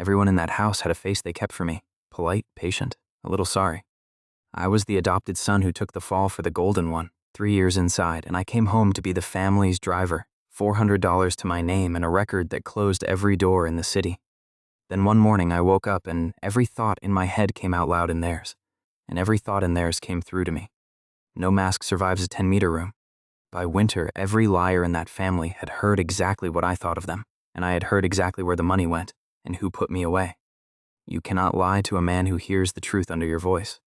Everyone in that house had a face they kept for me. Polite, patient, a little sorry. I was the adopted son who took the fall for the golden one, 3 years inside, and I came home to be the family's driver, $400 to my name and a record that closed every door in the city. Then one morning I woke up and every thought in my head came out loud in theirs, and every thought in theirs came through to me. No mask survives a 10-meter room. By winter, every liar in that family had heard exactly what I thought of them, and I had heard exactly where the money went and who put me away. You cannot lie to a man who hears the truth under your voice.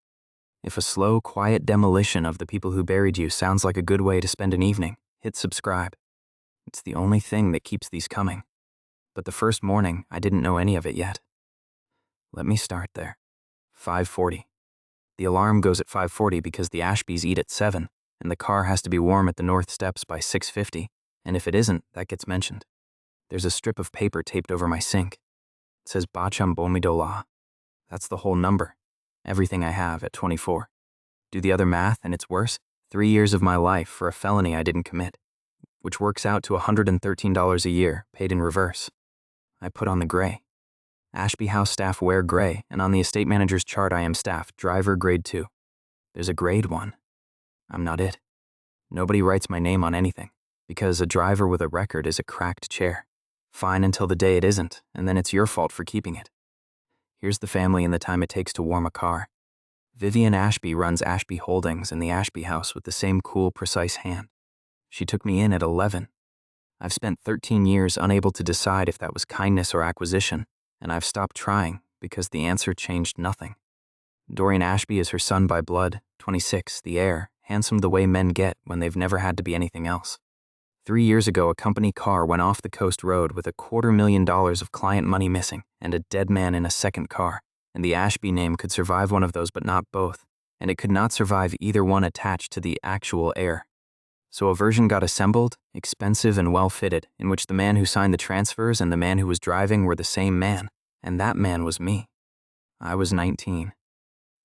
If a slow, quiet demolition of the people who buried you sounds like a good way to spend an evening, hit subscribe. It's the only thing that keeps these coming. But the first morning, I didn't know any of it yet. Let me start there. 5:40. The alarm goes at 5:40 because the Ashbys eat at 7, and the car has to be warm at the north steps by 6:50, and if it isn't, that gets mentioned. There's a strip of paper taped over my sink. It says Bacham Bomidola. That's the whole number. Everything I have at 24. Do the other math, and it's worse. 3 years of my life for a felony I didn't commit, which works out to $113 a year, paid in reverse. I put on the gray. Ashby House staff wear gray, and on the estate manager's chart I am staff, driver grade 2. There's a grade 1. I'm not it. Nobody writes my name on anything, because a driver with a record is a cracked chair. Fine until the day it isn't, and then it's your fault for keeping it. Here's the family and the time it takes to warm a car. Vivian Ashby runs Ashby Holdings in the Ashby House with the same cool, precise hand. She took me in at 11. I've spent 13 years unable to decide if that was kindness or acquisition, and I've stopped trying because the answer changed nothing. Dorian Ashby is her son by blood, 26, the heir, handsome the way men get when they've never had to be anything else. 3 years ago, a company car went off the coast road with $250,000 of client money missing and a dead man in a second car, and the Ashby name could survive one of those but not both, and it could not survive either one attached to the actual heir. So a version got assembled, expensive and well-fitted, in which the man who signed the transfers and the man who was driving were the same man, and that man was me. I was 19.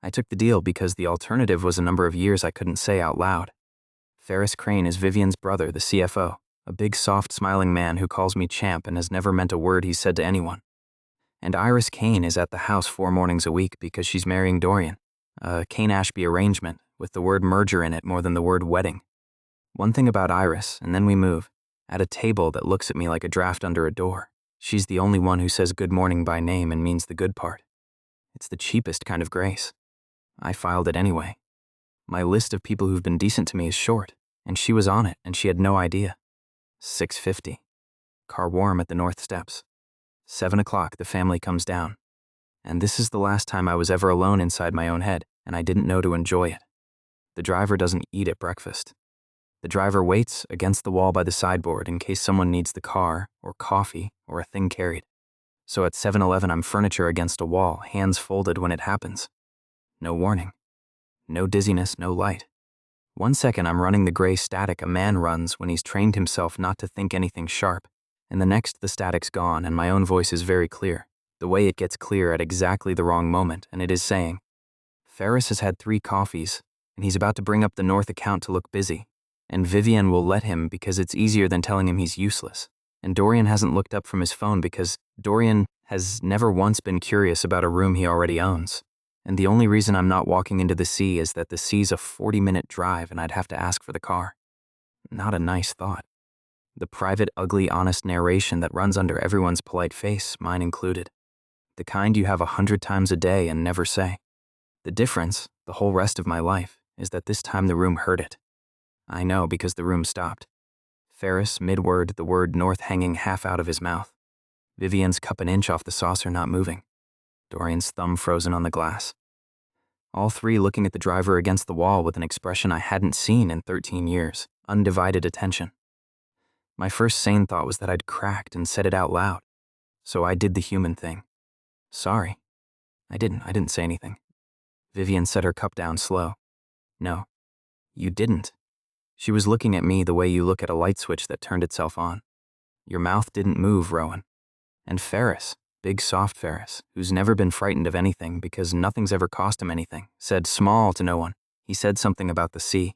I took the deal because the alternative was a number of years I couldn't say out loud. Ferris Crane is Vivian's brother, the CFO, a big, soft, smiling man who calls me champ and has never meant a word he's said to anyone. And Iris Kane is at the house 4 mornings a week because she's marrying Dorian, a Kane-Ashby arrangement with the word merger in it more than the word wedding. One thing about Iris, and then we move, at a table that looks at me like a draft under a door. She's the only one who says good morning by name and means the good part. It's the cheapest kind of grace. I filed it anyway. My list of people who've been decent to me is short, and she was on it, and she had no idea. 6:50. Car warm at the north steps. 7 o'clock, the family comes down. And this is the last time I was ever alone inside my own head, and I didn't know to enjoy it. The driver doesn't eat at breakfast. The driver waits against the wall by the sideboard in case someone needs the car, or coffee, or a thing carried. So at 7-Eleven, I'm furniture against a wall, hands folded when it happens. No warning. No dizziness, no light. 1 second I'm running the gray static a man runs when he's trained himself not to think anything sharp, and the next the static's gone and my own voice is very clear, the way it gets clear at exactly the wrong moment, and it is saying, Ferris has had 3 coffees, and he's about to bring up the North account to look busy, and Vivian will let him because it's easier than telling him he's useless, and Dorian hasn't looked up from his phone because Dorian has never once been curious about a room he already owns. And the only reason I'm not walking into the sea is that the sea's a 40-minute drive and I'd have to ask for the car. Not a nice thought. The private, ugly, honest narration that runs under everyone's polite face, mine included. The kind you have 100 times a day and never say. The difference, the whole rest of my life, is that this time the room heard it. I know because the room stopped. Ferris, mid-word, the word north hanging half out of his mouth. Vivian's cup an inch off the saucer not moving. Dorian's thumb frozen on the glass. All 3 looking at the driver against the wall with an expression I hadn't seen in 13 years, undivided attention. My first sane thought was that I'd cracked and said it out loud. So I did the human thing. Sorry. I didn't say anything. Vivian set her cup down slow. No, you didn't. She was looking at me the way you look at a light switch that turned itself on. Your mouth didn't move, Rowan. And Ferris, big soft Ferris, who's never been frightened of anything because nothing's ever cost him anything, said small to no one. He said something about the sea.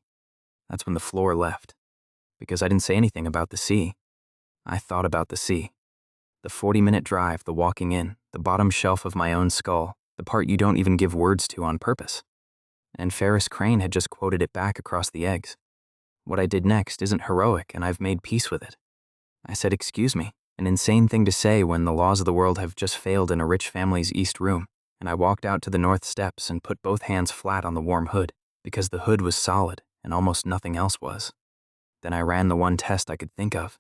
That's when the floor left. Because I didn't say anything about the sea. I thought about the sea. The 40-minute drive, the walking in, the bottom shelf of my own skull, the part you don't even give words to on purpose. And Ferris Crane had just quoted it back across the eggs. What I did next isn't heroic, and I've made peace with it. I said, "Excuse me," an insane thing to say when the laws of the world have just failed in a rich family's east room, and I walked out to the north steps and put both hands flat on the warm hood, because the hood was solid and almost nothing else was. Then I ran the one test I could think of.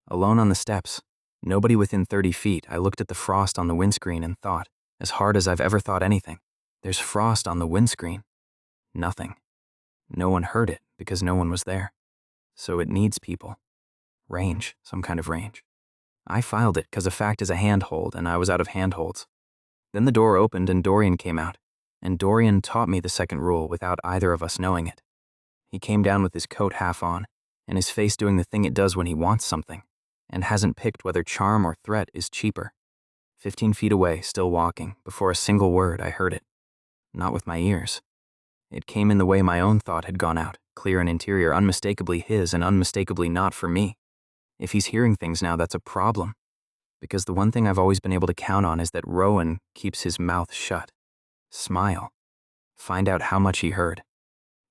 Alone on the steps, nobody within 30 feet, I looked at the frost on the windscreen and thought, as hard as I've ever thought anything, there's frost on the windscreen. Nothing. No one heard it because no one was there. So it needs people. Range, some kind of range. I filed it because a fact is a handhold and I was out of handholds. Then the door opened and Dorian came out, and Dorian taught me the second rule without either of us knowing it. He came down with his coat half on, and his face doing the thing it does when he wants something, and hasn't picked whether charm or threat is cheaper. 15 feet away, still walking, before a single word I heard it. Not with my ears. It came in the way my own thought had gone out, clear and interior, unmistakably his and unmistakably not for me. If he's hearing things now, that's a problem. Because the one thing I've always been able to count on is that Rowan keeps his mouth shut. Smile. Find out how much he heard.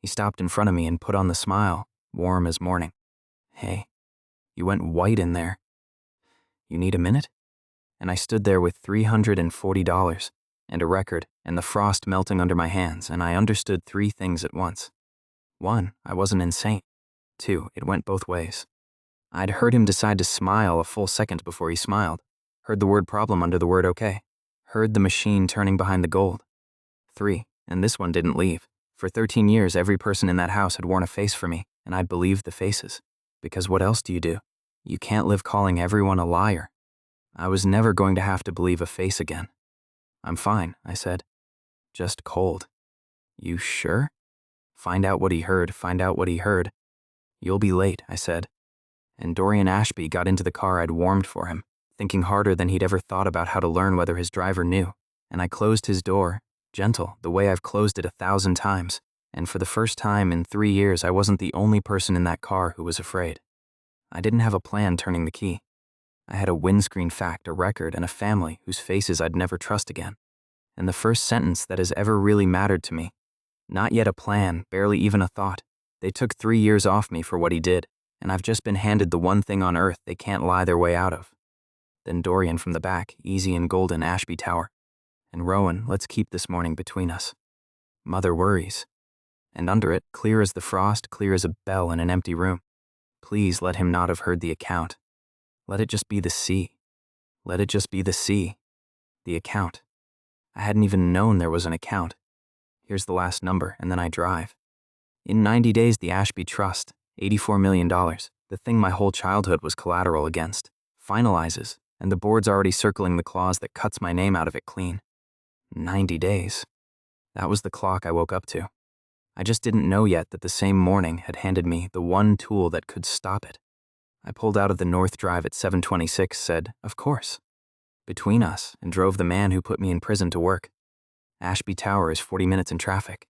He stopped in front of me and put on the smile, warm as morning. "Hey, you went white in there. You need a minute?" And I stood there with $340 and a record and the frost melting under my hands, and I understood 3 things at once. 1, I wasn't insane. 2, it went both ways. I'd heard him decide to smile a full second before he smiled, heard the word problem under the word okay, heard the machine turning behind the gold. 3, and this one didn't leave. For 13 years, every person in that house had worn a face for me, and I'd believed the faces. Because what else do? You can't live calling everyone a liar. I was never going to have to believe a face again. "I'm fine," I said. "Just cold." "You sure?" Find out what he heard. "You'll be late," I said. And Dorian Ashby got into the car I'd warmed for him, thinking harder than he'd ever thought about how to learn whether his driver knew, and I closed his door, gentle, the way I've closed it 1,000 times, and for the first time in 3 years I wasn't the only person in that car who was afraid. I didn't have a plan turning the key. I had a windscreen fact, a record, and a family whose faces I'd never trust again. And the first sentence that has ever really mattered to me. Not yet a plan, barely even a thought. They took 3 years off me for what he did, and I've just been handed the one thing on earth they can't lie their way out of. Then Dorian from the back, easy and golden Ashby Tower. And Rowan, let's keep this morning between us. Mother worries. And under it, clear as the frost, clear as a bell in an empty room. Please let him not have heard the account. Let it just be the sea. Let it just be the sea. The account. I hadn't even known there was an account. Here's the last number, and then I drive. In 90 days, the Ashby Trust, $84 million, the thing my whole childhood was collateral against, finalizes, and the board's already circling the clause that cuts my name out of it clean. 90 days. That was the clock I woke up to. I just didn't know yet that the same morning had handed me the one tool that could stop it. I pulled out of the North Drive at 7:26, said, "Of course," between us, and drove the man who put me in prison to work. Ashby Tower is 40 minutes in traffic.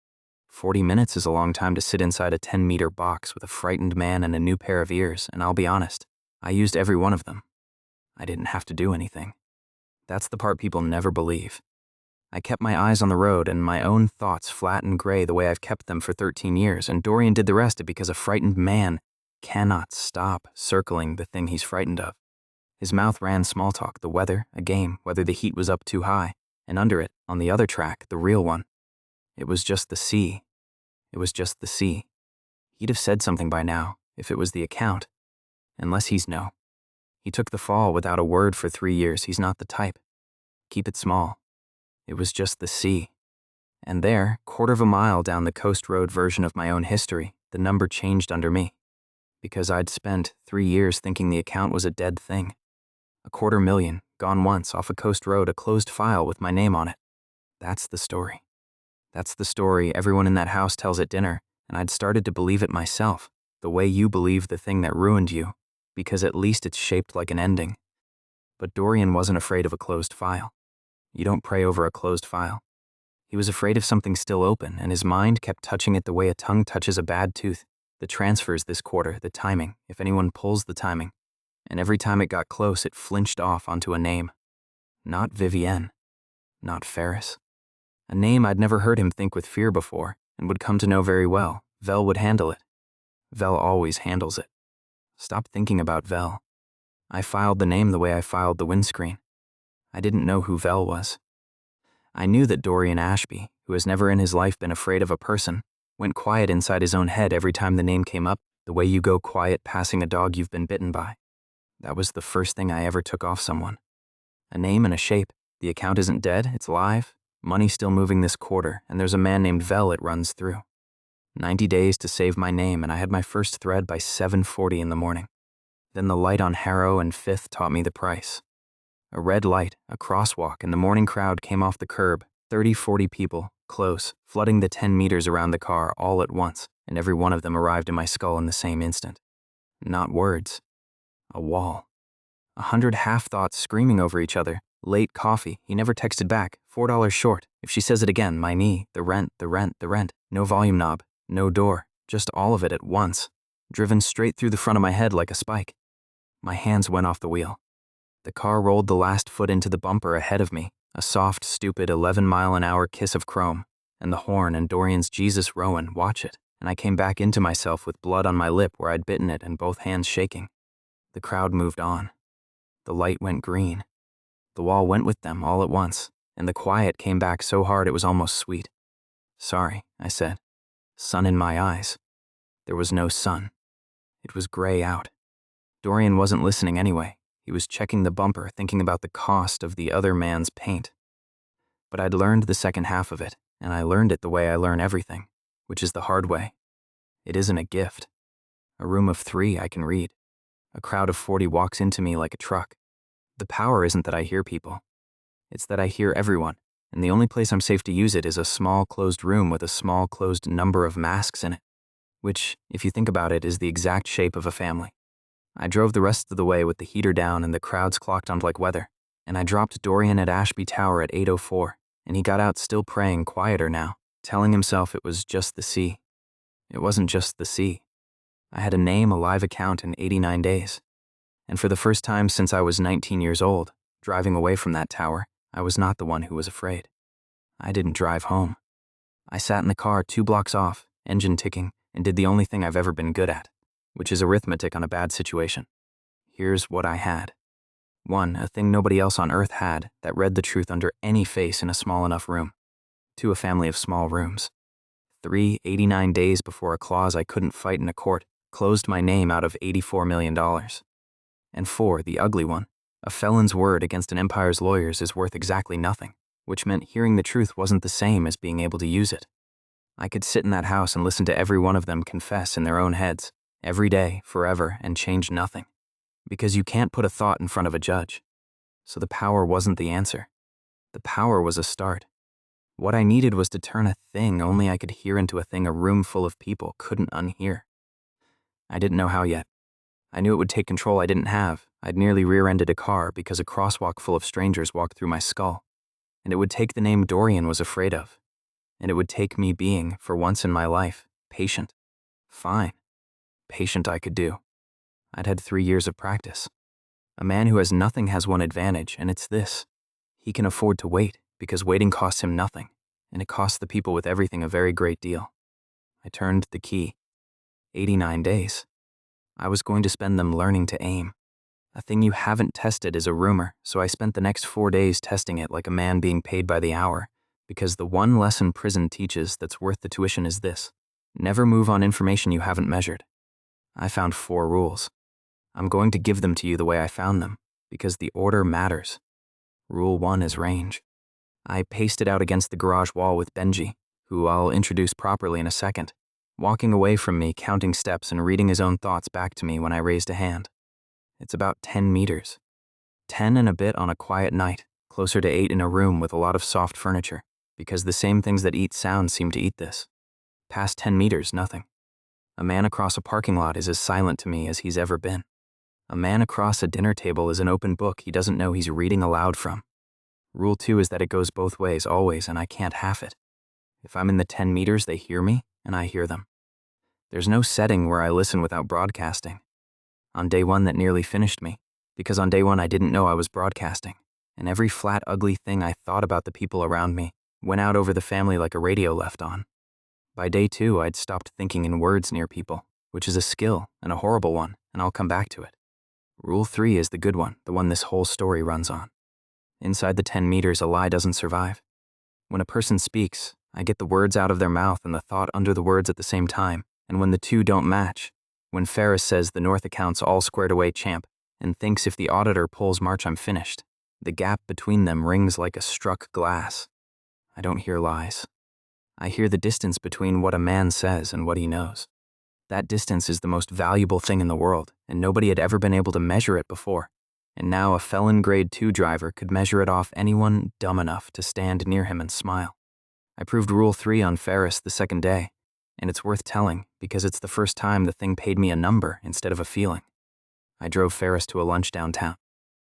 40 minutes is a long time to sit inside a 10-meter box with a frightened man and a new pair of ears, and I'll be honest, I used every one of them. I didn't have to do anything. That's the part people never believe. I kept my eyes on the road and my own thoughts flat and gray the way I've kept them for 13 years, and Dorian did the rest because a frightened man cannot stop circling the thing he's frightened of. His mouth ran small talk, the weather, a game, whether the heat was up too high, and under it, on the other track, the real one. It was just the sea. It was just the sea. He'd have said something by now, if it was the account. Unless he's no. He took the fall without a word for 3 years. He's not the type. Keep it small. It was just the sea. And there, quarter of a mile down the coast road version of my own history, the number changed under me. Because I'd spent 3 years thinking the account was a dead thing. $250,000, gone once, off a coast road, a closed file with my name on it. That's the story. That's the story everyone in that house tells at dinner, and I'd started to believe it myself, the way you believe the thing that ruined you, because at least it's shaped like an ending. But Dorian wasn't afraid of a closed file. You don't pray over a closed file. He was afraid of something still open, and his mind kept touching it the way a tongue touches a bad tooth. The transfers this quarter, the timing, if anyone pulls the timing. and every time it got close, it flinched off onto a name. Not Vivienne. Not Ferris. A name I'd never heard him think with fear before, and would come to know very well. Vel would handle it. Vel always handles it. Stop thinking about Vel. I filed the name the way I filed the windscreen. I didn't know who Vel was. I knew that Dorian Ashby, who has never in his life been afraid of a person, went quiet inside his own head every time the name came up, the way you go quiet passing a dog you've been bitten by. That was the first thing I ever took off someone. A name and a shape. The account isn't dead, it's live. Money still moving this quarter, and there's a man named Vel it runs through. 90 days to save my name, and I had my first thread by 7:40 in the morning. Then the light on Harrow and 5th taught me the price. A red light, a crosswalk, and the morning crowd came off the curb, 30-40 people, close, flooding the 10 meters around the car all at once, and every one of them arrived in my skull in the same instant. Not words. A wall. 100 half-thoughts screaming over each other. Late coffee, he never texted back, $4 short. If she says it again, my knee, the rent, the rent, the rent. No volume knob, no door, just all of it at once, driven straight through the front of my head like a spike. My hands went off the wheel. The car rolled the last foot into the bumper ahead of me, a soft, stupid 11-mile-an-hour kiss of chrome, and the horn and Dorian's Jesus Rowan, watch it, and I came back into myself with blood on my lip where I'd bitten it and both hands shaking. The crowd moved on. The light went green. The wall went with them all at once, and the quiet came back so hard it was almost sweet. Sorry, I said. Sun in my eyes. There was no sun. It was gray out. Dorian wasn't listening anyway. He was checking the bumper, thinking about the cost of the other man's paint. But I'd learned the second half of it, and I learned it the way I learn everything, which is the hard way. It isn't a gift. A room of 3 I can read. A crowd of 40 walks into me like a truck. The power isn't that I hear people. It's that I hear everyone, and the only place I'm safe to use it is a small closed room with a small closed number of masks in it, which, if you think about it, is the exact shape of a family. I drove the rest of the way with the heater down and the crowds clocked on like weather, and I dropped Dorian at Ashby Tower at 8:04, and he got out still praying quieter now, telling himself it was just the sea. It wasn't just the sea. I had a name, a live account in 89 days. And for the first time since I was 19 years old, driving away from that tower, I was not the one who was afraid. I didn't drive home. I sat in the car 2 blocks off, engine ticking, and did the only thing I've ever been good at, which is arithmetic on a bad situation. Here's what I had. 1, a thing nobody else on earth had that read the truth under any face in a small enough room. 2, a family of small rooms. 3, 89 days before a clause I couldn't fight in a court closed my name out of $84 million. And 4, the ugly one, a felon's word against an empire's lawyers is worth exactly nothing, which meant hearing the truth wasn't the same as being able to use it. I could sit in that house and listen to every one of them confess in their own heads, every day, forever, and change nothing. Because you can't put a thought in front of a judge. So the power wasn't the answer. The power was a start. What I needed was to turn a thing only I could hear into a thing a room full of people couldn't unhear. I didn't know how yet. I knew it would take control I didn't have. I'd nearly rear-ended a car because a crosswalk full of strangers walked through my skull. And it would take the name Dorian was afraid of. And it would take me being, for once in my life, patient. Fine. Patient I could do. I'd had 3 years of practice. A man who has nothing has one advantage, and it's this. He can afford to wait, because waiting costs him nothing, and it costs the people with everything a very great deal. I turned the key. 89 days. I was going to spend them learning to aim. A thing you haven't tested is a rumor, so I spent the next 4 days testing it like a man being paid by the hour, because the one lesson prison teaches that's worth the tuition is this. Never move on information you haven't measured. I found 4 rules. I'm going to give them to you the way I found them, because the order matters. Rule 1 is range. I pasted out against the garage wall with Benji, who I'll introduce properly in a second, walking away from me, counting steps and reading his own thoughts back to me when I raised a hand. It's about 10 meters. 10 and a bit on a quiet night, closer to 8 in a room with a lot of soft furniture, because the same things that eat sound seem to eat this. Past 10 meters, nothing. A man across a parking lot is as silent to me as he's ever been. A man across a dinner table is an open book he doesn't know he's reading aloud from. Rule 2 is that it goes both ways always, and I can't half it. If I'm in the 10 meters, they hear me, and I hear them. There's no setting where I listen without broadcasting. On day one that nearly finished me, because on day one I didn't know I was broadcasting, and every flat, ugly thing I thought about the people around me went out over the family like a radio left on. By day two, I'd stopped thinking in words near people, which is a skill and a horrible one, and I'll come back to it. Rule 3 is the good one, the one this whole story runs on. Inside the 10 meters, a lie doesn't survive. When a person speaks, I get the words out of their mouth and the thought under the words at the same time, and when the two don't match, when Ferris says the North account's all squared away, champ, and thinks if the auditor pulls March I'm finished, the gap between them rings like a struck glass. I don't hear lies. I hear the distance between what a man says and what he knows. That distance is the most valuable thing in the world, and nobody had ever been able to measure it before. And now a felon grade 2 driver could measure it off anyone dumb enough to stand near him and smile. I proved Rule 3 on Ferris the second day, and it's worth telling because it's the first time the thing paid me a number instead of a feeling. I drove Ferris to a lunch downtown.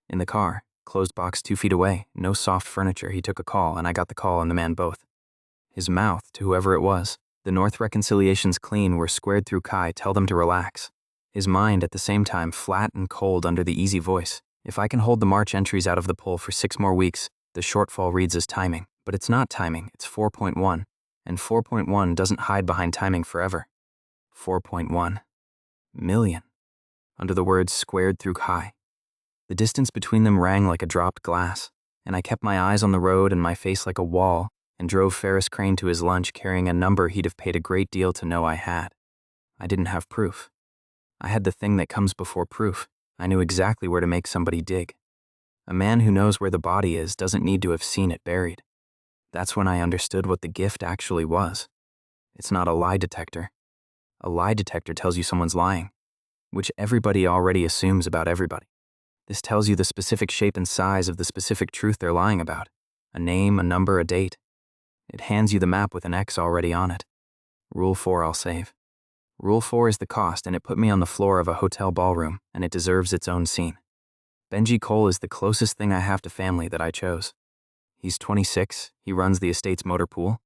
In the car, closed box 2 feet away, no soft furniture, he took a call and I got the call and the man both. His mouth, to whoever it was, the North reconciliations clean were squared through Kai, tell them to relax. His mind at the same time flat and cold under the easy voice. If I can hold the March entries out of the poll for 6 more weeks, the shortfall reads as timing. But it's not timing, it's 4.1. And 4.1 doesn't hide behind timing forever. 4.1 million. Under the words squared through Kai. The distance between them rang like a dropped glass, and I kept my eyes on the road and my face like a wall, and drove Ferris Crane to his lunch carrying a number he'd have paid a great deal to know I had. I didn't have proof. I had the thing that comes before proof. I knew exactly where to make somebody dig. A man who knows where the body is doesn't need to have seen it buried. That's when I understood what the gift actually was. It's not a lie detector. A lie detector tells you someone's lying, which everybody already assumes about everybody. This tells you the specific shape and size of the specific truth they're lying about. A name, a number, a date. It hands you the map with an X already on it. Rule 4 I'll save. Rule 4 is the cost, and it put me on the floor of a hotel ballroom, and it deserves its own scene. Benji Cole is the closest thing I have to family that I chose. He's 26, he runs the estate's motor pool.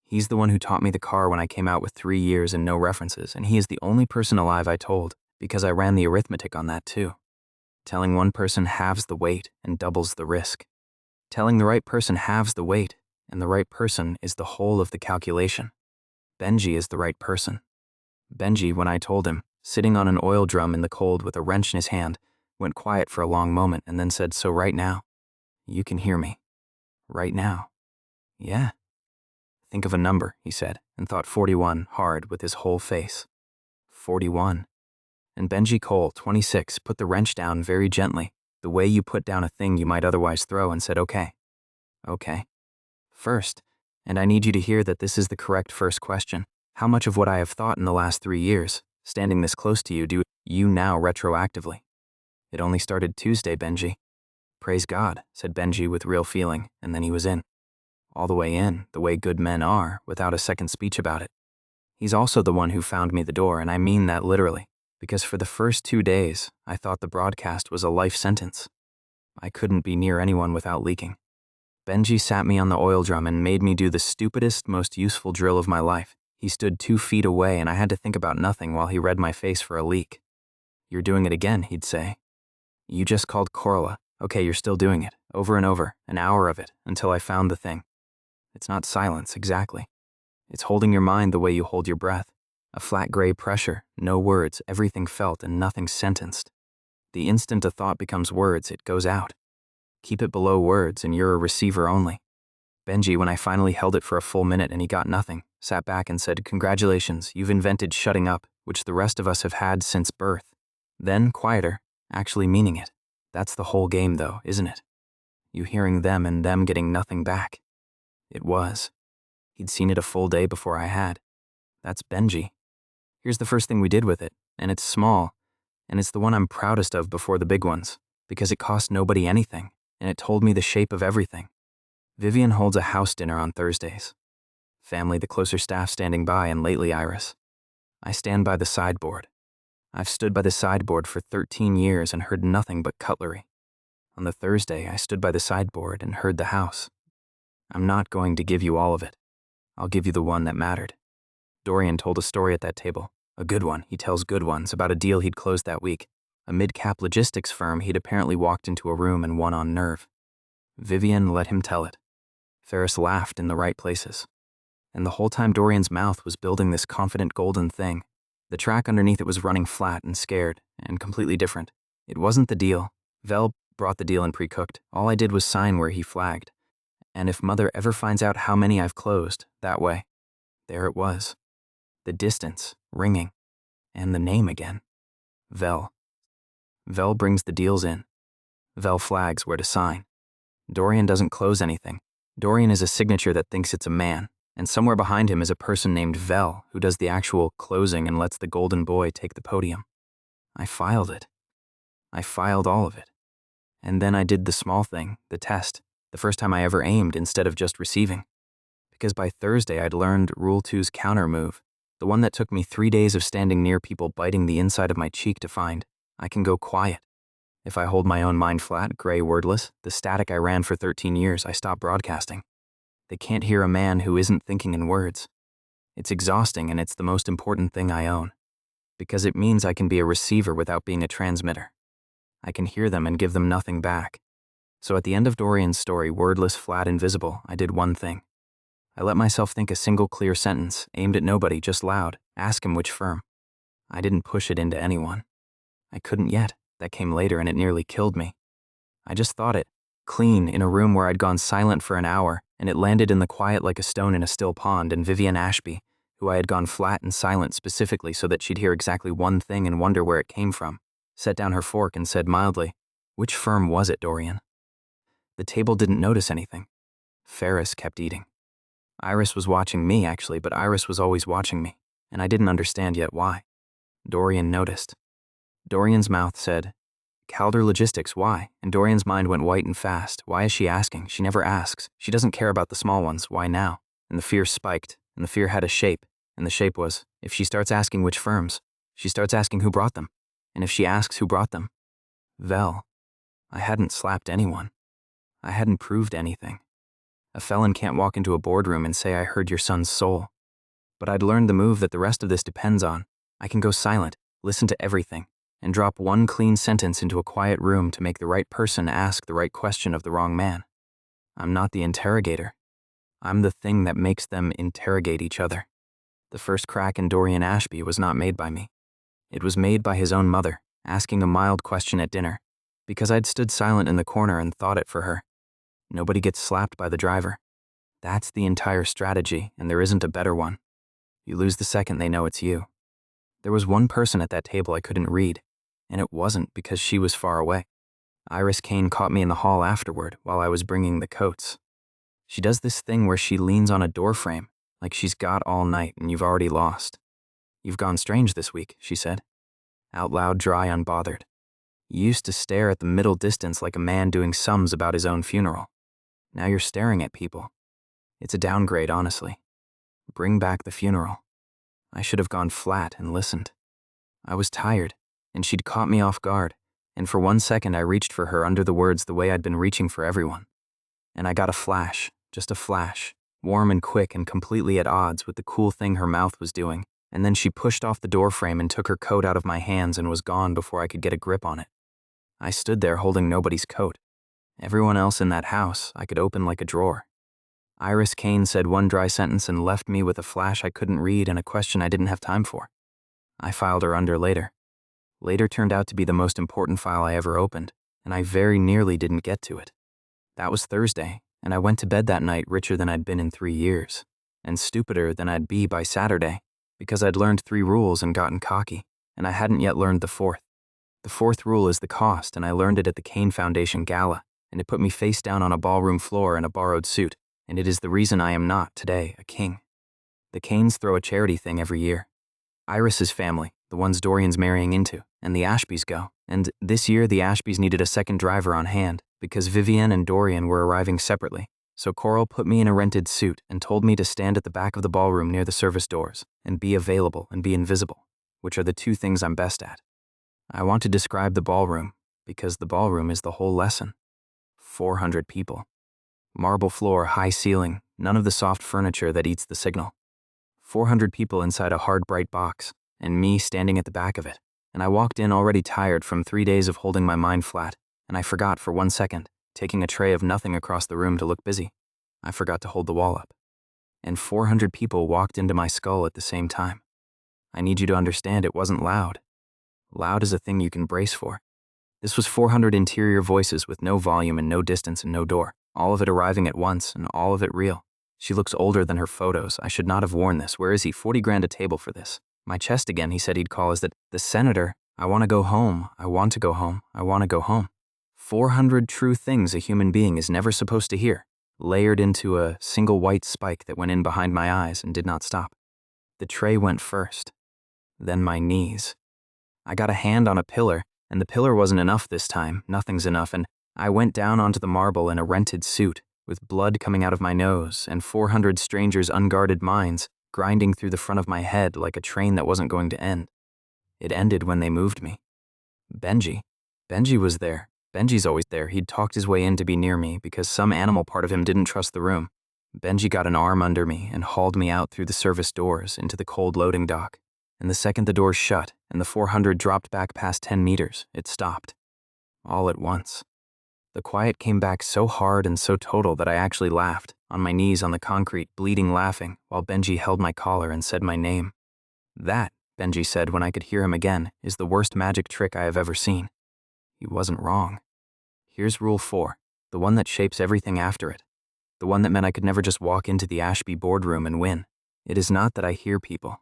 He's the one who taught me the car when I came out with 3 years and no references, and he is the only person alive I told, because I ran the arithmetic on that too. Telling one person halves the weight and doubles the risk. Telling the right person halves the weight, and the right person is the whole of the calculation. Benji is the right person. Benji, when I told him, sitting on an oil drum in the cold with a wrench in his hand, went quiet for a long moment and then said, "So right now, you can hear me. Right now." "Yeah." "Think of a number," he said, and thought 41 hard with his whole face. 41. And Benji Cole, 26, put the wrench down very gently, the way you put down a thing you might otherwise throw, and said, "Okay. Okay. First, and I need you to hear that this is the correct first question, how much of what I have thought in the last 3 years, standing this close to you, do you now retroactively?" "It only started Tuesday, Benji." "Praise God," said Benji with real feeling, and then he was in. All the way in, the way good men are, without a second speech about it. He's also the one who found me the door, and I mean that literally, because for the first 2 days, I thought the broadcast was a life sentence. I couldn't be near anyone without leaking. Benji sat me on the oil drum and made me do the stupidest, most useful drill of my life. He stood 2 feet away and I had to think about nothing while he read my face for a leak. "You're doing it again," he'd say. "You just called Corla. Okay, you're still doing it, over and over, an hour of it, until I found the thing." It's not silence, exactly. It's holding your mind the way you hold your breath. A flat gray pressure, no words, everything felt and nothing sentenced. The instant a thought becomes words, it goes out. Keep it below words and you're a receiver only. Benji, when I finally held it for a full minute and he got nothing, sat back and said, "Congratulations, you've invented shutting up, which the rest of us have had since birth." Then, quieter, actually meaning it. "That's the whole game though, isn't it? You hearing them and them getting nothing back." It was. He'd seen it a full day before I had. That's Benji. Here's the first thing we did with it, and it's small, and it's the one I'm proudest of before the big ones, because it cost nobody anything, and it told me the shape of everything. Vivian holds a house dinner on Thursdays. Family, the closer staff standing by, and lately Iris. I stand by the sideboard. I've stood by the sideboard for 13 years and heard nothing but cutlery. On the Thursday, I stood by the sideboard and heard the house. I'm not going to give you all of it. I'll give you the one that mattered. Dorian told a story at that table. A good one, he tells good ones, about a deal he'd closed that week. a mid-cap logistics firm he'd apparently walked into a room and won on nerve. Vivian let him tell it. Ferris laughed in the right places. And the whole time Dorian's mouth was building this confident golden thing, the track underneath it was running flat and scared and completely different. It wasn't the deal. Vel brought the deal in pre-cooked. All I did was sign where he flagged. And if Mother ever finds out how many I've closed, that way, there it was. The distance, ringing, and the name again. Vel. Vel brings the deals in. Vel flags where to sign. Dorian doesn't close anything. Dorian is a signature that thinks it's a man, and somewhere behind him is a person named Vel who does the actual closing and lets the golden boy take the podium. I filed it. I filed all of it. And then I did the small thing, the test, the first time I ever aimed instead of just receiving. Because by Thursday I'd learned Rule 2's counter move, the one that took me 3 days of standing near people biting the inside of my cheek to find. I can go quiet. If I hold my own mind flat, gray, wordless, the static I ran for 13 years, I stop broadcasting. They can't hear a man who isn't thinking in words. It's exhausting, and it's the most important thing I own. Because it means I can be a receiver without being a transmitter. I can hear them and give them nothing back. So at the end of Dorian's story, wordless, flat, invisible, I did one thing. I let myself think a single clear sentence, aimed at nobody, just loud, ask him which firm. I didn't push it into anyone. I couldn't yet. That came later and it nearly killed me. I just thought it, clean, in a room where I'd gone silent for an hour, and it landed in the quiet like a stone in a still pond, and Vivian Ashby, who I had gone flat and silent specifically so that she'd hear exactly one thing and wonder where it came from, set down her fork and said mildly, "Which firm was it, Dorian?" The table didn't notice anything. Ferris kept eating. Iris was watching me, actually, but Iris was always watching me, and I didn't understand yet why. Dorian noticed. Dorian's mouth said, "Calder Logistics, why?" And Dorian's mind went white and fast. Why is she asking? She never asks. She doesn't care about the small ones. Why now? And the fear spiked, and the fear had a shape, and the shape was, if she starts asking which firms, she starts asking who brought them. And if she asks who brought them, Vel. I hadn't slapped anyone. I hadn't proved anything. A felon can't walk into a boardroom and say, "I heard your son's soul." But I'd learned the move that the rest of this depends on. I can go silent, listen to everything, and drop one clean sentence into a quiet room to make the right person ask the right question of the wrong man. I'm not the interrogator. I'm the thing that makes them interrogate each other. The first crack in Dorian Ashby was not made by me. It was made by his own mother, asking a mild question at dinner, because I'd stood silent in the corner and thought it for her. Nobody gets slapped by the driver. That's the entire strategy, and there isn't a better one. You lose the second they know it's you. There was one person at that table I couldn't read, and it wasn't because she was far away. Iris Kane caught me in the hall afterward while I was bringing the coats. She does this thing where she leans on a doorframe, like she's got all night and you've already lost. "You've gone strange this week," she said. Out loud, dry, unbothered. "You used to stare at the middle distance like a man doing sums about his own funeral. Now you're staring at people. It's a downgrade, honestly. Bring back the funeral." I should have gone flat and listened. I was tired, and she'd caught me off guard, and for 1 second I reached for her under the words the way I'd been reaching for everyone. And I got a flash, just a flash, warm and quick and completely at odds with the cool thing her mouth was doing, and then she pushed off the doorframe and took her coat out of my hands and was gone before I could get a grip on it. I stood there holding nobody's coat. Everyone else in that house I could open like a drawer. Iris Kane said one dry sentence and left me with a flash I couldn't read and a question I didn't have time for. I filed her under later. Later turned out to be the most important file I ever opened, and I very nearly didn't get to it. That was Thursday, and I went to bed that night richer than I'd been in 3 years, and stupider than I'd be by Saturday, because I'd learned 3 rules and gotten cocky, and I hadn't yet learned the 4th. The 4th rule is the cost, and I learned it at the Kane Foundation Gala, and it put me face down on a ballroom floor in a borrowed suit, and it is the reason I am not, today, a king. The Kanes throw a charity thing every year. Iris's family, the ones Dorian's marrying into, and the Ashbys go, and this year the Ashbys needed a second driver on hand, because Vivian and Dorian were arriving separately, so Coral put me in a rented suit and told me to stand at the back of the ballroom near the service doors, and be available and be invisible, which are the 2 things I'm best at. I want to describe the ballroom, because the ballroom is the whole lesson. 400 people. Marble floor, high ceiling, none of the soft furniture that eats the signal. 400 people inside a hard, bright box, and me standing at the back of it, and I walked in already tired from 3 days of holding my mind flat, and I forgot for 1 second, taking a tray of nothing across the room to look busy. I forgot to hold the wall up. And 400 people walked into my skull at the same time. I need you to understand it wasn't loud. Loud is a thing you can brace for. This was 400 interior voices with no volume and no distance and no door, all of it arriving at once and all of it real. She looks older than her photos. I should not have worn this. Where is he? 40 grand a table for this. My chest again, he said he'd call. Is that the senator? I want to go home. I want to go home. I want to go home. 400 true things a human being is never supposed to hear, layered into a single white spike that went in behind my eyes and did not stop. The tray went first, then my knees. I got a hand on a pillar, and the pillar wasn't enough this time. Nothing's enough, and I went down onto the marble in a rented suit, with blood coming out of my nose and 400 strangers' unguarded minds grinding through the front of my head like a train that wasn't going to end. It ended when they moved me. Benji was there. Benji's always there. He'd talked his way in to be near me because some animal part of him didn't trust the room. Benji got an arm under me and hauled me out through the service doors into the cold loading dock. And the second the doors shut and the 400 dropped back past 10 meters, it stopped. All at once. The quiet came back so hard and so total that I actually laughed, on my knees on the concrete, bleeding laughing, while Benji held my collar and said my name. That, Benji said when I could hear him again, is the worst magic trick I have ever seen. He wasn't wrong. Here's rule 4, the one that shapes everything after it. The one that meant I could never just walk into the Ashby boardroom and win. It is not that I hear people.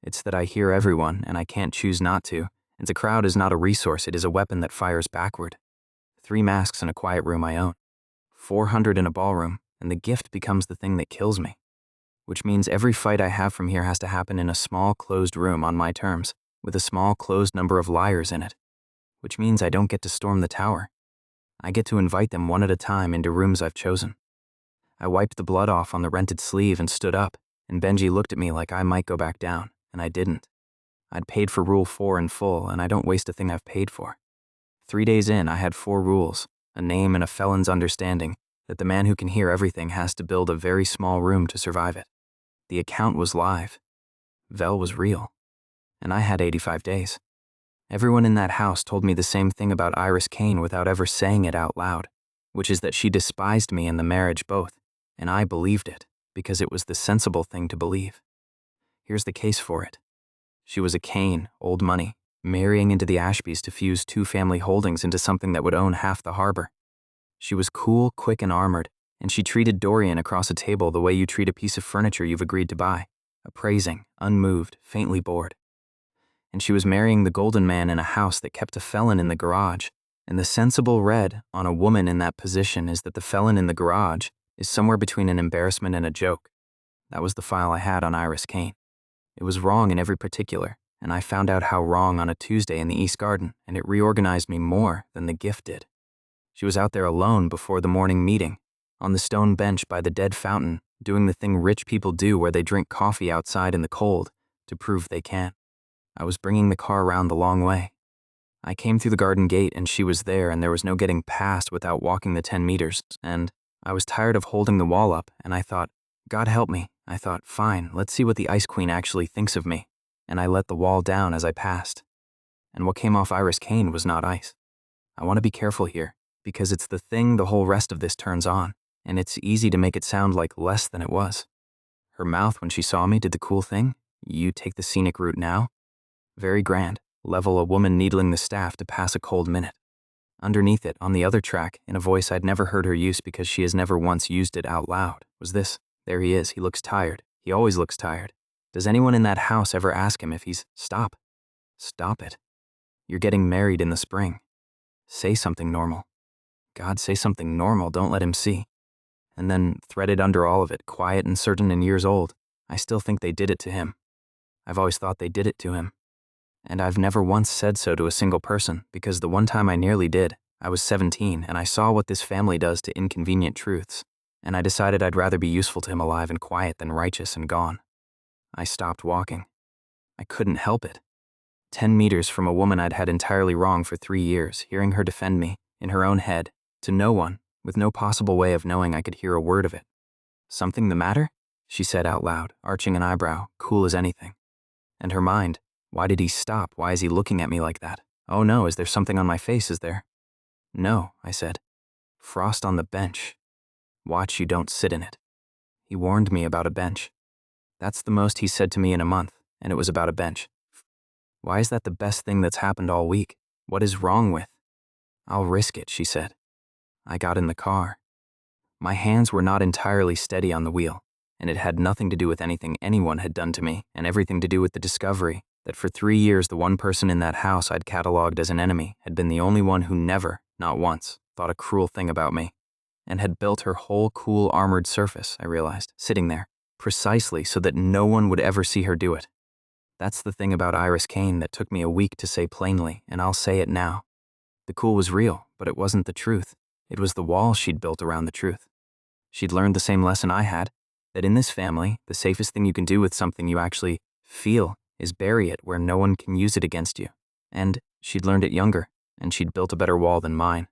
It's that I hear everyone and I can't choose not to, and the crowd is not a resource, it is a weapon that fires backward. 3 masks in a quiet room I own. 400 in a ballroom, and the gift becomes the thing that kills me. Which means every fight I have from here has to happen in a small closed room on my terms, with a small closed number of liars in it. Which means I don't get to storm the tower. I get to invite them one at a time into rooms I've chosen. I wiped the blood off on the rented sleeve and stood up, and Benji looked at me like I might go back down, and I didn't. I'd paid for rule 4 in full, and I don't waste a thing I've paid for. 3 days in, I had 4 rules, a name and a felon's understanding that the man who can hear everything has to build a very small room to survive it. The account was live. Vel was real. And I had 85 days. Everyone in that house told me the same thing about Iris Kane without ever saying it out loud, which is that she despised me and the marriage both, and I believed it because it was the sensible thing to believe. Here's the case for it. She was a Kane, old money, marrying into the Ashbys to fuse 2 family holdings into something that would own half the harbor. She was cool, quick, and armored, and she treated Dorian across a table the way you treat a piece of furniture you've agreed to buy, appraising, unmoved, faintly bored. And she was marrying the golden man in a house that kept a felon in the garage, and the sensible read on a woman in that position is that the felon in the garage is somewhere between an embarrassment and a joke. That was the file I had on Iris Kane. It was wrong in every particular, and I found out how wrong on a Tuesday in the East Garden, and it reorganized me more than the gift did. She was out there alone before the morning meeting, on the stone bench by the dead fountain, doing the thing rich people do where they drink coffee outside in the cold to prove they can. I was bringing the car around the long way. I came through the garden gate and she was there and there was no getting past without walking the 10 meters, and I was tired of holding the wall up, and I thought, God help me. I thought, fine, let's see what the Ice Queen actually thinks of me. And I let the wall down as I passed. And what came off Iris Kane was not ice. I want to be careful here, because it's the thing the whole rest of this turns on, and it's easy to make it sound like less than it was. Her mouth when she saw me did the cool thing. You take the scenic route now? Very grand, level a woman needling the staff to pass a cold minute. Underneath it, on the other track, in a voice I'd never heard her use because she has never once used it out loud, was this. There he is, he looks tired. He always looks tired. Does anyone in that house ever ask him if he's, stop? Stop it. You're getting married in the spring. Say something normal. God, say something normal, don't let him see. And then, threaded under all of it, quiet and certain and years old, I still think they did it to him. I've always thought they did it to him. And I've never once said so to a single person, because the one time I nearly did, I was 17, and I saw what this family does to inconvenient truths, and I decided I'd rather be useful to him alive and quiet than righteous and gone. I stopped walking. I couldn't help it. 10 meters from a woman I'd had entirely wrong for 3 years, hearing her defend me, in her own head, to no one, with no possible way of knowing I could hear a word of it. Something the matter? She said out loud, arching an eyebrow, cool as anything. And her mind Why did he stop? Why is he looking at me like that? Oh no, is there something on my face, is there? No, I said. Frost on the bench. Watch you don't sit in it. He warned me about a bench. That's the most he said to me in a month, and it was about a bench. Why is that the best thing that's happened all week? What is wrong with? I'll risk it, she said. I got in the car. My hands were not entirely steady on the wheel, and it had nothing to do with anything anyone had done to me, and everything to do with the discovery that for 3 years the one person in that house I'd catalogued as an enemy had been the only one who never, not once, thought a cruel thing about me, and had built her whole cool armored surface, I realized, sitting there, precisely so that no one would ever see her do it. That's the thing about Iris Kane that took me a week to say plainly, and I'll say it now. The cool was real, but it wasn't the truth. It was the wall she'd built around the truth. She'd learned the same lesson I had, that in this family, the safest thing you can do with something you actually feel is bury it where no one can use it against you. And she'd learned it younger, and she'd built a better wall than mine.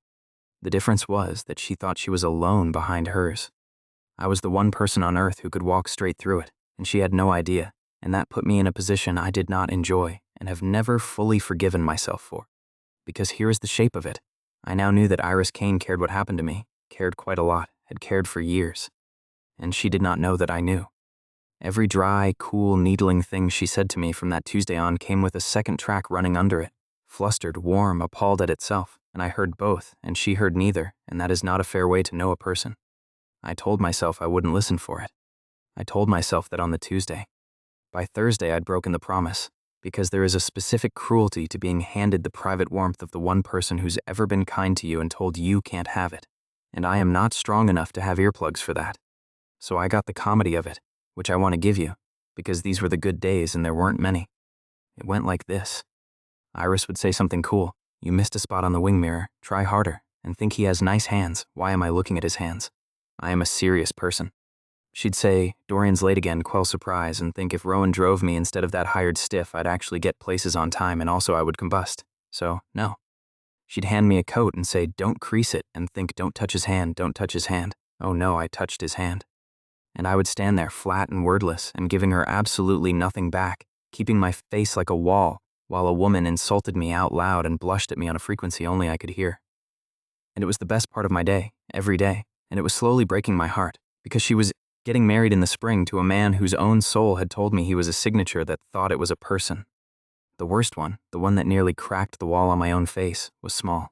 The difference was that she thought she was alone behind hers. I was the one person on earth who could walk straight through it, and she had no idea, and that put me in a position I did not enjoy and have never fully forgiven myself for. Because here is the shape of it. I now knew that Iris Kane cared what happened to me, cared quite a lot, had cared for years. And she did not know that I knew. Every dry, cool, needling thing she said to me from that Tuesday on came with a second track running under it, flustered, warm, appalled at itself, and I heard both, and she heard neither, and that is not a fair way to know a person. I told myself I wouldn't listen for it. I told myself that on the Tuesday. By Thursday, I'd broken the promise, because there is a specific cruelty to being handed the private warmth of the one person who's ever been kind to you and told you can't have it, and I am not strong enough to have earplugs for that. So I got the comedy of it, which I want to give you, because these were the good days and there weren't many. It went like this. Iris would say something cool. You missed a spot on the wing mirror. Try harder. And think he has nice hands. Why am I looking at his hands? I am a serious person. She'd say, Dorian's late again, quell surprise, and think if Rowan drove me instead of that hired stiff, I'd actually get places on time and also I would combust. So, no. She'd hand me a coat and say, don't crease it, and think, don't touch his hand, don't touch his hand. Oh no, I touched his hand. And I would stand there flat and wordless and giving her absolutely nothing back, keeping my face like a wall, while a woman insulted me out loud and blushed at me on a frequency only I could hear. And it was the best part of my day, every day, and it was slowly breaking my heart, because she was getting married in the spring to a man whose own soul had told me he was a signature that thought it was a person. The worst one, the one that nearly cracked the wall on my own face, was small.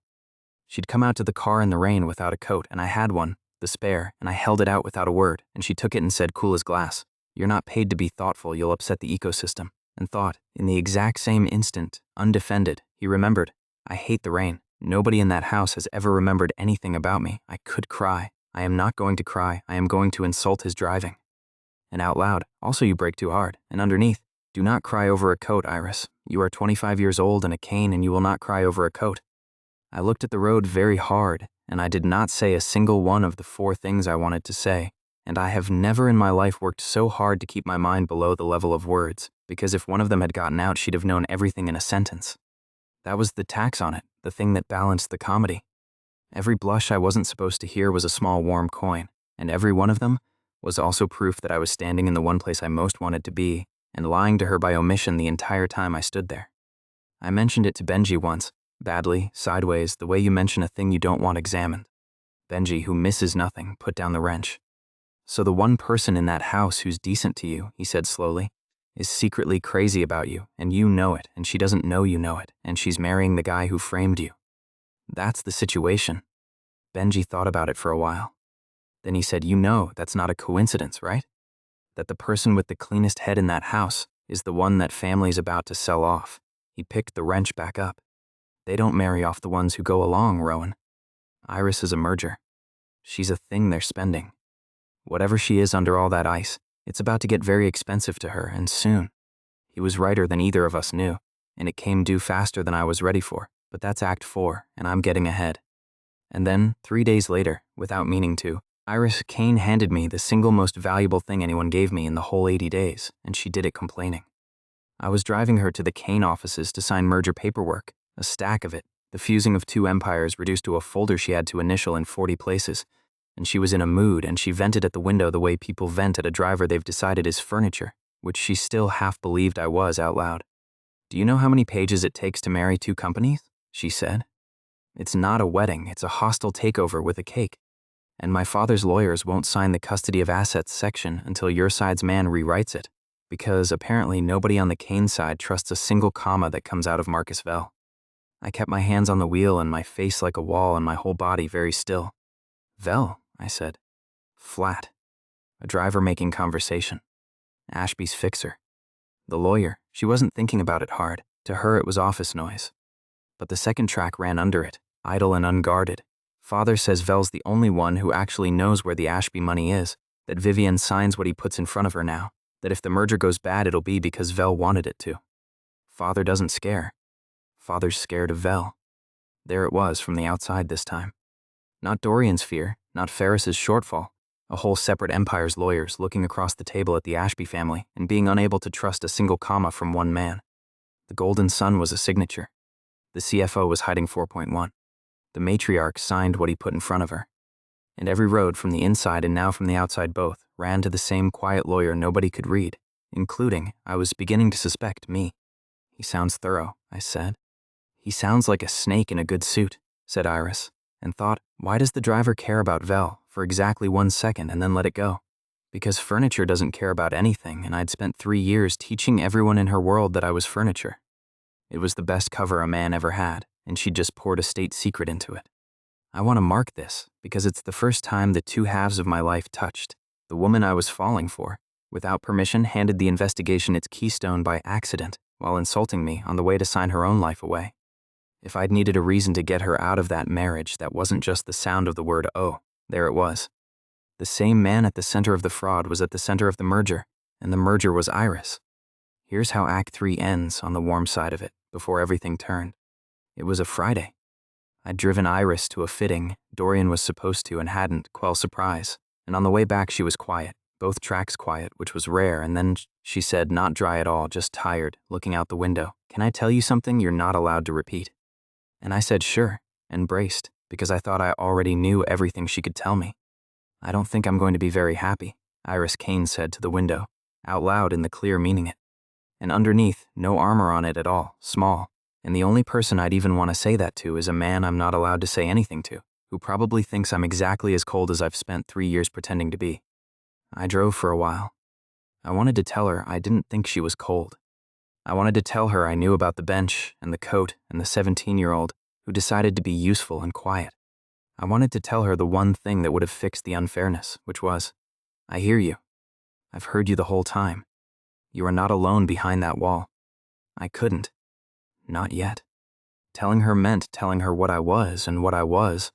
She'd come out to the car in the rain without a coat, and I had one, the spare, and I held it out without a word, and she took it and said, cool as glass, you're not paid to be thoughtful, you'll upset the ecosystem. And thought, in the exact same instant, undefended, he remembered, I hate the rain. Nobody in that house has ever remembered anything about me. I could cry. I am not going to cry. I am going to insult his driving. And out loud, also you brake too hard. And underneath, do not cry over a coat, Iris. You are 25 years old and a cane and you will not cry over a coat. I looked at the road very hard, and I did not say a single one of the 4 things I wanted to say, and I have never in my life worked so hard to keep my mind below the level of words, because if one of them had gotten out, she'd have known everything in a sentence. That was the tax on it, the thing that balanced the comedy. Every blush I wasn't supposed to hear was a small warm coin, and every one of them was also proof that I was standing in the one place I most wanted to be, and lying to her by omission the entire time I stood there. I mentioned it to Benji once, badly, sideways, the way you mention a thing you don't want examined. Benji, who misses nothing, put down the wrench. So the one person in that house who's decent to you, he said slowly, is secretly crazy about you, and you know it, and she doesn't know you know it, and she's marrying the guy who framed you. That's the situation. Benji thought about it for a while. Then he said, you know that's not a coincidence, right? That the person with the cleanest head in that house is the one that family's about to sell off. He picked the wrench back up. They don't marry off the ones who go along, Rowan. Iris is a merger. She's a thing they're spending. Whatever she is under all that ice, it's about to get very expensive to her, and soon. He was righter than either of us knew, and it came due faster than I was ready for, but that's Act 4, and I'm getting ahead. And then, 3 days later, without meaning to, Iris Kane handed me the single most valuable thing anyone gave me in the whole 80 days, and she did it complaining. I was driving her to the Kane offices to sign merger paperwork, a stack of it, the fusing of 2 empires reduced to a folder she had to initial in 40 places, and she was in a mood and she vented at the window the way people vent at a driver they've decided is furniture, which she still half believed I was out loud. Do you know how many pages it takes to marry 2 companies? She said. It's not a wedding, it's a hostile takeover with a cake. And my father's lawyers won't sign the custody of assets section until your side's man rewrites it, because apparently nobody on the Kane side trusts a single comma that comes out of Marcus Vell. I kept my hands on the wheel and my face like a wall and my whole body very still. Vell, I said. Flat. A driver making conversation. Ashby's fixer. The lawyer, she wasn't thinking about it hard. To her it was office noise. But the second track ran under it, idle and unguarded. Father says Vell's the only one who actually knows where the Ashby money is, that Vivienne signs what he puts in front of her now, that if the merger goes bad it'll be because Vell wanted it to. Father doesn't scare. Father's scared of Vell. There it was from the outside this time. Not Dorian's fear, not Ferris's shortfall, a whole separate empire's lawyers looking across the table at the Ashby family and being unable to trust a single comma from one man. The Golden Sun was a signature. The CFO was hiding 4.1. The matriarch signed what he put in front of her. And every road from the inside and now from the outside both ran to the same quiet lawyer nobody could read, including, I was beginning to suspect, me. He sounds thorough, I said. He sounds like a snake in a good suit, said Iris, and thought, why does the driver care about Vell for exactly 1 second and then let it go? Because furniture doesn't care about anything, and I'd spent 3 years teaching everyone in her world that I was furniture. It was the best cover a man ever had, and she'd just poured a state secret into it. I want to mark this because it's the first time the 2 halves of my life touched. The woman I was falling for, without permission, handed the investigation its keystone by accident while insulting me on the way to sign her own life away. If I'd needed a reason to get her out of that marriage that wasn't just the sound of the word "oh," there it was. The same man at the center of the fraud was at the center of the merger, and the merger was Iris. Here's how Act 3 ends on the warm side of it, before everything turned. It was a Friday. I'd driven Iris to a fitting Dorian was supposed to and hadn't, quell surprise, and on the way back she was quiet, both tracks quiet, which was rare, and then she said, not dry at all, just tired, looking out the window, "Can I tell you something you're not allowed to repeat?" And I said sure, and braced, because I thought I already knew everything she could tell me. "I don't think I'm going to be very happy," Iris Kane said to the window, out loud in the clear meaning it. And underneath, no armor on it at all, small, and the only person I'd even want to say that to is a man I'm not allowed to say anything to, who probably thinks I'm exactly as cold as I've spent 3 years pretending to be. I drove for a while. I wanted to tell her I didn't think she was cold. I wanted to tell her I knew about the bench and the coat and the 17-year-old who decided to be useful and quiet. I wanted to tell her the one thing that would have fixed the unfairness, which was, I hear you. I've heard you the whole time. You are not alone behind that wall. I couldn't. Not yet. Telling her meant telling her what I was, and what I was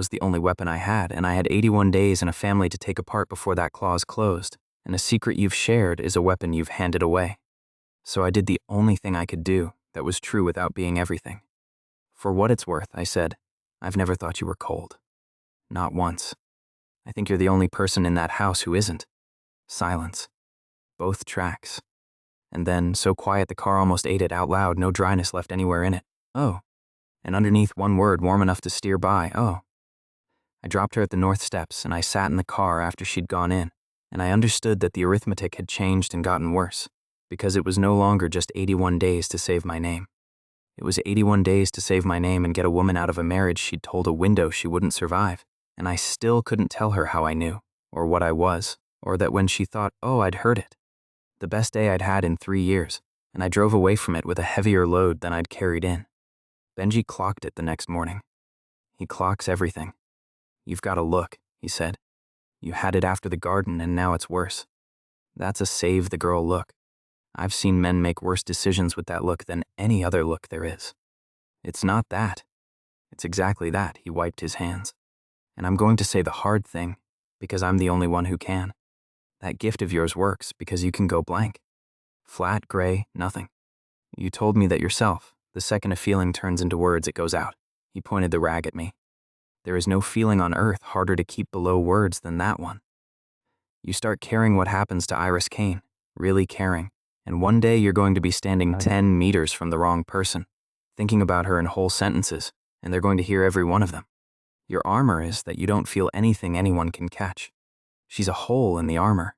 the only weapon I had, and I had 81 days and a family to take apart before that clause closed, and a secret you've shared is a weapon you've handed away. So I did the only thing I could do that was true without being everything. For what it's worth, I said, I've never thought you were cold. Not once. I think you're the only person in that house who isn't. Silence. Both tracks. And then, so quiet the car almost ate it out loud, no dryness left anywhere in it. Oh. And underneath one word warm enough to steer by, oh. I dropped her at the north steps, and I sat in the car after she'd gone in, and I understood that the arithmetic had changed and gotten worse, because it was no longer just 81 days to save my name. It was 81 days to save my name and get a woman out of a marriage she'd told a window she wouldn't survive, and I still couldn't tell her how I knew, or what I was, or that when she thought, oh, I'd heard it. The best day I'd had in 3 years, and I drove away from it with a heavier load than I'd carried in. Benji clocked it the next morning. He clocks everything. You've got to look, he said. You had it after the garden, and now it's worse. That's a save the girl look. I've seen men make worse decisions with that look than any other look there is. It's not that. It's exactly that, he wiped his hands. And I'm going to say the hard thing, because I'm the only one who can. That gift of yours works because you can go blank. Flat, gray, nothing. You told me that yourself. The second a feeling turns into words, it goes out. He pointed the rag at me. There is no feeling on earth harder to keep below words than that one. You start caring what happens to Iris Kane, really caring, and one day you're going to be standing 10 meters from the wrong person, thinking about her in whole sentences, and they're going to hear every one of them. Your armor is that you don't feel anything anyone can catch. She's a hole in the armor.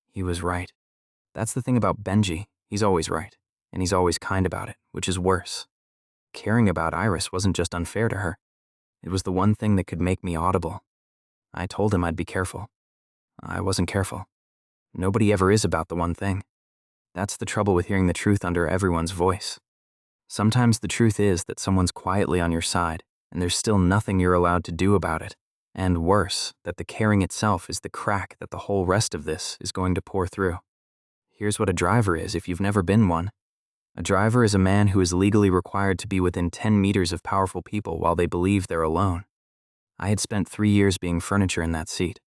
He was right. That's the thing about Benji, he's always right. and he's always kind about it, which is worse. Caring about Iris wasn't just unfair to her. It was the one thing that could make me audible. I told him I'd be careful. I wasn't careful. Nobody ever is about the one thing. That's the trouble with hearing the truth under everyone's voice. Sometimes the truth is that someone's quietly on your side, and there's still nothing you're allowed to do about it. And worse, that the caring itself is the crack that the whole rest of this is going to pour through. Here's what a driver is if you've never been one. A driver is a man who is legally required to be within 10 meters of powerful people while they believe they're alone. I had spent 3 years being furniture in that seat.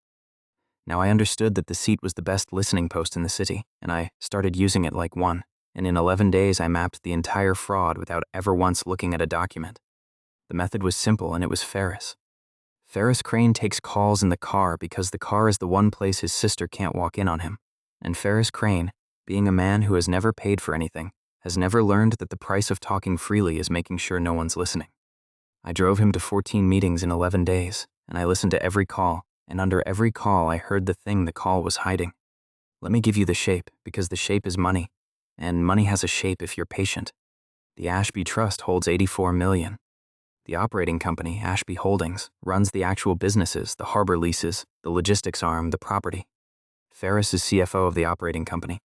Now I understood that the seat was the best listening post in the city, and I started using it like one, and in 11 days I mapped the entire fraud without ever once looking at a document. The method was simple, and it was Ferris. Ferris Crane takes calls in the car because the car is the one place his sister can't walk in on him, and Ferris Crane, being a man who has never paid for anything, has never learned that the price of talking freely is making sure no one's listening. I drove him to 14 meetings in 11 days, and I listened to every call, and under every call I heard the thing the call was hiding. Let me give you the shape, because the shape is money, and money has a shape if you're patient. The Ashby Trust holds $84 million. The operating company, Ashby Holdings, runs the actual businesses, the harbor leases, the logistics arm, the property. Ferris is CFO of the operating company.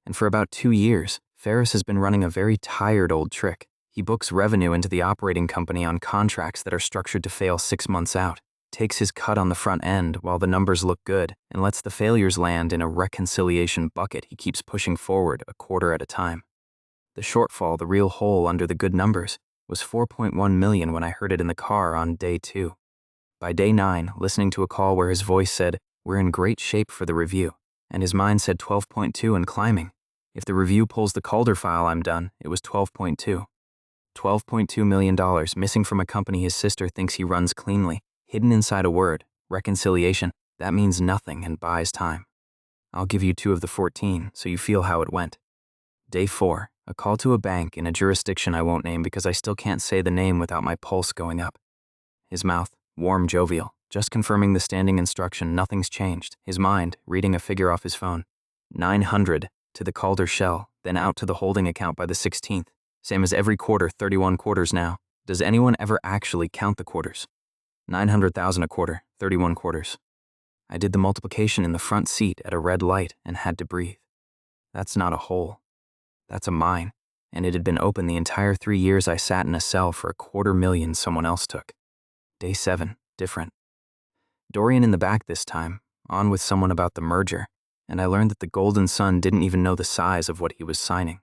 And for about 2 years, Ferris has been running a very tired old trick. He books revenue into the operating company on contracts that are structured to fail 6 months out, takes his cut on the front end while the numbers look good, and lets the failures land in a reconciliation bucket he keeps pushing forward a quarter at a time. The shortfall, the real hole under the good numbers, was $4.1 million when I heard it in the car on day 2. By day 9, listening to a call where his voice said, "We're in great shape for the review," and his mind said 12.2 and climbing. If the review pulls the Calder file, I'm done. It was 12.2. $12.2 million missing from a company his sister thinks he runs cleanly, hidden inside a word, reconciliation. That means nothing and buys time. I'll give you 2 of the 14 so you feel how it went. Day 4, a call to a bank in a jurisdiction I won't name because I still can't say the name without my pulse going up. His mouth, warm, jovial, just confirming the standing instruction, nothing's changed. His mind, reading a figure off his phone. 900 to the Calder shell, then out to the holding account by the 16th. Same as every quarter, 31 quarters now. Does anyone ever actually count the quarters? 900,000 a quarter, 31 quarters. I did the multiplication in the front seat at a red light and had to breathe. That's not a hole. That's a mine, and it had been open the entire 3 years I sat in a cell for $250,000 someone else took. Day 7, different. Dorian in the back this time, on with someone about the merger, and I learned that the Golden Sun didn't even know the size of what he was signing.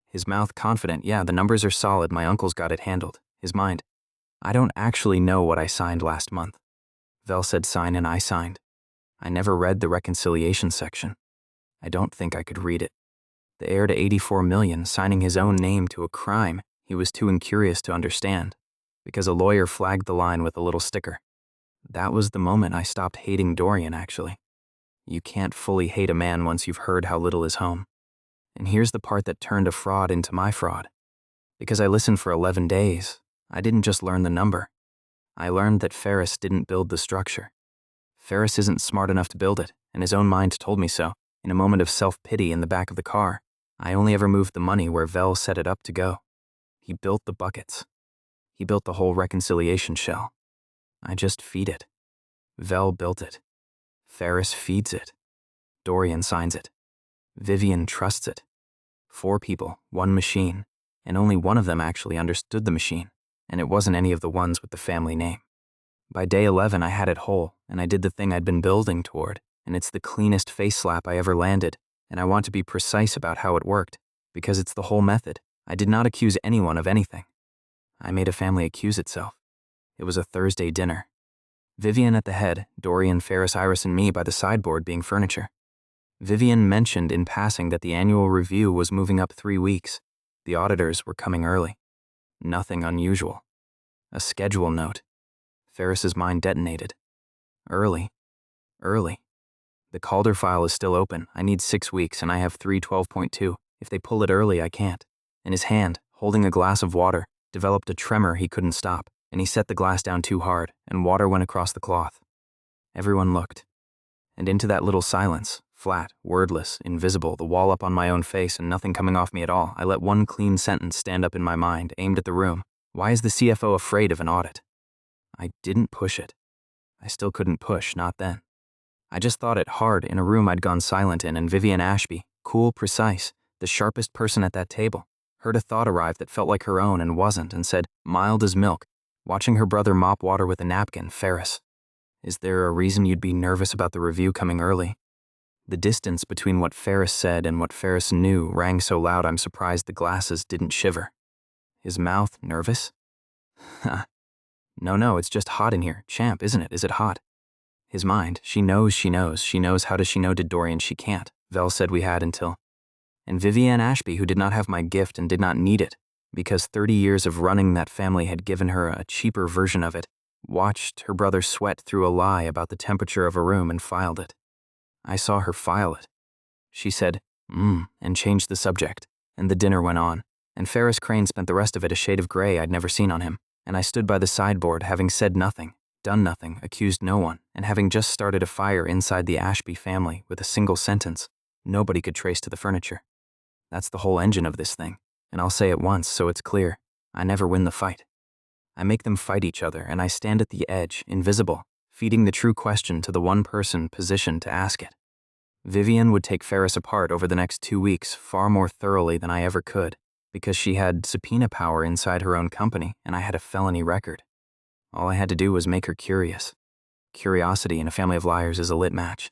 His mouth confident, yeah, the numbers are solid, my uncle's got it handled. His mind, I don't actually know what I signed last month. Vel said sign and I signed. I never read the reconciliation section. I don't think I could read it. The heir to $84 million signing his own name to a crime he was too incurious to understand, because a lawyer flagged the line with a little sticker. That was the moment I stopped hating Dorian, actually. You can't fully hate a man once you've heard how little is home. And here's the part that turned a fraud into my fraud. Because I listened for 11 days, I didn't just learn the number. I learned that Ferris didn't build the structure. Ferris isn't smart enough to build it, and his own mind told me so, in a moment of self-pity in the back of the car. I only ever moved the money where Vel set it up to go. He built the buckets. He built the whole reconciliation shell. I just feed it. Vel built it. Ferris feeds it. Dorian signs it. Vivian trusts it. 4 people, 1 machine, and only one of them actually understood the machine, and it wasn't any of the ones with the family name. By day 11, I had it whole, and I did the thing I'd been building toward, and it's the cleanest face slap I ever landed, and I want to be precise about how it worked, because it's the whole method. I did not accuse anyone of anything. I made a family accuse itself. It was a Thursday dinner. Vivian at the head, Dorian, Ferris, Iris, and me by the sideboard being furniture. Vivian mentioned in passing that the annual review was moving up 3 weeks. The auditors were coming early. Nothing unusual. A schedule note. Ferris's mind detonated. Early. Early. The Calder file is still open. I need 6 weeks, and I have 312.2. If they pull it early, I can't. And his hand, holding a glass of water, developed a tremor he couldn't stop, and he set the glass down too hard, and water went across the cloth. Everyone looked. And into that little silence, Flat, wordless, invisible, the wall up on my own face and nothing coming off me at all. I let one clean sentence stand up in my mind, aimed at the room. Why is the CFO afraid of an audit? I didn't push it. I still couldn't push, not then. I just thought it hard in a room I'd gone silent in, and Vivian Ashby, cool, precise, the sharpest person at that table, heard a thought arrive that felt like her own and wasn't, and said, mild as milk, watching her brother mop water with a napkin, Ferris. Is there a reason you'd be nervous about the review coming early? The distance between what Ferris said and what Ferris knew rang so loud I'm surprised the glasses didn't shiver. His mouth nervous? No, it's just hot in here. Champ, isn't it? Is it hot? His mind, she knows. How does she know did Dorian she can't? Vel said we had until. And Vivian Ashby, who did not have my gift and did not need it, because 30 years of running that family had given her a cheaper version of it, watched her brother sweat through a lie about the temperature of a room and filed it. I saw her file it. She said, and changed the subject, and the dinner went on, and Ferris Crane spent the rest of it a shade of gray I'd never seen on him, and I stood by the sideboard having said nothing, done nothing, accused no one, and having just started a fire inside the Ashby family with a single sentence nobody could trace to the furniture. That's the whole engine of this thing, and I'll say it once so it's clear. I never win the fight. I make them fight each other, and I stand at the edge, invisible, feeding the true question to the one person positioned to ask it. Vivian would take Ferris apart over the next 2 weeks far more thoroughly than I ever could, because she had subpoena power inside her own company and I had a felony record. All I had to do was make her curious. Curiosity in a family of liars is a lit match.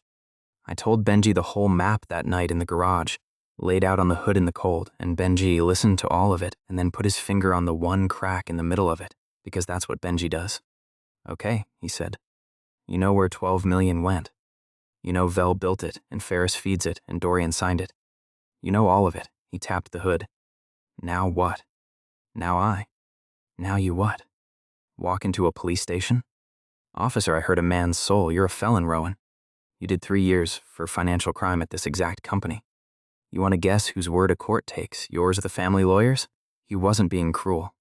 I told Benji the whole map that night in the garage, laid out on the hood in the cold, and Benji listened to all of it and then put his finger on the one crack in the middle of it, because that's what Benji does. Okay, he said. You know where 12 million went. You know Vel built it, and Ferris feeds it, and Dorian signed it. You know all of it. He tapped the hood. Now what? Now you what? Walk into a police station? Officer, I heard a man's soul. You're a felon, Rowan. You did 3 years for financial crime at this exact company. You want to guess whose word a court takes, yours or the family lawyers? He wasn't being cruel.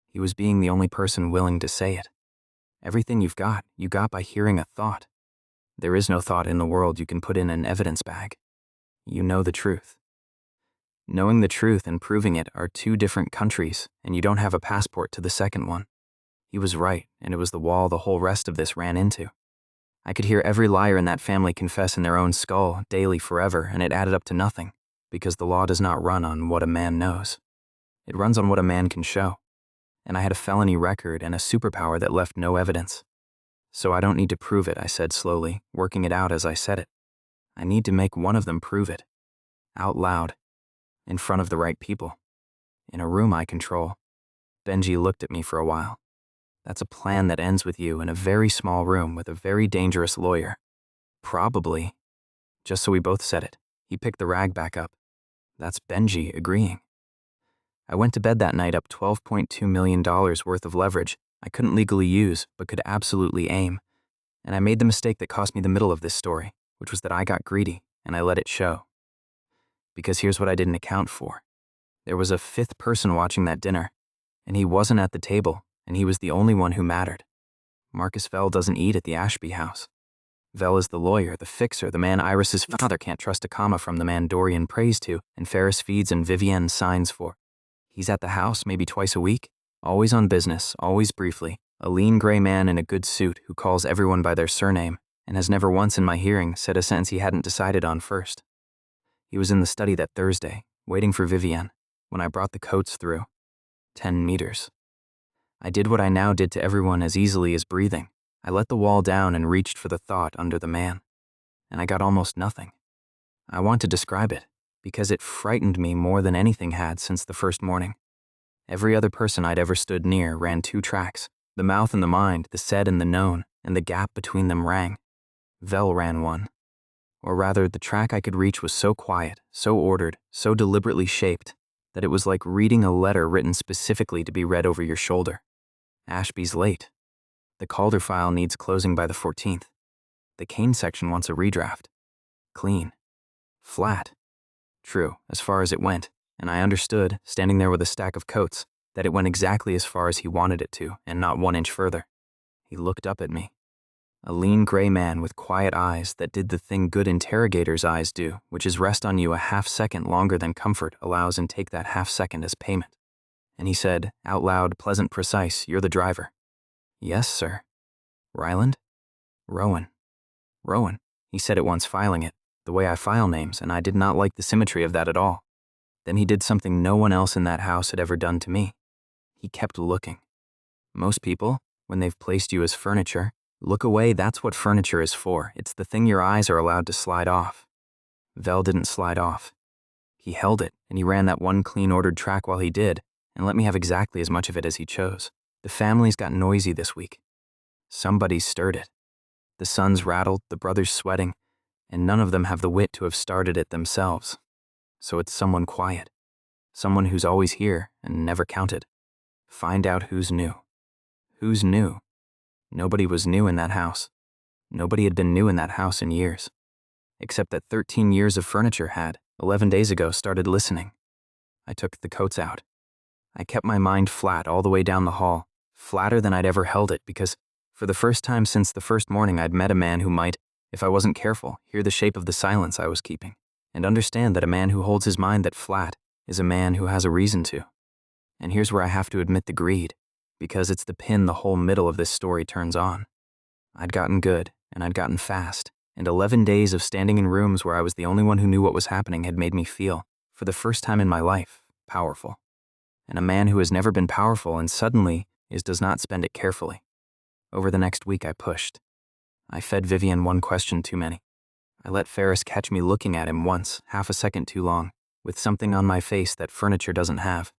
He was being the only person willing to say it. Everything you got by hearing a thought. There is no thought in the world you can put in an evidence bag. You know the truth. Knowing the truth and proving it are 2 different countries, and you don't have a passport to the second one. He was right, and it was the wall the whole rest of this ran into. I could hear every liar in that family confess in their own skull, daily, forever, and it added up to nothing, because the law does not run on what a man knows. It runs on what a man can show. And I had a felony record and a superpower that left no evidence. So I don't need to prove it, I said slowly, working it out as I said it. I need to make one of them prove it. Out loud. In front of the right people. In a room I control. Benji looked at me for a while. That's a plan that ends with you in a very small room with a very dangerous lawyer. Probably. Just so we both said it. He picked the rag back up. That's Benji agreeing. I went to bed that night up $12.2 million worth of leverage I couldn't legally use, but could absolutely aim. And I made the mistake that cost me the middle of this story, which was that I got greedy, and I let it show. Because here's what I didn't account for. There was a 5th person watching that dinner, and he wasn't at the table, and he was the only one who mattered. Marcus Vel doesn't eat at the Ashby house. Vel is the lawyer, the fixer, the man Iris's father can't trust a comma from, the man Dorian prays to, and Ferris feeds and Vivienne signs for. He's at the house maybe twice a week, always on business, always briefly, a lean gray man in a good suit who calls everyone by their surname and has never once in my hearing said a sentence he hadn't decided on first. He was in the study that Thursday, waiting for Vivienne, when I brought the coats through. 10 meters. I did what I now did to everyone as easily as breathing. I let the wall down and reached for the thought under the man. And I got almost nothing. I want to describe it, because it frightened me more than anything had since the first morning. Every other person I'd ever stood near ran 2 tracks, the mouth and the mind, the said and the known, and the gap between them rang. Vel ran one. Or rather, the track I could reach was so quiet, so ordered, so deliberately shaped, that it was like reading a letter written specifically to be read over your shoulder. Ashby's late. The Calder file needs closing by the 14th. The Kane section wants a redraft. Clean. Flat. True, as far as it went, and I understood, standing there with a stack of coats, that it went exactly as far as he wanted it to, and not 1 inch further. He looked up at me. A lean gray man with quiet eyes that did the thing good interrogators' eyes do, which is rest on you a half-second longer than comfort allows and take that half-second as payment. And he said, out loud, pleasant, precise, "You're the driver." "Yes, sir." "Ryland?" "Rowan." "Rowan," he said at once, filing it, the way I file names, and I did not like the symmetry of that at all. Then he did something no one else in that house had ever done to me. He kept looking. Most people, when they've placed you as furniture, look away. That's what furniture is for. It's the thing your eyes are allowed to slide off. Vel didn't slide off. He held it, and he ran that one clean ordered track while he did, and let me have exactly as much of it as he chose. The families got noisy this week. Somebody stirred it. The sons rattled, the brothers sweating, and none of them have the wit to have started it themselves. So it's someone quiet. Someone who's always here and never counted. Find out who's new. Who's new? Nobody was new in that house. Nobody had been new in that house in years. Except that 13 years of furniture had, 11 days ago, started listening. I took the coats out. I kept my mind flat all the way down the hall, flatter than I'd ever held it, because for the first time since the first morning I'd met a man who might, if I wasn't careful, hear the shape of the silence I was keeping, and understand that a man who holds his mind that flat is a man who has a reason to. And here's where I have to admit the greed, because it's the pin the whole middle of this story turns on. I'd gotten good, and I'd gotten fast, and 11 days of standing in rooms where I was the only one who knew what was happening had made me feel, for the first time in my life, powerful. And a man who has never been powerful and suddenly does not spend it carefully. Over the next week I pushed. I fed Vivian one question too many. I let Ferris catch me looking at him once, half a second too long, with something on my face that furniture doesn't have.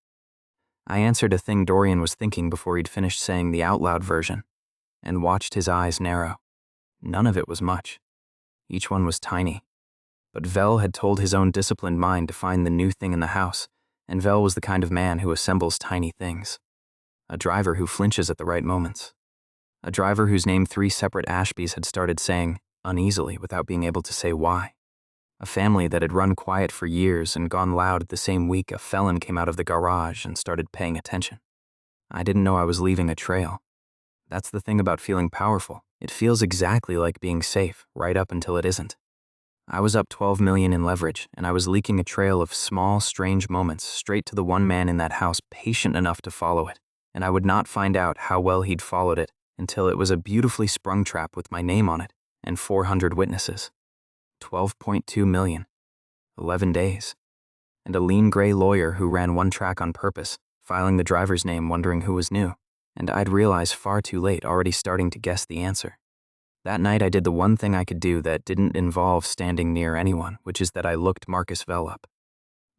I answered a thing Dorian was thinking before he'd finished saying the out-loud version, and watched his eyes narrow. None of it was much. Each one was tiny. But Vel had told his own disciplined mind to find the new thing in the house, and Vel was the kind of man who assembles tiny things. A driver who flinches at the right moments. A driver whose name 3 separate Ashbys had started saying uneasily without being able to say why. A family that had run quiet for years and gone loud the same week a felon came out of the garage and started paying attention. I didn't know I was leaving a trail. That's the thing about feeling powerful. It feels exactly like being safe, right up until it isn't. I was up 12 million in leverage, and I was leaking a trail of small, strange moments straight to the one man in that house patient enough to follow it, and I would not find out how well he'd followed it until it was a beautifully sprung trap with my name on it and 400 witnesses. 12.2 million. 11 days. And a lean gray lawyer who ran one track on purpose, filing the driver's name wondering who was new, and I'd realized far too late, already starting to guess the answer. That night I did the one thing I could do that didn't involve standing near anyone, which is that I looked Marcus Vel up.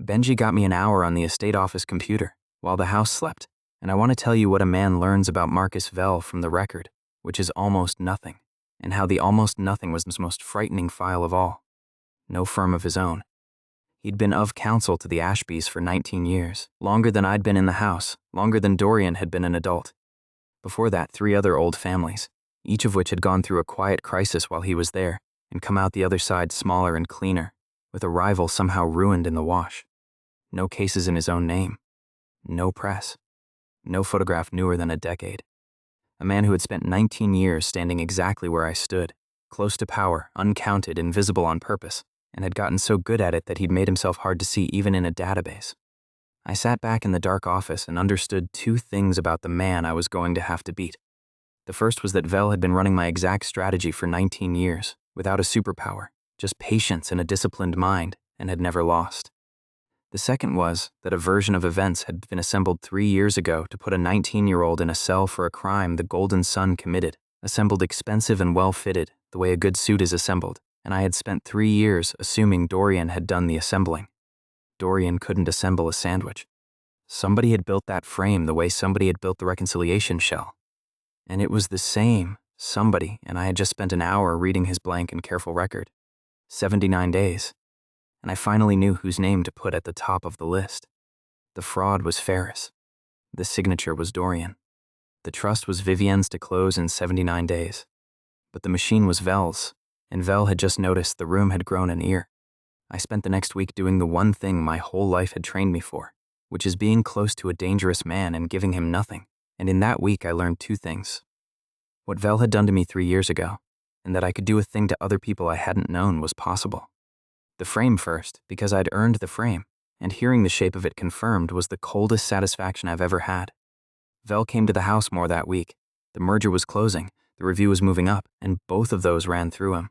Benji got me an hour on the estate office computer, while the house slept, and I want to tell you what a man learns about Marcus Vel from the record, which is almost nothing, and how the almost nothing was his most frightening file of all. No firm of his own. He'd been of counsel to the Ashbys for 19 years, longer than I'd been in the house, longer than Dorian had been an adult. Before that, 3 other old families, each of which had gone through a quiet crisis while he was there, and come out the other side smaller and cleaner, with a rival somehow ruined in the wash. No cases in his own name. No press. No photograph newer than a decade. A man who had spent 19 years standing exactly where I stood, close to power, uncounted, invisible on purpose, and had gotten so good at it that he'd made himself hard to see even in a database. I sat back in the dark office and understood 2 things about the man I was going to have to beat. The first was that Vel had been running my exact strategy for 19 years, without a superpower, just patience and a disciplined mind, and had never lost. The second was that a version of events had been assembled 3 years ago to put a 19-year-old in a cell for a crime the Golden Son committed, assembled expensive and well-fitted, the way a good suit is assembled, and I had spent 3 years assuming Dorian had done the assembling. Dorian couldn't assemble a sandwich. Somebody had built that frame the way somebody had built the reconciliation shell. And it was the same somebody, and I had just spent an hour reading his blank and careful record. 79 days. And I finally knew whose name to put at the top of the list. The fraud was Ferris. The signature was Dorian. The trust was Vivienne's to close in 79 days. But the machine was Vel's, and Vel had just noticed the room had grown an ear. I spent the next week doing the one thing my whole life had trained me for, which is being close to a dangerous man and giving him nothing. And in that week I learned 2 things. What Vel had done to me 3 years ago, and that I could do a thing to other people I hadn't known was possible. The frame first, because I'd earned the frame, and hearing the shape of it confirmed was the coldest satisfaction I've ever had. Vel came to the house more that week. The merger was closing, the review was moving up, and both of those ran through him.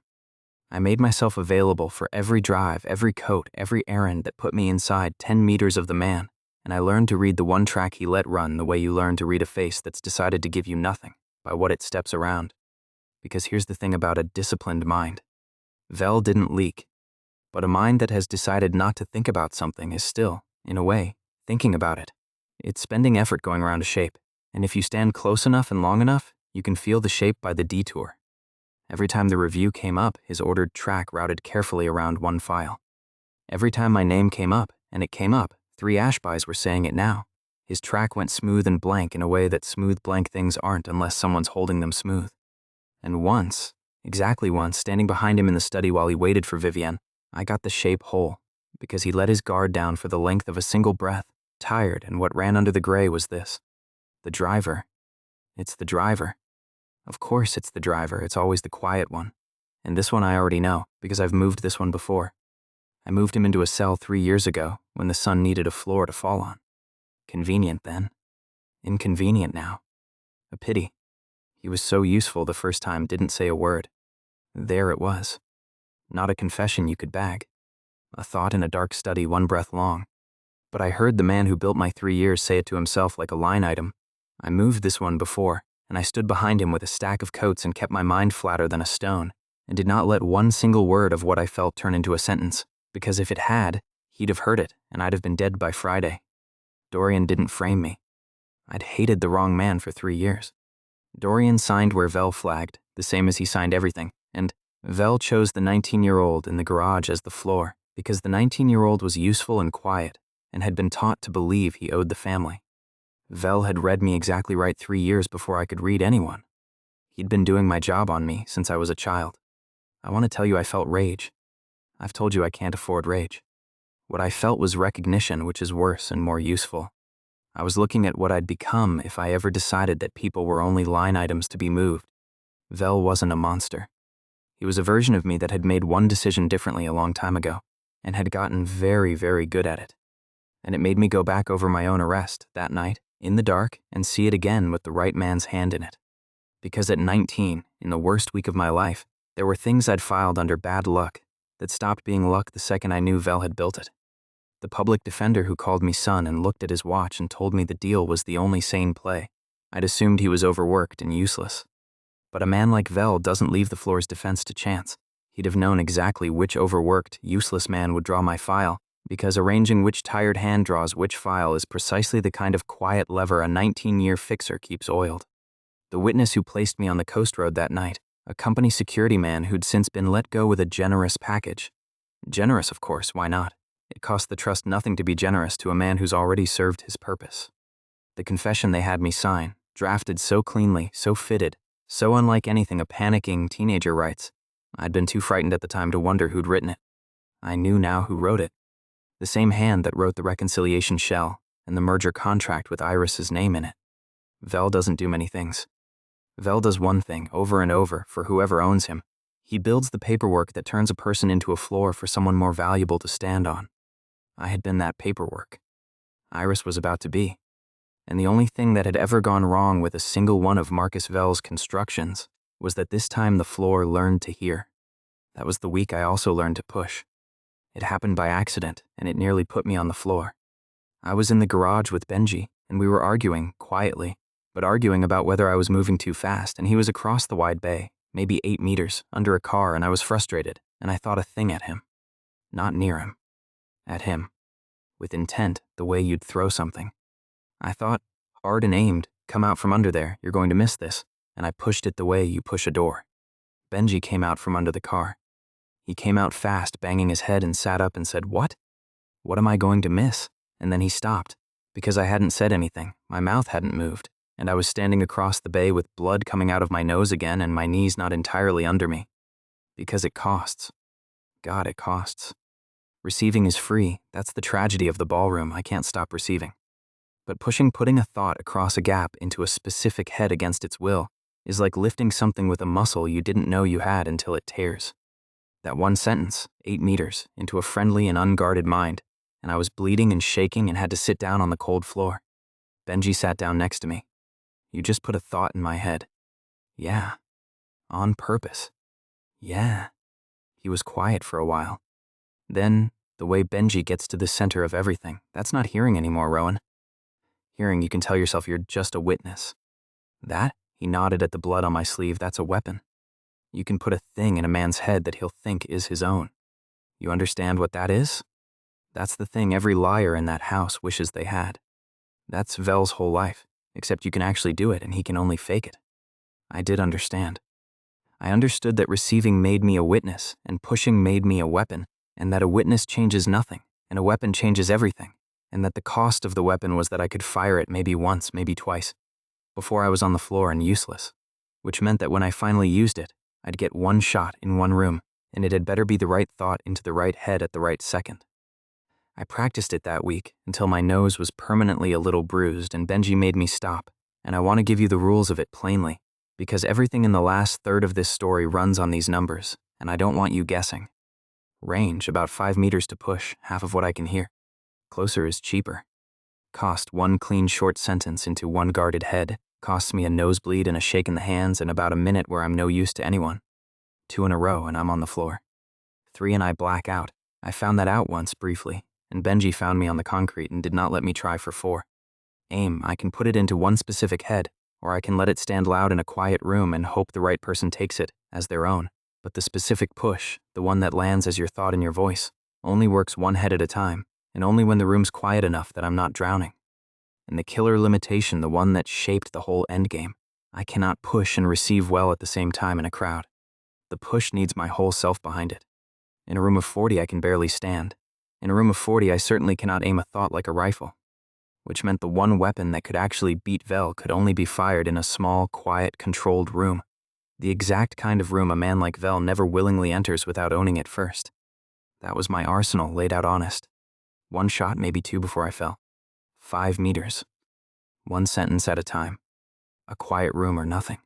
I made myself available for every drive, every coat, every errand that put me inside 10 meters of the man, and I learned to read the one track he let run the way you learn to read a face that's decided to give you nothing, by what it steps around. Because here's the thing about a disciplined mind. Vel didn't leak, but a mind that has decided not to think about something is still, in a way, thinking about it. It's spending effort going around a shape, and if you stand close enough and long enough, you can feel the shape by the detour. Every time the review came up, his ordered track routed carefully around one file. Every time my name came up, and it came up, 3 Ashbys were saying it now, his track went smooth and blank in a way that smooth blank things aren't unless someone's holding them smooth. And once, exactly once, standing behind him in the study while he waited for Vivienne, I got the shape whole, because he let his guard down for the length of a single breath, tired, and what ran under the gray was this. The driver. It's the driver. Of course it's the driver, it's always the quiet one. And this one I already know, because I've moved this one before. I moved him into a cell 3 years ago, when the sun needed a floor to fall on. Convenient then. Inconvenient now. A pity. He was so useful the first time, didn't say a word. There it was. Not a confession you could bag. A thought in a dark study 1 breath long. But I heard the man who built my 3 years say it to himself like a line item. I moved this one before, and I stood behind him with a stack of coats and kept my mind flatter than a stone, and did not let one single word of what I felt turn into a sentence, because if it had, he'd have heard it, and I'd have been dead by Friday. Dorian didn't frame me. I'd hated the wrong man for 3 years. Dorian signed where Vel flagged, the same as he signed everything, and Vel chose the 19-year-old in the garage as the floor, because the 19-year-old was useful and quiet, and had been taught to believe he owed the family. Vel had read me exactly right 3 years before I could read anyone. He'd been doing my job on me since I was a child. I want to tell you I felt rage. I've told you I can't afford rage. What I felt was recognition, which is worse and more useful. I was looking at what I'd become if I ever decided that people were only line items to be moved. Vel wasn't a monster. He was a version of me that had made one decision differently a long time ago, and had gotten very, very good at it. And it made me go back over my own arrest that night, in the dark, and see it again with the right man's hand in it. Because at 19, in the worst week of my life, there were things I'd filed under bad luck that stopped being luck the second I knew Vel had built it. The public defender who called me son and looked at his watch and told me the deal was the only sane play. I'd assumed he was overworked and useless. But a man like Vel doesn't leave the floor's defense to chance. He'd have known exactly which overworked, useless man would draw my file, because arranging which tired hand draws which file is precisely the kind of quiet lever a 19-year fixer keeps oiled. The witness who placed me on the coast road that night, a company security man who'd since been let go with a generous package. Generous, of course, why not? It cost the trust nothing to be generous to a man who's already served his purpose. The confession they had me sign, drafted so cleanly, so fitted, so unlike anything a panicking teenager writes. I'd been too frightened at the time to wonder who'd written it. I knew now who wrote it. The same hand that wrote the reconciliation shell and the merger contract with Iris's name in it. Vel doesn't do many things. Vel does one thing over and over for whoever owns him. He builds the paperwork that turns a person into a floor for someone more valuable to stand on. I had been that paperwork. Iris was about to be. And the only thing that had ever gone wrong with a single one of Marcus Vel's constructions was that this time the floor learned to hear. That was the week I also learned to push. It happened by accident, and it nearly put me on the floor. I was in the garage with Benji, and we were arguing, quietly, but arguing about whether I was moving too fast, and he was across the wide bay, maybe 8 meters, under a car, and I was frustrated, and I thought a thing at him. Not near him. At him. With intent, the way you'd throw something. I thought, hard and aimed, come out from under there, you're going to miss this, and I pushed it the way you push a door. Benji came out from under the car. He came out fast, banging his head, and sat up and said, "What? What am I going to miss?" And then he stopped, because I hadn't said anything, my mouth hadn't moved, and I was standing across the bay with blood coming out of my nose again and my knees not entirely under me. Because it costs. God, it costs. Receiving is free, that's the tragedy of the ballroom, I can't stop receiving. But putting a thought across a gap into a specific head against its will is like lifting something with a muscle you didn't know you had until it tears. That one sentence, 8 meters, into a friendly and unguarded mind, and I was bleeding and shaking and had to sit down on the cold floor. Benji sat down next to me. You just put a thought in my head. Yeah. On purpose. Yeah. He was quiet for a while. Then, the way Benji gets to the center of everything, that's not hearing anymore, Rowan. Hearing, you can tell yourself you're just a witness. That, he nodded at the blood on my sleeve, that's a weapon. You can put a thing in a man's head that he'll think is his own. You understand what that is? That's the thing every liar in that house wishes they had. That's Vel's whole life, except you can actually do it and he can only fake it. I did understand. I understood that receiving made me a witness and pushing made me a weapon, and that a witness changes nothing and a weapon changes everything, and that the cost of the weapon was that I could fire it maybe once, maybe twice, before I was on the floor and useless, which meant that when I finally used it, I'd get one shot in one room, and it had better be the right thought into the right head at the right second. I practiced it that week until my nose was permanently a little bruised and Benji made me stop, and I want to give you the rules of it plainly, because everything in the last third of this story runs on these numbers, and I don't want you guessing. Range, about 5 meters to push, half of what I can hear. Closer is cheaper. Cost, one clean short sentence into one guarded head. Costs me a nosebleed and a shake in the hands and about a minute where I'm no use to anyone. 2 in a row and I'm on the floor. 3 and I black out. I found that out once briefly, and Benji found me on the concrete and did not let me try for 4. Aim, I can put it into one specific head, or I can let it stand loud in a quiet room and hope the right person takes it as their own. But the specific push, the one that lands as your thought in your voice, only works one head at a time, and only when the room's quiet enough that I'm not drowning. And the killer limitation, the one that shaped the whole endgame, I cannot push and receive well at the same time in a crowd. The push needs my whole self behind it. In a room of 40, I can barely stand. In a room of 40, I certainly cannot aim a thought like a rifle, which meant the one weapon that could actually beat Vel could only be fired in a small, quiet, controlled room. The exact kind of room a man like Vel never willingly enters without owning it first. That was my arsenal laid out honest. 1 shot, maybe 2 before I fell. 5 meters. 1 sentence at a time. A quiet room or nothing.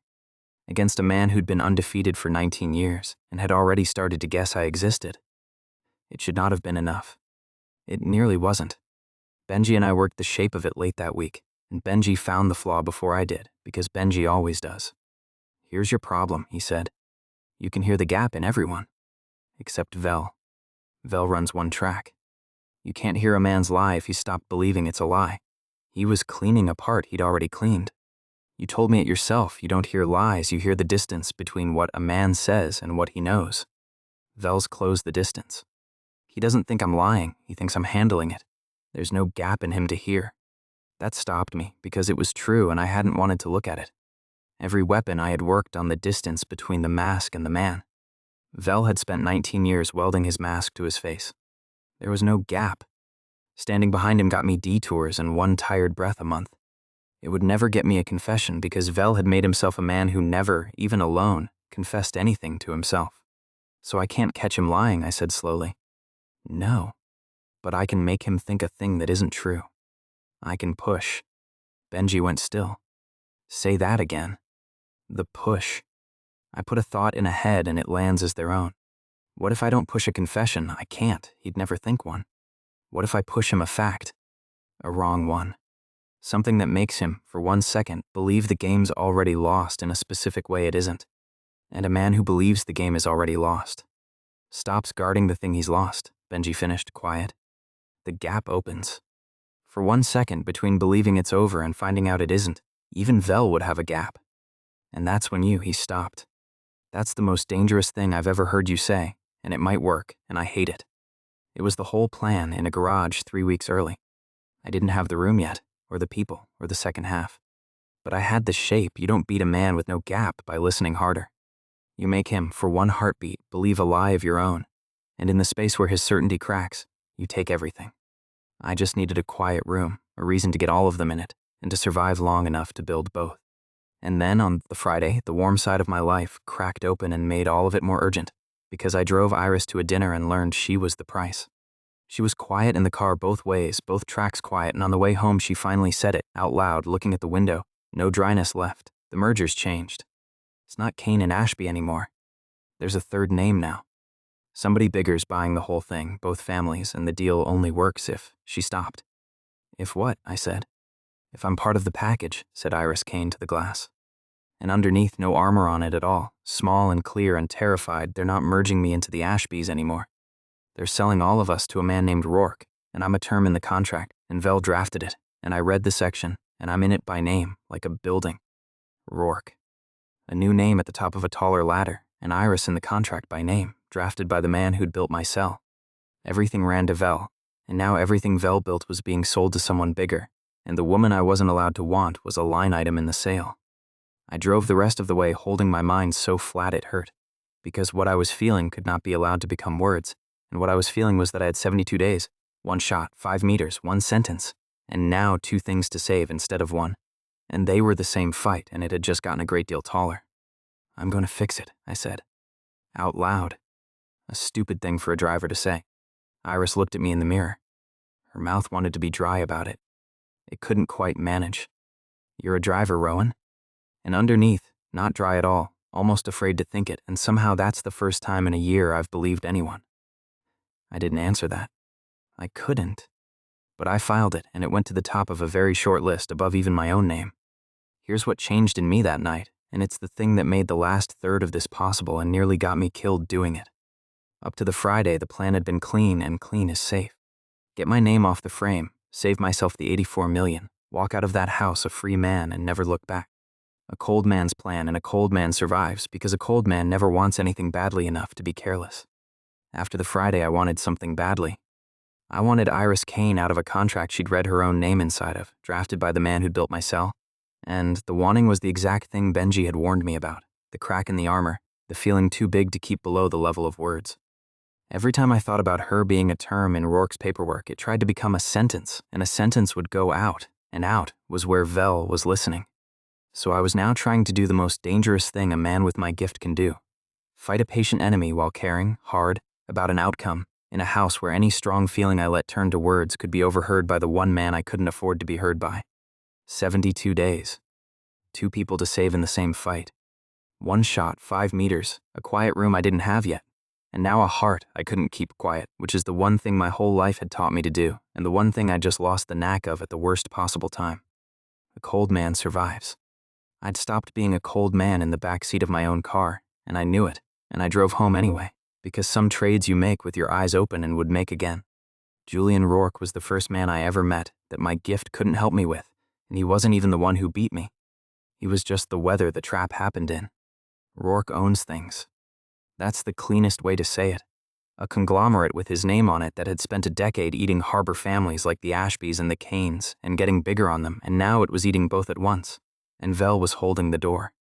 Against a man who'd been undefeated for 19 years and had already started to guess I existed. It should not have been enough. It nearly wasn't. Benji and I worked the shape of it late that week, and Benji found the flaw before I did, because Benji always does. Here's your problem, he said. You can hear the gap in everyone. Except Vel. Vel runs one track. You can't hear a man's lie if he stopped believing it's a lie. He was cleaning a part he'd already cleaned. You told me it yourself, you don't hear lies, you hear the distance between what a man says and what he knows. Vel's closed the distance. He doesn't think I'm lying, he thinks I'm handling it. There's no gap in him to hear. That stopped me because it was true and I hadn't wanted to look at it. Every weapon I had worked on the distance between the mask and the man. Vel had spent 19 years welding his mask to his face. There was no gap. Standing behind him got me detours and 1 tired breath a month. It would never get me a confession because Vel had made himself a man who never, even alone, confessed anything to himself. So I can't catch him lying, I said slowly. No, but I can make him think a thing that isn't true. I can push. Benji went still. Say that again. The push. I put a thought in a head and it lands as their own. What if I don't push a confession? I can't. He'd never think one. What if I push him a fact? A wrong one. Something that makes him, for 1 second, believe the game's already lost in a specific way it isn't. And a man who believes the game is already lost stops guarding the thing he's lost, Benji finished, quiet. The gap opens. For 1 second, between believing it's over and finding out it isn't, even Vel would have a gap. And that's when he stopped. That's the most dangerous thing I've ever heard you say, and it might work, and I hate it. It was the whole plan in a garage 3 weeks early. I didn't have the room yet, or the people, or the second half. But I had the shape. You don't beat a man with no gap by listening harder. You make him, for 1 heartbeat, believe a lie of your own, and in the space where his certainty cracks, you take everything. I just needed a quiet room, a reason to get all of them in it, and to survive long enough to build both. And then, on the Friday, the warm side of my life cracked open and made all of it more urgent, because I drove Iris to a dinner and learned she was the price. She was quiet in the car both ways, both tracks quiet, and on the way home she finally said it, out loud, looking at the window. No dryness left. The merger's changed. It's not Kane and Ashby anymore. There's a third name now. Somebody bigger's buying the whole thing, both families, and the deal only works if she stopped. If what? I said. If I'm part of the package, said Iris Kane to the glass. And underneath, no armor on it at all, small and clear and terrified, they're not merging me into the Ashbys anymore. They're selling all of us to a man named Rourke, and I'm a term in the contract, and Vel drafted it, and I read the section, and I'm in it by name, like a building. Rourke. A new name at the top of a taller ladder, and Iris in the contract by name, drafted by the man who'd built my cell. Everything ran to Vel, and now everything Vel built was being sold to someone bigger, and the woman I wasn't allowed to want was a line item in the sale. I drove the rest of the way holding my mind so flat it hurt, because what I was feeling could not be allowed to become words, and what I was feeling was that I had 72 days, 1 shot, 5 meters, 1 sentence, and now 2 things to save instead of 1, and they were the same fight, and it had just gotten a great deal taller. I'm going to fix it, I said. Out loud. A stupid thing for a driver to say. Iris looked at me in the mirror. Her mouth wanted to be dry about it. It couldn't quite manage. You're a driver, Rowan? And underneath, not dry at all, almost afraid to think it, and somehow that's the first time in a year I've believed anyone. I didn't answer that. I couldn't. But I filed it, and it went to the top of a very short list above even my own name. Here's what changed in me that night, and it's the thing that made the last third of this possible and nearly got me killed doing it. Up to the Friday, the plan had been clean, and clean is safe. Get my name off the frame, save myself the 84 million, walk out of that house a free man and never look back. A cold man's plan, and a cold man survives because a cold man never wants anything badly enough to be careless. After the Friday, I wanted something badly. I wanted Iris Kane out of a contract she'd read her own name inside of, drafted by the man who'd built my cell. And the wanting was the exact thing Benji had warned me about, the crack in the armor, the feeling too big to keep below the level of words. Every time I thought about her being a term in Rourke's paperwork, it tried to become a sentence, and a sentence would go out, and out was where Vel was listening. So I was now trying to do the most dangerous thing a man with my gift can do. Fight a patient enemy while caring, hard, about an outcome, in a house where any strong feeling I let turn to words could be overheard by the one man I couldn't afford to be heard by. 72 days. 2 people to save in the same fight. 1 shot, 5 meters, a quiet room I didn't have yet. And now a heart I couldn't keep quiet, which is the one thing my whole life had taught me to do, and the one thing I just lost the knack of at the worst possible time. A cold man survives. I'd stopped being a cold man in the back seat of my own car, and I knew it, and I drove home anyway, because some trades you make with your eyes open and would make again. Julian Rourke was the first man I ever met that my gift couldn't help me with, and he wasn't even the one who beat me. He was just the weather the trap happened in. Rourke owns things. That's the cleanest way to say it. A conglomerate with his name on it that had spent a decade eating harbor families like the Ashbys and the Kanes and getting bigger on them, and now it was eating both at once. And Vel was holding the door.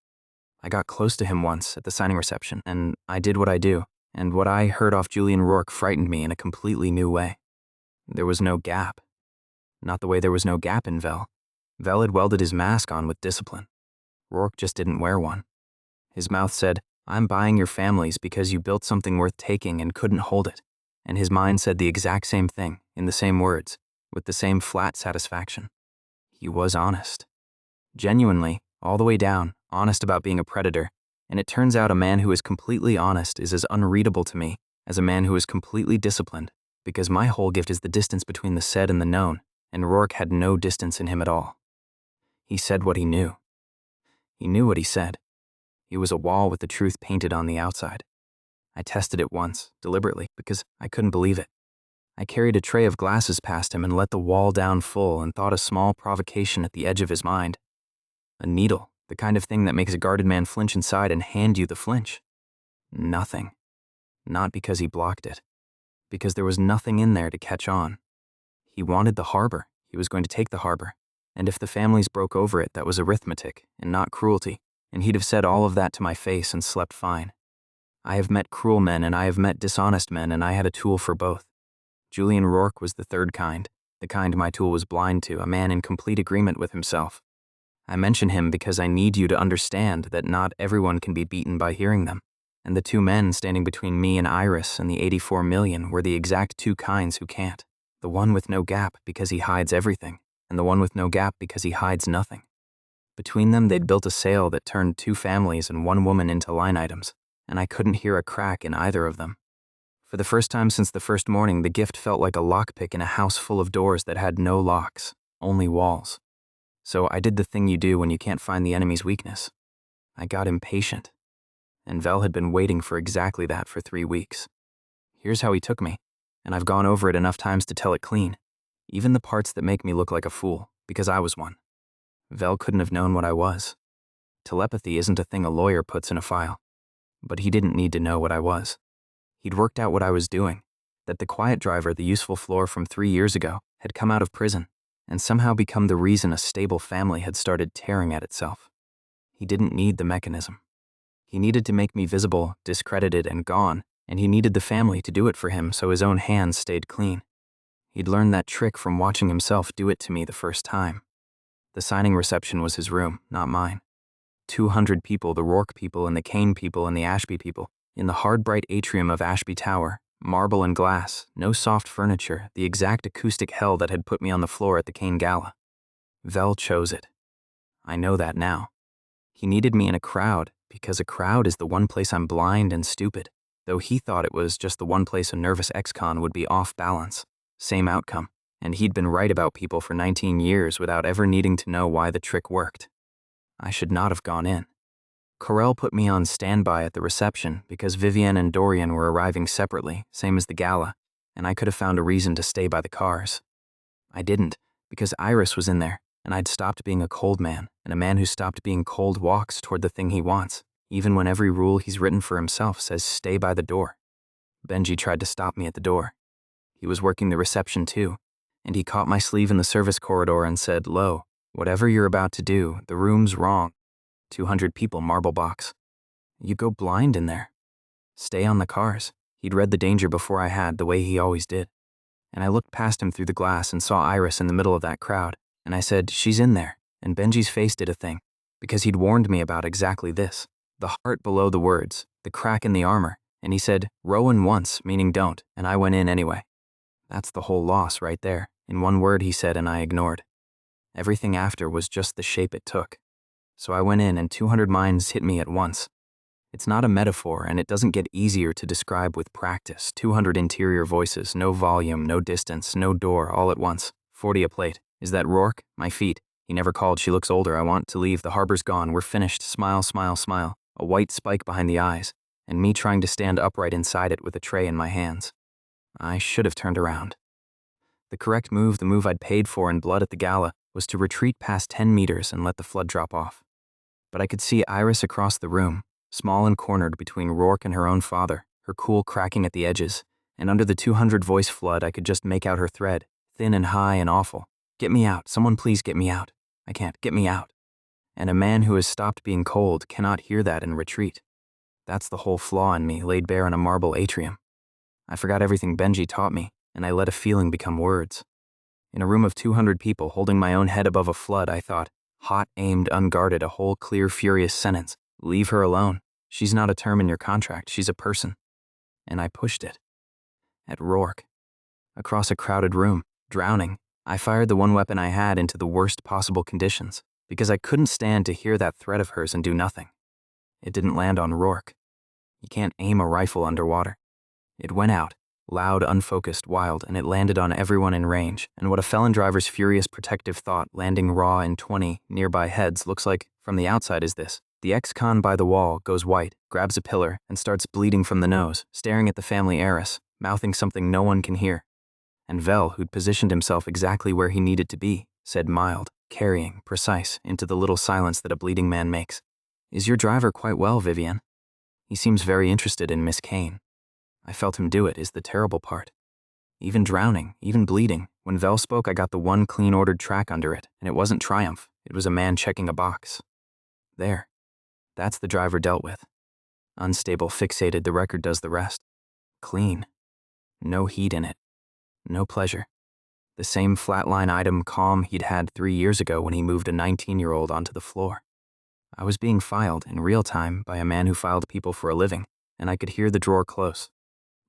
I got close to him once at the signing reception, and I did what I do, and what I heard off Julian Rourke frightened me in a completely new way. There was no gap. Not the way there was no gap in Vel. Vel had welded his mask on with discipline. Rourke just didn't wear one. His mouth said, "I'm buying your families because you built something worth taking and couldn't hold it." And his mind said the exact same thing, in the same words, with the same flat satisfaction. He was honest. Genuinely, all the way down, honest about being a predator, and it turns out a man who is completely honest is as unreadable to me as a man who is completely disciplined, because my whole gift is the distance between the said and the known, and Rourke had no distance in him at all. He said what he knew. He knew what he said. He was a wall with the truth painted on the outside. I tested it once, deliberately, because I couldn't believe it. I carried a tray of glasses past him and let the wall down full and thought a small provocation at the edge of his mind. A needle, the kind of thing that makes a guarded man flinch inside and hand you the flinch. Nothing. Not because he blocked it. Because there was nothing in there to catch on. He wanted the harbor. He was going to take the harbor. And if the families broke over it, that was arithmetic and not cruelty, and he'd have said all of that to my face and slept fine. I have met cruel men and I have met dishonest men, and I had a tool for both. Julian Rourke was the third kind, the kind my tool was blind to, a man in complete agreement with himself. I mention him because I need you to understand that not everyone can be beaten by hearing them, and the 2 men standing between me and Iris and the 84 million were the exact 2 kinds who can't. The one with no gap because he hides everything, and the one with no gap because he hides nothing. Between them, they'd built a sale that turned 2 families and 1 woman into line items, and I couldn't hear a crack in either of them. For the first time since the first morning, the gift felt like a lockpick in a house full of doors that had no locks, only walls. So I did the thing you do when you can't find the enemy's weakness. I got impatient. And Vel had been waiting for exactly that for 3 weeks. Here's how he took me, and I've gone over it enough times to tell it clean. Even the parts that make me look like a fool, because I was one. Vel couldn't have known what I was. Telepathy isn't a thing a lawyer puts in a file. But he didn't need to know what I was. He'd worked out what I was doing, that the quiet driver, the useful floor from 3 years ago, had come out of prison and somehow become the reason a stable family had started tearing at itself. He didn't need the mechanism. He needed to make me visible, discredited, and gone, and he needed the family to do it for him so his own hands stayed clean. He'd learned that trick from watching himself do it to me the first time. The signing reception was his room, not mine. 200 people, the Rourke people and the Kane people and the Ashby people, in the hard bright atrium of Ashby Tower, marble and glass, no soft furniture, the exact acoustic hell that had put me on the floor at the Kane Gala. Vel chose it. I know that now. He needed me in a crowd, because a crowd is the one place I'm blind and stupid, though he thought it was just the one place a nervous ex-con would be off balance. Same outcome, and he'd been right about people for 19 years without ever needing to know why the trick worked. I should not have gone in. Corell put me on standby at the reception because Vivienne and Dorian were arriving separately, same as the gala, and I could have found a reason to stay by the cars. I didn't, because Iris was in there, and I'd stopped being a cold man, and a man who stopped being cold walks toward the thing he wants, even when every rule he's written for himself says stay by the door. Benji tried to stop me at the door. He was working the reception too, and he caught my sleeve in the service corridor and said, "Lo, whatever you're about to do, the room's wrong. 200 people, marble box. You go blind in there. Stay on the cars." He'd read the danger before I had, the way he always did. And I looked past him through the glass and saw Iris in the middle of that crowd, and I said, "She's in there," and Benji's face did a thing, because he'd warned me about exactly this, the heart below the words, the crack in the armor, and he said, "Rowan once," meaning don't, and I went in anyway. That's the whole loss right there. In one word he said, and I ignored. Everything after was just the shape it took. So I went in and 200 minds hit me at once. It's not a metaphor, and it doesn't get easier to describe with practice. 200 interior voices, no volume, no distance, no door, all at once. 40 a plate. Is that Rourke? My feet. He never called. She looks older. I want to leave. The harbor's gone. We're finished. Smile, smile, smile. A white spike behind the eyes, and me trying to stand upright inside it with a tray in my hands. I should have turned around. The correct move, the move I'd paid for in blood at the gala, was to retreat past 10 meters and let the flood drop off. But I could see Iris across the room, small and cornered between Rourke and her own father, her cool cracking at the edges, and under the 200-voice flood I could just make out her thread, thin and high and awful. "Get me out. Someone please get me out. I can't. Get me out." And a man who has stopped being cold cannot hear that and retreat. That's the whole flaw in me, laid bare in a marble atrium. I forgot everything Benji taught me, and I let a feeling become words. In a room of 200 people holding my own head above a flood, I thought, hot, aimed, unguarded, a whole clear, furious sentence. Leave her alone. She's not a term in your contract. She's a person. And I pushed it. At Rourke. Across a crowded room, drowning, I fired the one weapon I had into the worst possible conditions, because I couldn't stand to hear that threat of hers and do nothing. It didn't land on Rourke. You can't aim a rifle underwater. It went out, loud, unfocused, wild, and it landed on everyone in range, and what a felon driver's furious protective thought landing raw in 20 nearby heads looks like from the outside is this. The ex-con by the wall goes white, grabs a pillar, and starts bleeding from the nose, staring at the family heiress, mouthing something no one can hear. And Vel, who'd positioned himself exactly where he needed to be, said mild, carrying, precise, into the little silence that a bleeding man makes, "Is your driver quite well, Vivienne? He seems very interested in Miss Kane." I felt him do it, is the terrible part. Even drowning, even bleeding, when Vel spoke I got the one clean-ordered track under it, and it wasn't triumph, it was a man checking a box. There. That's the driver dealt with. Unstable, fixated, the record does the rest. Clean. No heat in it. No pleasure. The same flatline item calm he'd had 3 years ago when he moved a 19-year-old onto the floor. I was being filed, in real time, by a man who filed people for a living, and I could hear the drawer close.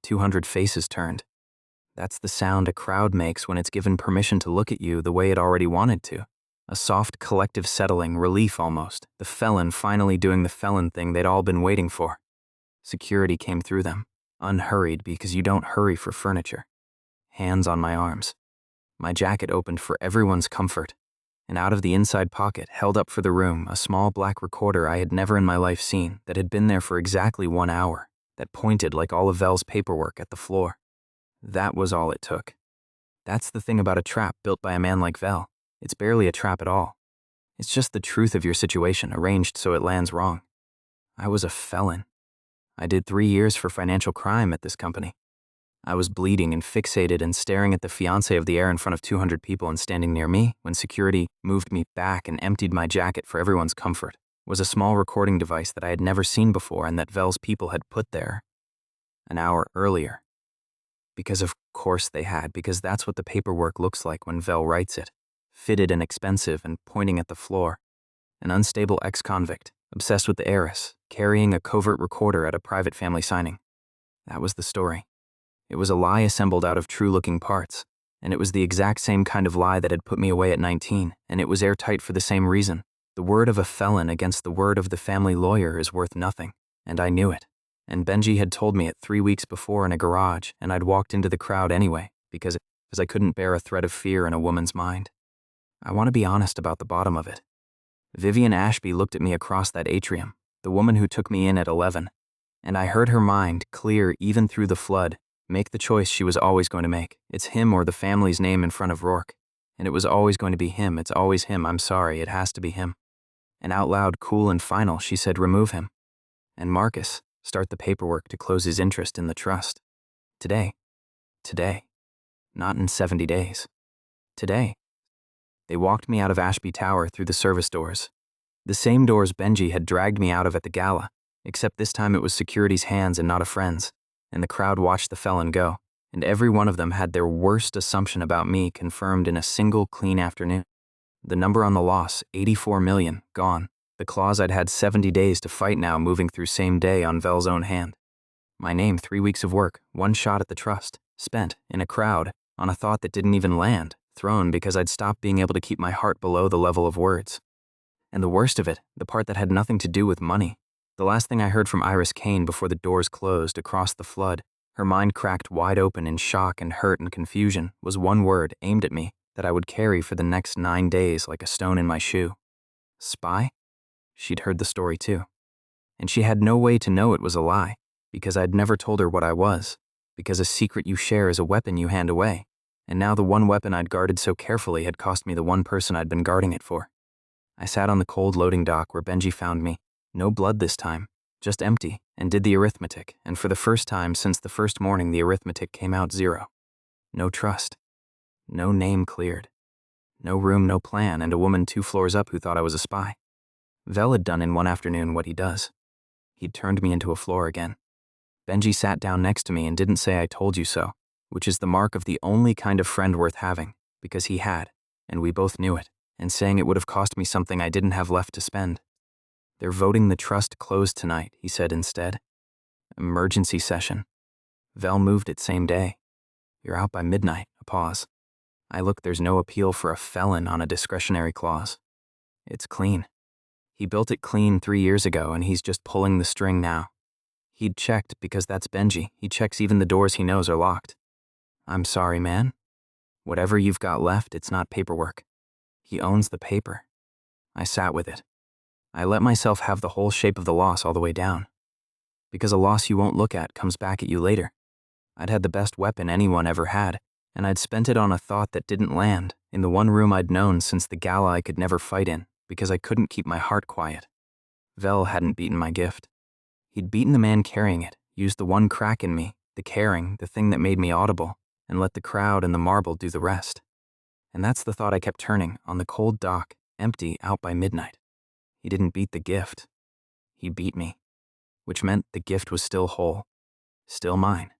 200 faces turned. That's the sound a crowd makes when it's given permission to look at you the way it already wanted to. A soft collective settling, relief almost, the felon finally doing the felon thing they'd all been waiting for. Security came through them, unhurried because you don't hurry for furniture. Hands on my arms. My jacket opened for everyone's comfort, and out of the inside pocket, held up for the room, a small black recorder I had never in my life seen that had been there for exactly 1 hour, that pointed like all of Vel's paperwork at the floor. That was all it took. That's the thing about a trap built by a man like Vel. It's barely a trap at all. It's just the truth of your situation arranged so it lands wrong. I was a felon. I did 3 years for financial crime at this company. I was bleeding and fixated and staring at the fiancé of the heir in front of 200 people and standing near me when security moved me back and emptied my jacket for everyone's comfort was a small recording device that I had never seen before and that Vel's people had put there an hour earlier. Because of course they had, because that's what the paperwork looks like when Vel writes it, fitted and expensive and pointing at the floor. An unstable ex-convict, obsessed with the heiress, carrying a covert recorder at a private family signing. That was the story. It was a lie assembled out of true-looking parts, and it was the exact same kind of lie that had put me away at 19, and it was airtight for the same reason. The word of a felon against the word of the family lawyer is worth nothing, and I knew it. And Benji had told me it 3 weeks before in a garage, and I'd walked into the crowd anyway, because I couldn't bear a thread of fear in a woman's mind. I want to be honest about the bottom of it. Vivian Ashby looked at me across that atrium, the woman who took me in at 11, and I heard her mind, clear even through the flood, make the choice she was always going to make. It's him or the family's name in front of Rourke. And it was always going to be him. It's always him. I'm sorry, it has to be him. And out loud, cool and final, she said, remove him. And Marcus, start the paperwork to close his interest in the trust. Today. Today. Not in 70 days. Today. They walked me out of Ashby Tower through the service doors. The same doors Benji had dragged me out of at the gala, except this time it was security's hands and not a friend's. And the crowd watched the felon go, and every one of them had their worst assumption about me confirmed in a single clean afternoon. The number on the loss, 84 million, gone. The clause I'd had 70 days to fight now moving through same day on Vel's own hand. My name, 3 weeks of work, 1 shot at the trust, spent, in a crowd, on a thought that didn't even land, thrown because I'd stopped being able to keep my heart below the level of words. And the worst of it, the part that had nothing to do with money. The last thing I heard from Iris Kane before the doors closed across the flood, her mind cracked wide open in shock and hurt and confusion, was one word aimed at me that I would carry for the next 9 days like a stone in my shoe. Spy? She'd heard the story too. And she had no way to know it was a lie, because I'd never told her what I was, because a secret you share is a weapon you hand away, and now the one weapon I'd guarded so carefully had cost me the one person I'd been guarding it for. I sat on the cold loading dock where Benji found me. No blood this time, just empty, and did the arithmetic, and for the first time since the first morning the arithmetic came out 0. No trust. No name cleared. No room, no plan, and a woman 2 floors up who thought I was a spy. Vel had done in one afternoon what he does. He'd turned me into a floor again. Benji sat down next to me and didn't say I told you so, which is the mark of the only kind of friend worth having, because he had, and we both knew it, and saying it would have cost me something I didn't have left to spend. They're voting the trust closed tonight, he said instead. Emergency session. Vel moved it same day. You're out by midnight, a pause. I look, there's no appeal for a felon on a discretionary clause. It's clean. He built it clean 3 years ago and he's just pulling the string now. He'd checked because that's Benji. He checks even the doors he knows are locked. I'm sorry, man. Whatever you've got left, it's not paperwork. He owns the paper. I sat with it. I let myself have the whole shape of the loss all the way down. Because a loss you won't look at comes back at you later. I'd had the best weapon anyone ever had, and I'd spent it on a thought that didn't land, in the one room I'd known since the gala I could never fight in, because I couldn't keep my heart quiet. Vel hadn't beaten my gift. He'd beaten the man carrying it, used the one crack in me, the caring, the thing that made me audible, and let the crowd and the marble do the rest. And that's the thought I kept turning, on the cold dock, empty, out by midnight. He didn't beat the gift. He beat me, which meant the gift was still whole, still mine.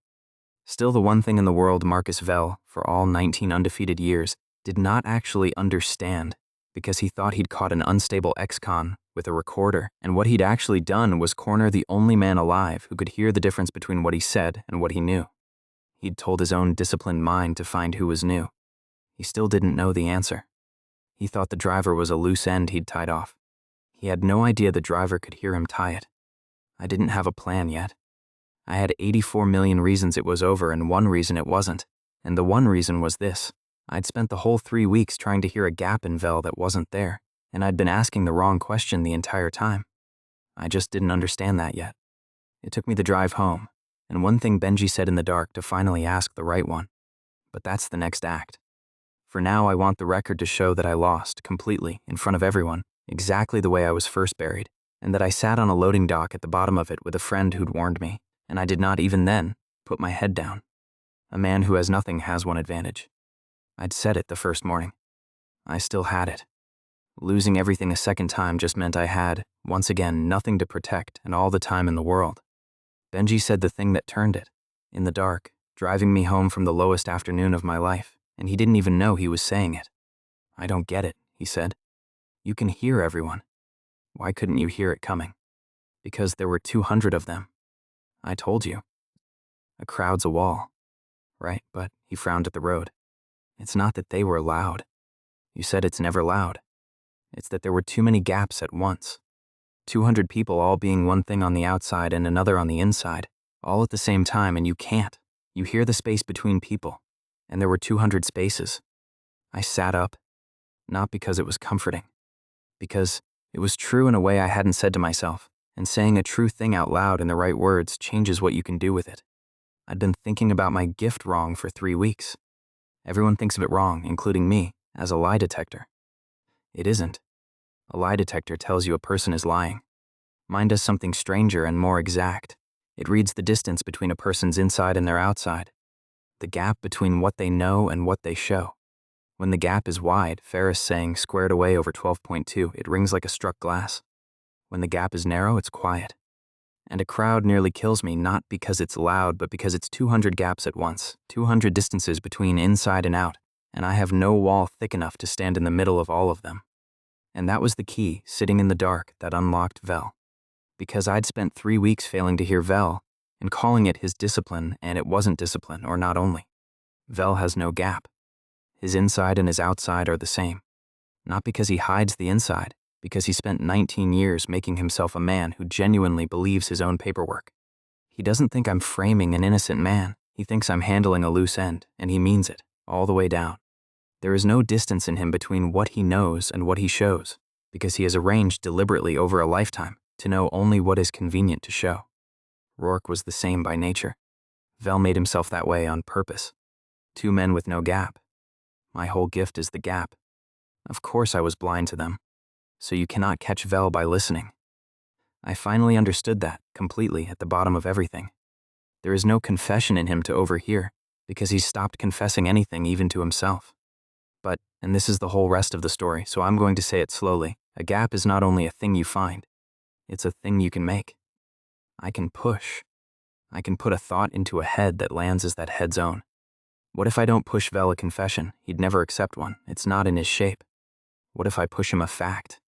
Still the one thing in the world Marcus Vel, for all 19 undefeated years, did not actually understand, because he thought he'd caught an unstable ex-con with a recorder, and what he'd actually done was corner the only man alive who could hear the difference between what he said and what he knew. He'd told his own disciplined mind to find who was new. He still didn't know the answer. He thought the driver was a loose end he'd tied off. He had no idea the driver could hear him tie it. I didn't have a plan yet. I had 84 million reasons it was over and one reason it wasn't. And the one reason was this. I'd spent the whole 3 weeks trying to hear a gap in Vel that wasn't there, and I'd been asking the wrong question the entire time. I just didn't understand that yet. It took me the drive home, and one thing Benji said in the dark to finally ask the right one. But that's the next act. For now, I want the record to show that I lost, completely, in front of everyone, exactly the way I was first buried, and that I sat on a loading dock at the bottom of it with a friend who'd warned me, and I did not even then put my head down. A man who has nothing has one advantage. I'd said it the first morning. I still had it. Losing everything a second time just meant I had, once again, nothing to protect and all the time in the world. Benji said the thing that turned it, in the dark, driving me home from the lowest afternoon of my life, and he didn't even know he was saying it. I don't get it, he said. You can hear everyone. Why couldn't you hear it coming? Because there were 200 of them. I told you. A crowd's a wall. Right, but he frowned at the road. It's not that they were loud. You said it's never loud. It's that there were too many gaps at once. 200 people all being one thing on the outside and another on the inside, all at the same time, and you can't. You hear the space between people, and there were 200 spaces. I sat up, not because it was comforting, because it was true in a way I hadn't said to myself, and saying a true thing out loud in the right words changes what you can do with it. I'd been thinking about my gift wrong for 3 weeks. Everyone thinks of it wrong, including me, as a lie detector. It isn't. A lie detector tells you a person is lying. Mine does something stranger and more exact. It reads the distance between a person's inside and their outside, the gap between what they know and what they show. When the gap is wide, Ferris saying squared away over 12.2, it rings like a struck glass. When the gap is narrow, it's quiet. And a crowd nearly kills me not because it's loud, but because it's 200 gaps at once, 200 distances between inside and out, and I have no wall thick enough to stand in the middle of all of them. And that was the key, sitting in the dark, that unlocked Vel. Because I'd spent 3 weeks failing to hear Vel and calling it his discipline, and it wasn't discipline, or not only. Vel has no gap. His inside and his outside are the same. Not because he hides the inside, because he spent 19 years making himself a man who genuinely believes his own paperwork. He doesn't think I'm framing an innocent man. He thinks I'm handling a loose end, and he means it, all the way down. There is no distance in him between what he knows and what he shows, because he has arranged deliberately over a lifetime to know only what is convenient to show. Rourke was the same by nature. Vel made himself that way on purpose. 2 men with no gap. My whole gift is the gap. Of course I was blind to them. So you cannot catch Vel by listening. I finally understood that, completely, at the bottom of everything. There is no confession in him to overhear, because he's stopped confessing anything even to himself. But, and this is the whole rest of the story, so I'm going to say it slowly, a gap is not only a thing you find, it's a thing you can make. I can push. I can put a thought into a head that lands as that head's own. What if I don't push Vel a confession? He'd never accept one. It's not in his shape. What if I push him a fact?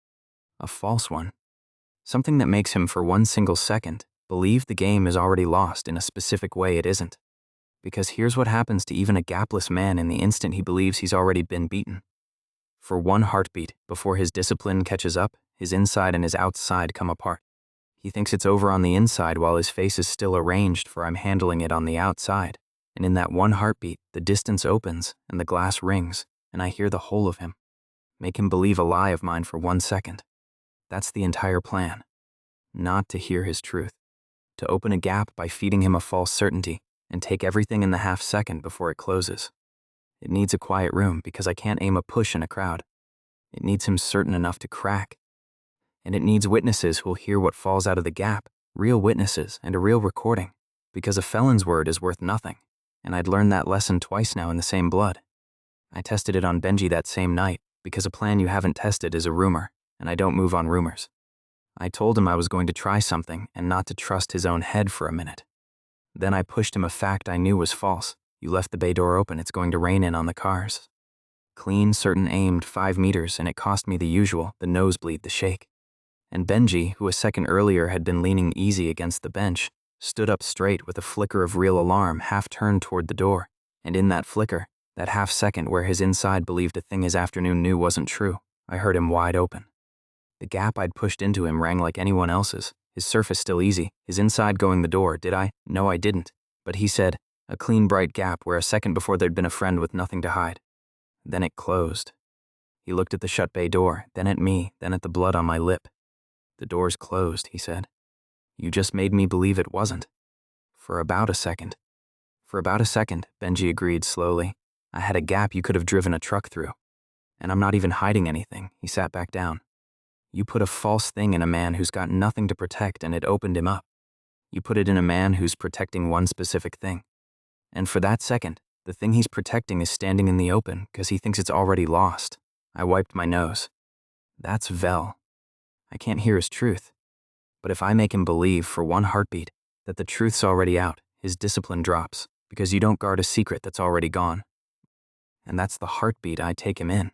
A false one. Something that makes him, for 1 single second, believe the game is already lost in a specific way it isn't. Because here's what happens to even a gapless man in the instant he believes he's already been beaten. For 1 heartbeat, before his discipline catches up, his inside and his outside come apart. He thinks it's over on the inside while his face is still arranged for I'm handling it on the outside. And in that 1 heartbeat, the distance opens and the glass rings, and I hear the whole of him. Make him believe a lie of mine for 1 second. That's the entire plan. Not to hear his truth. To open a gap by feeding him a false certainty and take everything in the half second before it closes. It needs a quiet room because I can't aim a push in a crowd. It needs him certain enough to crack. And it needs witnesses who'll hear what falls out of the gap, real witnesses and a real recording, because a felon's word is worth nothing. And I'd learned that lesson twice now in the same blood. I tested it on Benji that same night because a plan you haven't tested is a rumor, and I don't move on rumors. I told him I was going to try something and not to trust his own head for a minute. Then I pushed him a fact I knew was false. You left the bay door open, it's going to rain in on the cars. Clean, certain, aimed 5 meters, and it cost me the usual, the nosebleed, the shake. And Benji, who a second earlier had been leaning easy against the bench, stood up straight with a flicker of real alarm half turned toward the door, and in that flicker, That half second where his inside believed a thing his afternoon knew wasn't true, I heard him wide open. The gap I'd pushed into him rang like anyone else's, his surface still easy, his inside going the door. Did I? No, I didn't. But he said, a clean, bright gap where a second before there'd been a friend with nothing to hide. Then it closed. He looked at the shut bay door, then at me, then at the blood on my lip. The door's closed, he said. You just made me believe it wasn't. For about a second. For about a second, Benji agreed slowly. I had a gap you could have driven a truck through. And I'm not even hiding anything. He sat back down. You put a false thing in a man who's got nothing to protect and it opened him up. You put it in a man who's protecting one specific thing. And for that second, the thing he's protecting is standing in the open because he thinks it's already lost. I wiped my nose. That's Vel. I can't hear his truth. But if I make him believe for one heartbeat that the truth's already out, his discipline drops because you don't guard a secret that's already gone. And that's the heartbeat I take him in.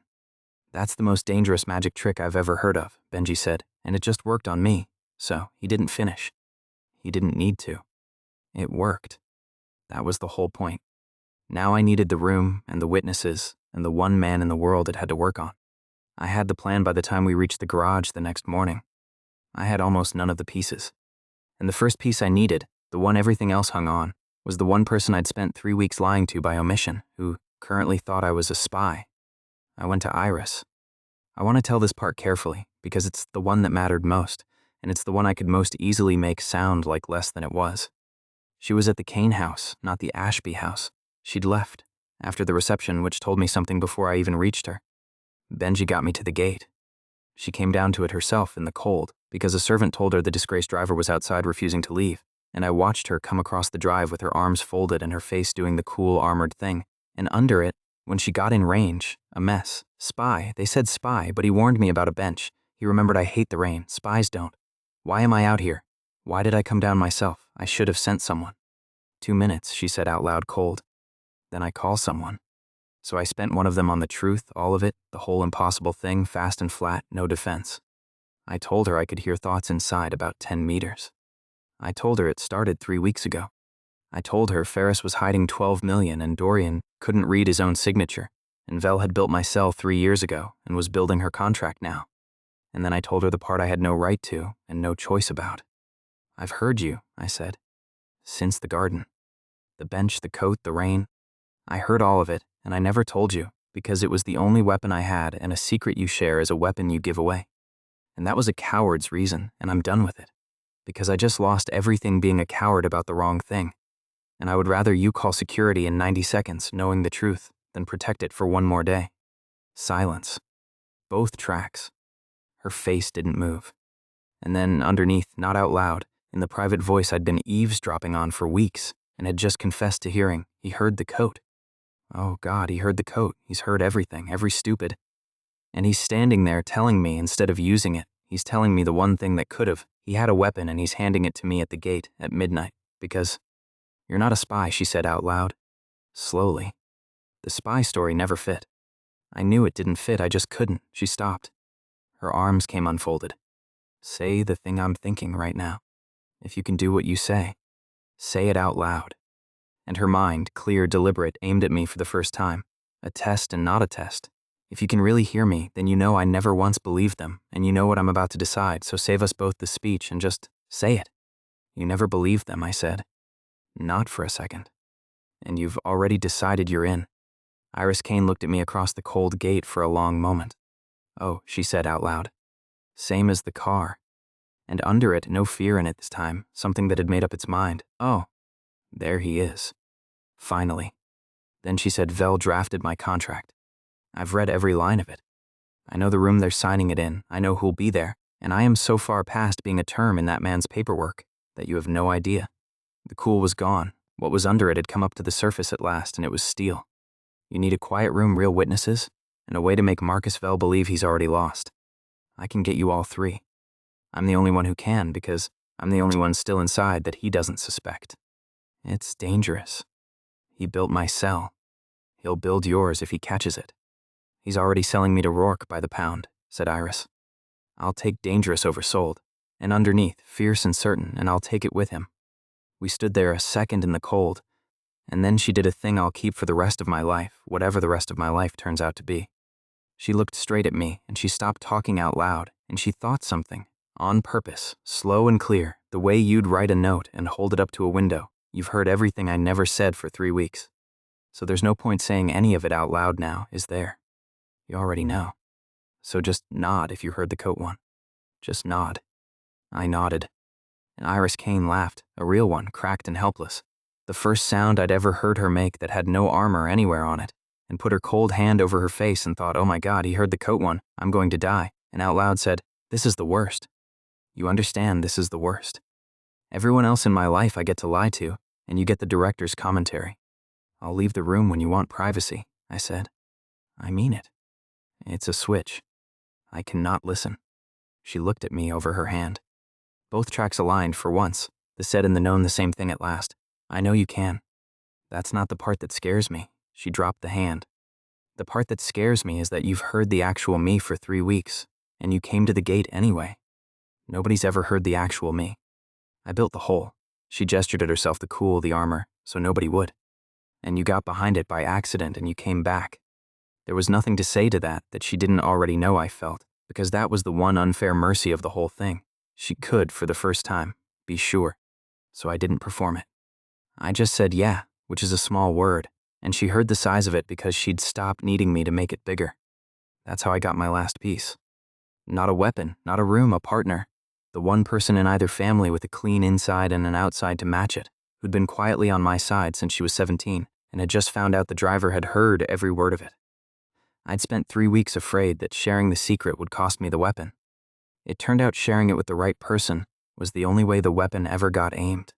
That's the most dangerous magic trick I've ever heard of, Benji said, and it just worked on me, so he didn't finish. He didn't need to. It worked. That was the whole point. Now I needed the room and the witnesses and the one man in the world it had to work on. I had the plan by the time we reached the garage the next morning. I had almost none of the pieces. And the first piece I needed, the one everything else hung on, was the one person I'd spent 3 weeks lying to by omission, who currently thought I was a spy. I went to Iris. I want to tell this part carefully, because it's the one that mattered most, and it's the one I could most easily make sound like less than it was. She was at the Kane house, not the Ashby house. She'd left, after the reception, which told me something before I even reached her. Benji got me to the gate. She came down to it herself in the cold, because a servant told her the disgraced driver was outside refusing to leave, and I watched her come across the drive with her arms folded and her face doing the cool armored thing, and under it, when she got in range, a mess. Spy. They said spy, but he warned me about a bench. He remembered I hate the rain. Spies don't. Why am I out here? Why did I come down myself? I should have sent someone. 2 minutes, she said out loud, cold. Then I call someone. So I spent one of them on the truth, all of it, the whole impossible thing, fast and flat, no defense. I told her I could hear thoughts inside about 10 meters. I told her it started 3 weeks ago. I told her Ferris was hiding 12 million and Dorian couldn't read his own signature, and Vel had built my cell 3 years ago and was building her contract now. And then I told her the part I had no right to and no choice about. I've heard you, I said. Since the garden. The bench, the coat, the rain. I heard all of it, and I never told you, because it was the only weapon I had, and a secret you share is a weapon you give away. And that was a coward's reason, and I'm done with it. Because I just lost everything being a coward about the wrong thing. And I would rather you call security in 90 seconds, knowing the truth, than protect it for one more day. Silence. Both tracks. Her face didn't move. And then underneath, not out loud, in the private voice I'd been eavesdropping on for weeks and had just confessed to hearing, he heard the coat. Oh God, he heard the coat. He's heard everything, every stupid. And he's standing there telling me instead of using it, he's telling me the one thing that could have. He had a weapon and he's handing it to me at the gate at midnight because, you're not a spy, she said out loud. Slowly. The spy story never fit. I knew it didn't fit, I just couldn't. She stopped. Her arms came unfolded. Say the thing I'm thinking right now. If you can do what you say it out loud. And her mind, clear, deliberate, aimed at me for the first time. A test and not a test. If you can really hear me, then you know I never once believed them, and you know what I'm about to decide, so save us both the speech and just say it. You never believed them, I said. Not for a second. And you've already decided you're in. Iris Kane looked at me across the cold gate for a long moment. Oh, she said out loud. Same as the car. And under it, no fear in it this time, something that had made up its mind. Oh, there he is. Finally. Then she said Vel drafted my contract. I've read every line of it. I know the room they're signing it in, I know who'll be there, and I am so far past being a term in that man's paperwork that you have no idea. The cool was gone. What was under it had come up to the surface at last, and it was steel. You need a quiet room, real witnesses, and a way to make Marcus Vel believe he's already lost. I can get you all three. I'm the only one who can because I'm the only one still inside that he doesn't suspect. It's dangerous. He built my cell. He'll build yours if he catches it. He's already selling me to Rourke by the pound, said Iris. I'll take dangerous over sold, and underneath, fierce and certain, and I'll take it with him. We stood there a second in the cold, And then she did a thing I'll keep for the rest of my life, whatever the rest of my life turns out to be. She looked straight at me, and she stopped talking out loud, and she thought something, on purpose, slow and clear, the way you'd write a note and hold it up to a window. You've heard everything I never said for 3 weeks. So there's no point saying any of it out loud now, is there? You already know. So just nod if you heard the coat one. Just nod. I nodded. And Iris Kane laughed, a real one, cracked and helpless. The first sound I'd ever heard her make that had no armor anywhere on it, and put her cold hand over her face and thought, oh my God, he heard the coat one, I'm going to die, and out loud said, this is the worst. You understand this is the worst. Everyone else in my life I get to lie to, and you get the director's commentary. I'll leave the room when you want privacy, I said. I mean it. It's a switch. I cannot listen. She looked at me over her hand. Both tracks aligned for once, the said and the known the same thing at last. I know you can. That's not the part that scares me. She dropped the hand. The part that scares me is that you've heard the actual me for 3 weeks, and you came to the gate anyway. Nobody's ever heard the actual me. I built the hole. She gestured at herself to cool the armor, so nobody would. And you got behind it by accident and you came back. There was nothing to say to that she didn't already know I felt, because that was the one unfair mercy of the whole thing. She could, for the first time, be sure. So I didn't perform it. I just said yeah, which is a small word, and she heard the size of it because she'd stopped needing me to make it bigger. That's how I got my last piece. Not a weapon, not a room, a partner. The one person in either family with a clean inside and an outside to match it, who'd been quietly on my side since she was 17 and had just found out the driver had heard every word of it. I'd spent 3 weeks afraid that sharing the secret would cost me the weapon. It turned out sharing it with the right person was the only way the weapon ever got aimed.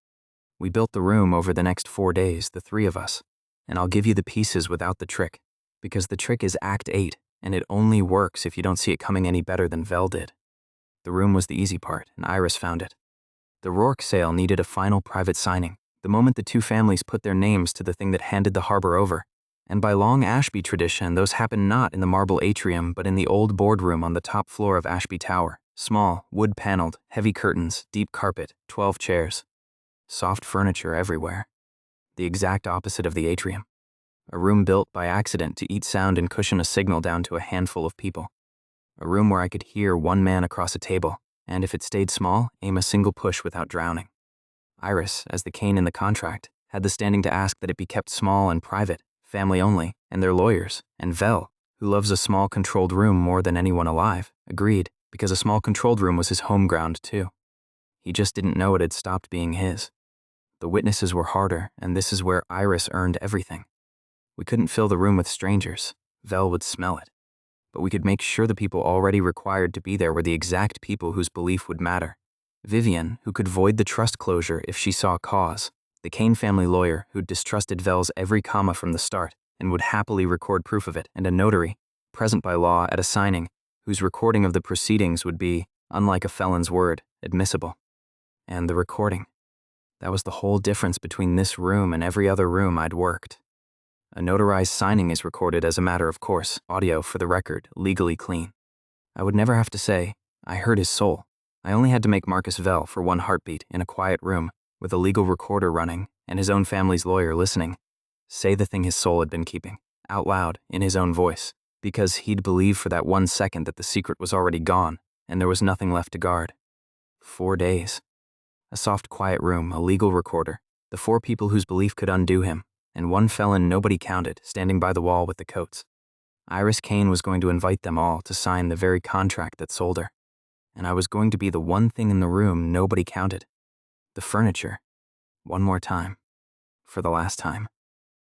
We built the room over the next 4 days, the 3 of us, and I'll give you the pieces without the trick, because the trick is Act 8, and it only works if you don't see it coming any better than Vel did. The room was the easy part, and Iris found it. The Rourke sale needed a final private signing, the moment the 2 families put their names to the thing that handed the harbor over. And by long Ashby tradition, those happened not in the marble atrium, but in the old boardroom on the top floor of Ashby Tower. Small, wood-paneled, heavy curtains, deep carpet, 12 chairs. Soft furniture everywhere. The exact opposite of the atrium. A room built by accident to eat sound and cushion a signal down to a handful of people. A room where I could hear one man across a table, and if it stayed small, aim a single push without drowning. Iris, as the Kane in the contract, had the standing to ask that it be kept small and private, family only, and their lawyers, and Vel, who loves a small controlled room more than anyone alive, agreed, because a small controlled room was his home ground too. He just didn't know it had stopped being his. The witnesses were harder, and this is where Iris earned everything. We couldn't fill the room with strangers. Vel would smell it. But we could make sure the people already required to be there were the exact people whose belief would matter. Vivian, who could void the trust closure if she saw cause. The Kane family lawyer who'd distrusted Vel's every comma from the start and would happily record proof of it, and a notary, present by law at a signing, whose recording of the proceedings would be, unlike a felon's word, admissible. And the recording. That was the whole difference between this room and every other room I'd worked. A notarized signing is recorded as a matter of course, audio for the record, legally clean. I would never have to say, I heard his soul. I only had to make Marcus Vel for one heartbeat in a quiet room, with a legal recorder running and his own family's lawyer listening, say the thing his soul had been keeping, out loud, in his own voice, because he'd believe for that 1 second that the secret was already gone and there was nothing left to guard. 4 days. A soft, quiet room, a legal recorder, the 4 people whose belief could undo him, and one felon nobody counted standing by the wall with the coats. Iris Kane was going to invite them all to sign the very contract that sold her, and I was going to be the one thing in the room nobody counted. The furniture. One more time. For the last time.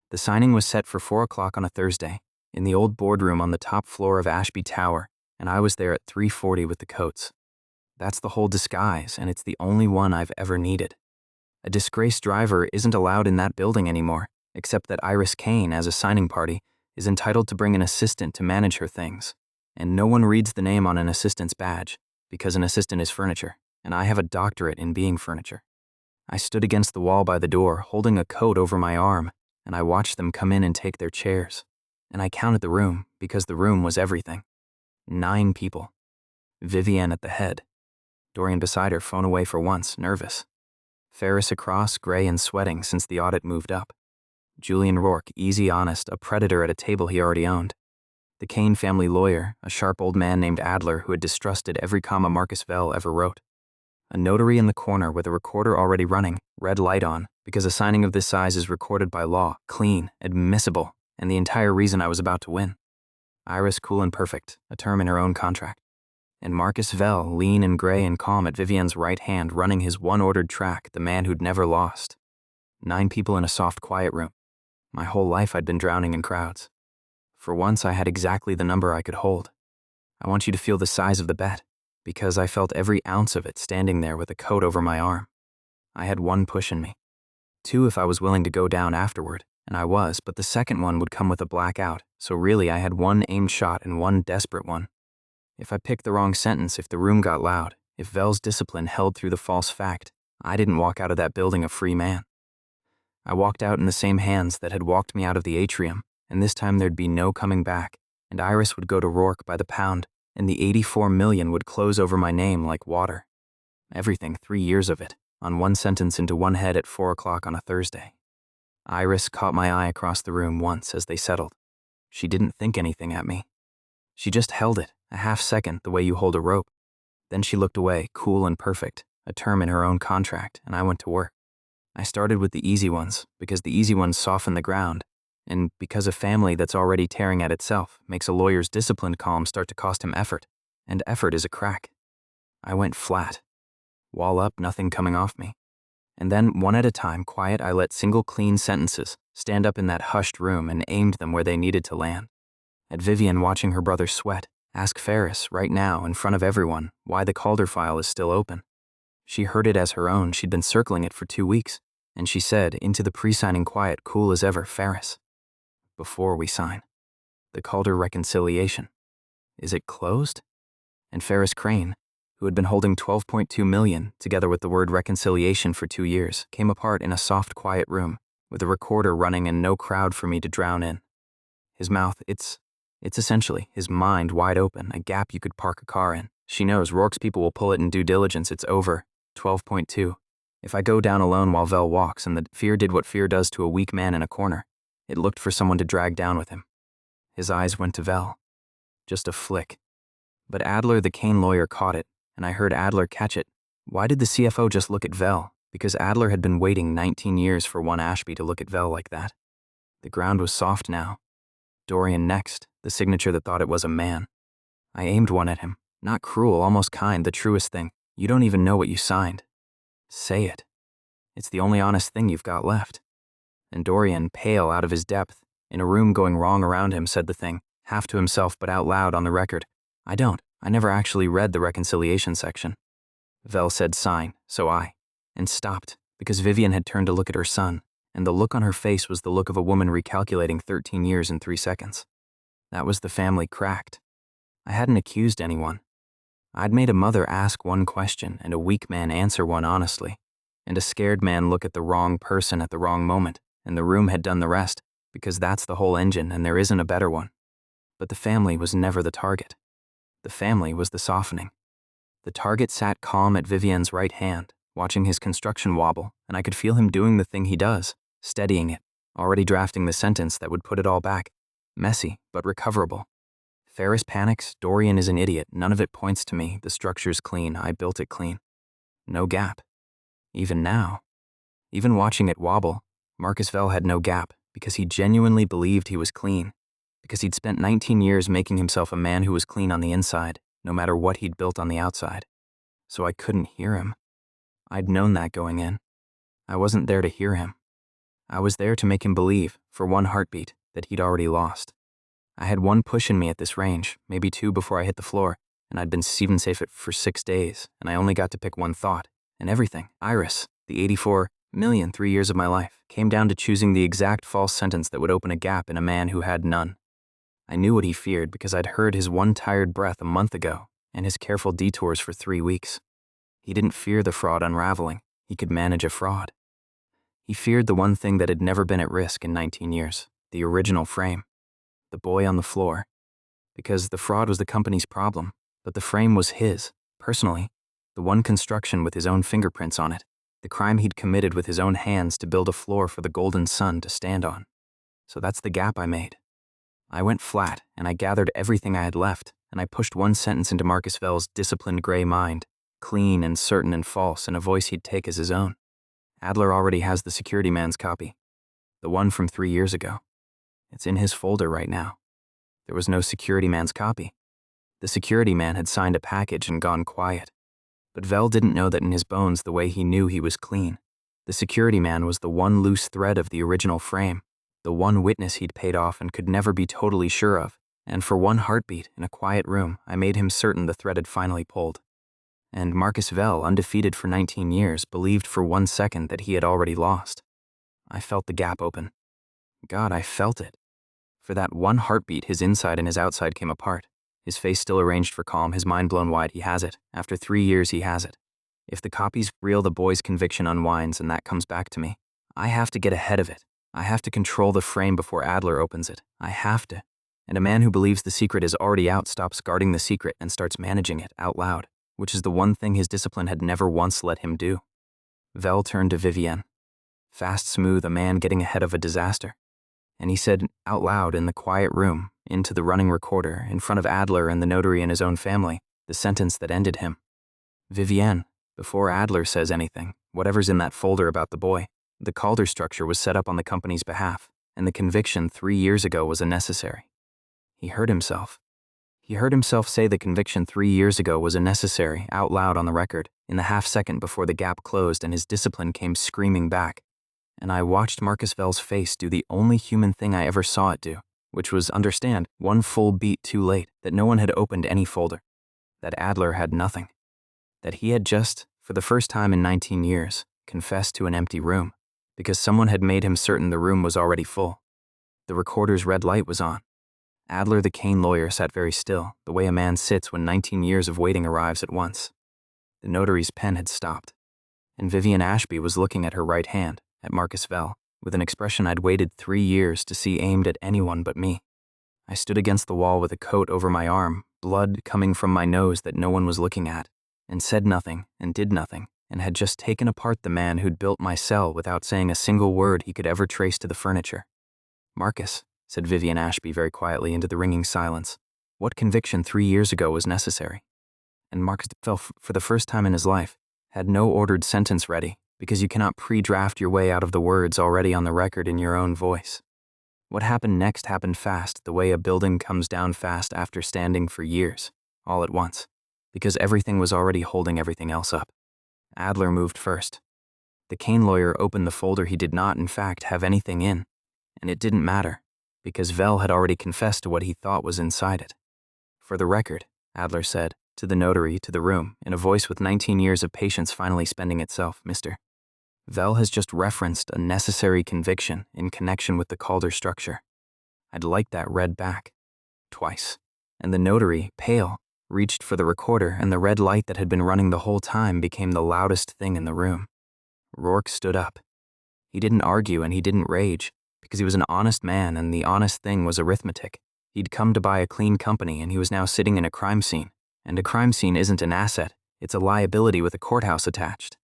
The signing was set for 4 o'clock on a Thursday, in the old boardroom on the top floor of Ashby Tower, and I was there at 3:40 with the coats. That's the whole disguise, and it's the only one I've ever needed. A disgraced driver isn't allowed in that building anymore, except that Iris Kane, as a signing party, is entitled to bring an assistant to manage her things. And no one reads the name on an assistant's badge, because an assistant is furniture, and I have a doctorate in being furniture. I stood against the wall by the door, holding a coat over my arm, and I watched them come in and take their chairs. And I counted the room, because the room was everything. 9 people. Vivienne at the head. Dorian beside her, phone away for once, nervous. Ferris across, gray and sweating since the audit moved up. Julian Rourke, easy honest, a predator at a table he already owned. The Kane family lawyer, a sharp old man named Adler who had distrusted every comma Marcus Vell ever wrote. A notary in the corner with a recorder already running, red light on, because a signing of this size is recorded by law, clean, admissible, and the entire reason I was about to win. Iris cool and perfect, a term in her own contract. And Marcus Vell, lean and gray and calm at Vivienne's right hand, running his one-ordered track, the man who'd never lost. 9 people in a soft, quiet room. My whole life I'd been drowning in crowds. For once I had exactly the number I could hold. I want you to feel the size of the bet, because I felt every ounce of it standing there with a coat over my arm. I had 1 push in me. 2 if I was willing to go down afterward, and I was, but the second one would come with a blackout, so really I had 1 aimed shot and 1 desperate one. If I picked the wrong sentence, if the room got loud, if Vell's discipline held through the false fact, I didn't walk out of that building a free man. I walked out in the same hands that had walked me out of the atrium, and this time there'd be no coming back, and Iris would go to Rourke by the pound, and the 84 million would close over my name like water. Everything, 3 years of it, on 1 sentence into 1 head at 4 o'clock on a Thursday. Iris caught my eye across the room once as they settled. She didn't think anything at me. She just held it, a half second, the way you hold a rope. Then she looked away, cool and perfect, a term in her own contract, and I went to work. I started with the easy ones, because the easy ones soften the ground, and because a family that's already tearing at itself makes a lawyer's disciplined calm start to cost him effort, and effort is a crack. I went flat. Wall up, nothing coming off me. And then, one at a time, quiet, I let single clean sentences stand up in that hushed room and aimed them where they needed to land. At Vivienne watching her brother sweat, ask Ferris, right now, in front of everyone, why the Calder file is still open. She heard it as her own, she'd been circling it for 2 weeks, and she said, into the pre-signing quiet, cool as ever, Ferris. Before we sign. The Calder reconciliation. Is it closed? And Ferris Crane, who had been holding 12.2 million, together with the word reconciliation for 2 years, came apart in a soft, quiet room, with a recorder running and no crowd for me to drown in. His mouth, it's essentially his mind wide open, a gap you could park a car in. She knows Rourke's people will pull it in due diligence, it's over, 12.2. If I go down alone while Vell walks, and the fear did what fear does to a weak man in a corner, it looked for someone to drag down with him. His eyes went to Vell. Just a flick. But Adler, the Kane lawyer, caught it, and I heard Adler catch it. Why did the CFO just look at Vell? Because Adler had been waiting 19 years for one Ashby to look at Vell like that. The ground was soft now. Dorian next, the signature that thought it was a man. I aimed one at him. Not cruel, almost kind, the truest thing. You don't even know what you signed. Say it. It's the only honest thing you've got left. And Dorian, pale out of his depth, in a room going wrong around him, said the thing, half to himself but out loud on the record. I never actually read the reconciliation section. Vell said sign, so and stopped, because Vivienne had turned to look at her son, and the look on her face was the look of a woman recalculating 13 years in 3 seconds. That was the family cracked. I hadn't accused anyone. I'd made a mother ask one question and a weak man answer one honestly, and a scared man look at the wrong person at the wrong moment, and the room had done the rest, because that's the whole engine and there isn't a better one. But the family was never the target. The family was the softening. The target sat calm at Vivienne's right hand, watching his construction wobble, and I could feel him doing the thing he does, steadying it, already drafting the sentence that would put it all back. Messy, but recoverable. Ferris panics, Dorian is an idiot, none of it points to me, the structure's clean, I built it clean. No gap. Even now. Even watching it wobble, Marcus Vell had no gap, because he genuinely believed he was clean, because he'd spent 19 years making himself a man who was clean on the inside, no matter what he'd built on the outside. So I couldn't hear him. I'd known that going in. I wasn't there to hear him. I was there to make him believe, for one heartbeat, that he'd already lost. I had 1 push in me at this range, maybe 2 before I hit the floor, and I'd been even safe for 6 days, and I only got to pick one thought, and everything, Iris, the 84 million 3 years of my life, came down to choosing the exact false sentence that would open a gap in a man who had none. I knew what he feared because I'd heard his one tired breath a month ago, and his careful detours for 3 weeks. He didn't fear the fraud unraveling, he could manage a fraud. He feared the one thing that had never been at risk in 19 years, the original frame. The boy on the floor. Because the fraud was the company's problem, but the frame was his, personally, the one construction with his own fingerprints on it, the crime he'd committed with his own hands to build a floor for the golden sun to stand on. So that's the gap I made. I went flat, and I gathered everything I had left, and I pushed one sentence into Marcus Vell's disciplined gray mind, clean and certain and false, in a voice he'd take as his own. Adler already has the security man's copy, the one from 3 years ago. It's in his folder right now. There was no security man's copy. The security man had signed a package and gone quiet. But Vell didn't know that in his bones the way he knew he was clean. The security man was the one loose thread of the original frame, the one witness he'd paid off and could never be totally sure of, and for one heartbeat in a quiet room, I made him certain the thread had finally pulled. And Marcus Vell, undefeated for 19 years, believed for 1 second that he had already lost. I felt the gap open. God, I felt it. For that one heartbeat, his inside and his outside came apart. His face still arranged for calm, his mind blown wide. He has it. After 3 years, he has it. If the copy's real, the boy's conviction unwinds and that comes back to me. I have to get ahead of it. I have to control the frame before Adler opens it. I have to. And a man who believes the secret is already out stops guarding the secret and starts managing it out loud, which is the one thing his discipline had never once let him do. Vell turned to Vivienne. Fast, smooth, a man getting ahead of a disaster. And he said out loud in the quiet room, into the running recorder, in front of Adler and the notary and his own family, the sentence that ended him. Vivienne, before Adler says anything, whatever's in that folder about the boy, the Calder structure was set up on the company's behalf, and the conviction 3 years ago was unnecessary. He heard himself. He heard himself say the conviction 3 years ago was unnecessary out loud on the record, in the half-second before the gap closed and his discipline came screaming back. And I watched Marcus Vell's face do the only human thing I ever saw it do, which was understand, 1 full beat too late, that no one had opened any folder, that Adler had nothing, that he had just, for the first time in 19 years, confessed to an empty room, because someone had made him certain the room was already full. The recorder's red light was on. Adler, the Kane lawyer, sat very still, the way a man sits when 19 years of waiting arrives at once. The notary's pen had stopped, and Vivienne Ashby was looking at her right hand, at Marcus Vell, with an expression I'd waited 3 years to see aimed at anyone but me. I stood against the wall with a coat over my arm, blood coming from my nose that no one was looking at, and said nothing and did nothing, and had just taken apart the man who'd built my cell without saying a single word he could ever trace to the furniture. Marcus, said Vivienne Ashby very quietly into the ringing silence, what conviction 3 years ago was necessary? And Marcus Vell, for the first time in his life, had no ordered sentence ready, because you cannot pre-draft your way out of the words already on the record in your own voice. What happened next happened fast, the way a building comes down fast after standing for years, all at once, because everything was already holding everything else up. Adler moved first. The Kane lawyer opened the folder he did not, in fact, have anything in, and it didn't matter, because Vell had already confessed to what he thought was inside it. For the record, Adler said, to the notary, to the room, in a voice with 19 years of patience finally spending itself, Mr. Vell has just referenced a necessary conviction in connection with the Calder structure. I'd like that read back. Twice. And the notary, pale, reached for the recorder, and the red light that had been running the whole time became the loudest thing in the room. Rourke stood up. He didn't argue and he didn't rage, because he was an honest man and the honest thing was arithmetic. He'd come to buy a clean company and he was now sitting in a crime scene. And a crime scene isn't an asset, it's a liability with a courthouse attached.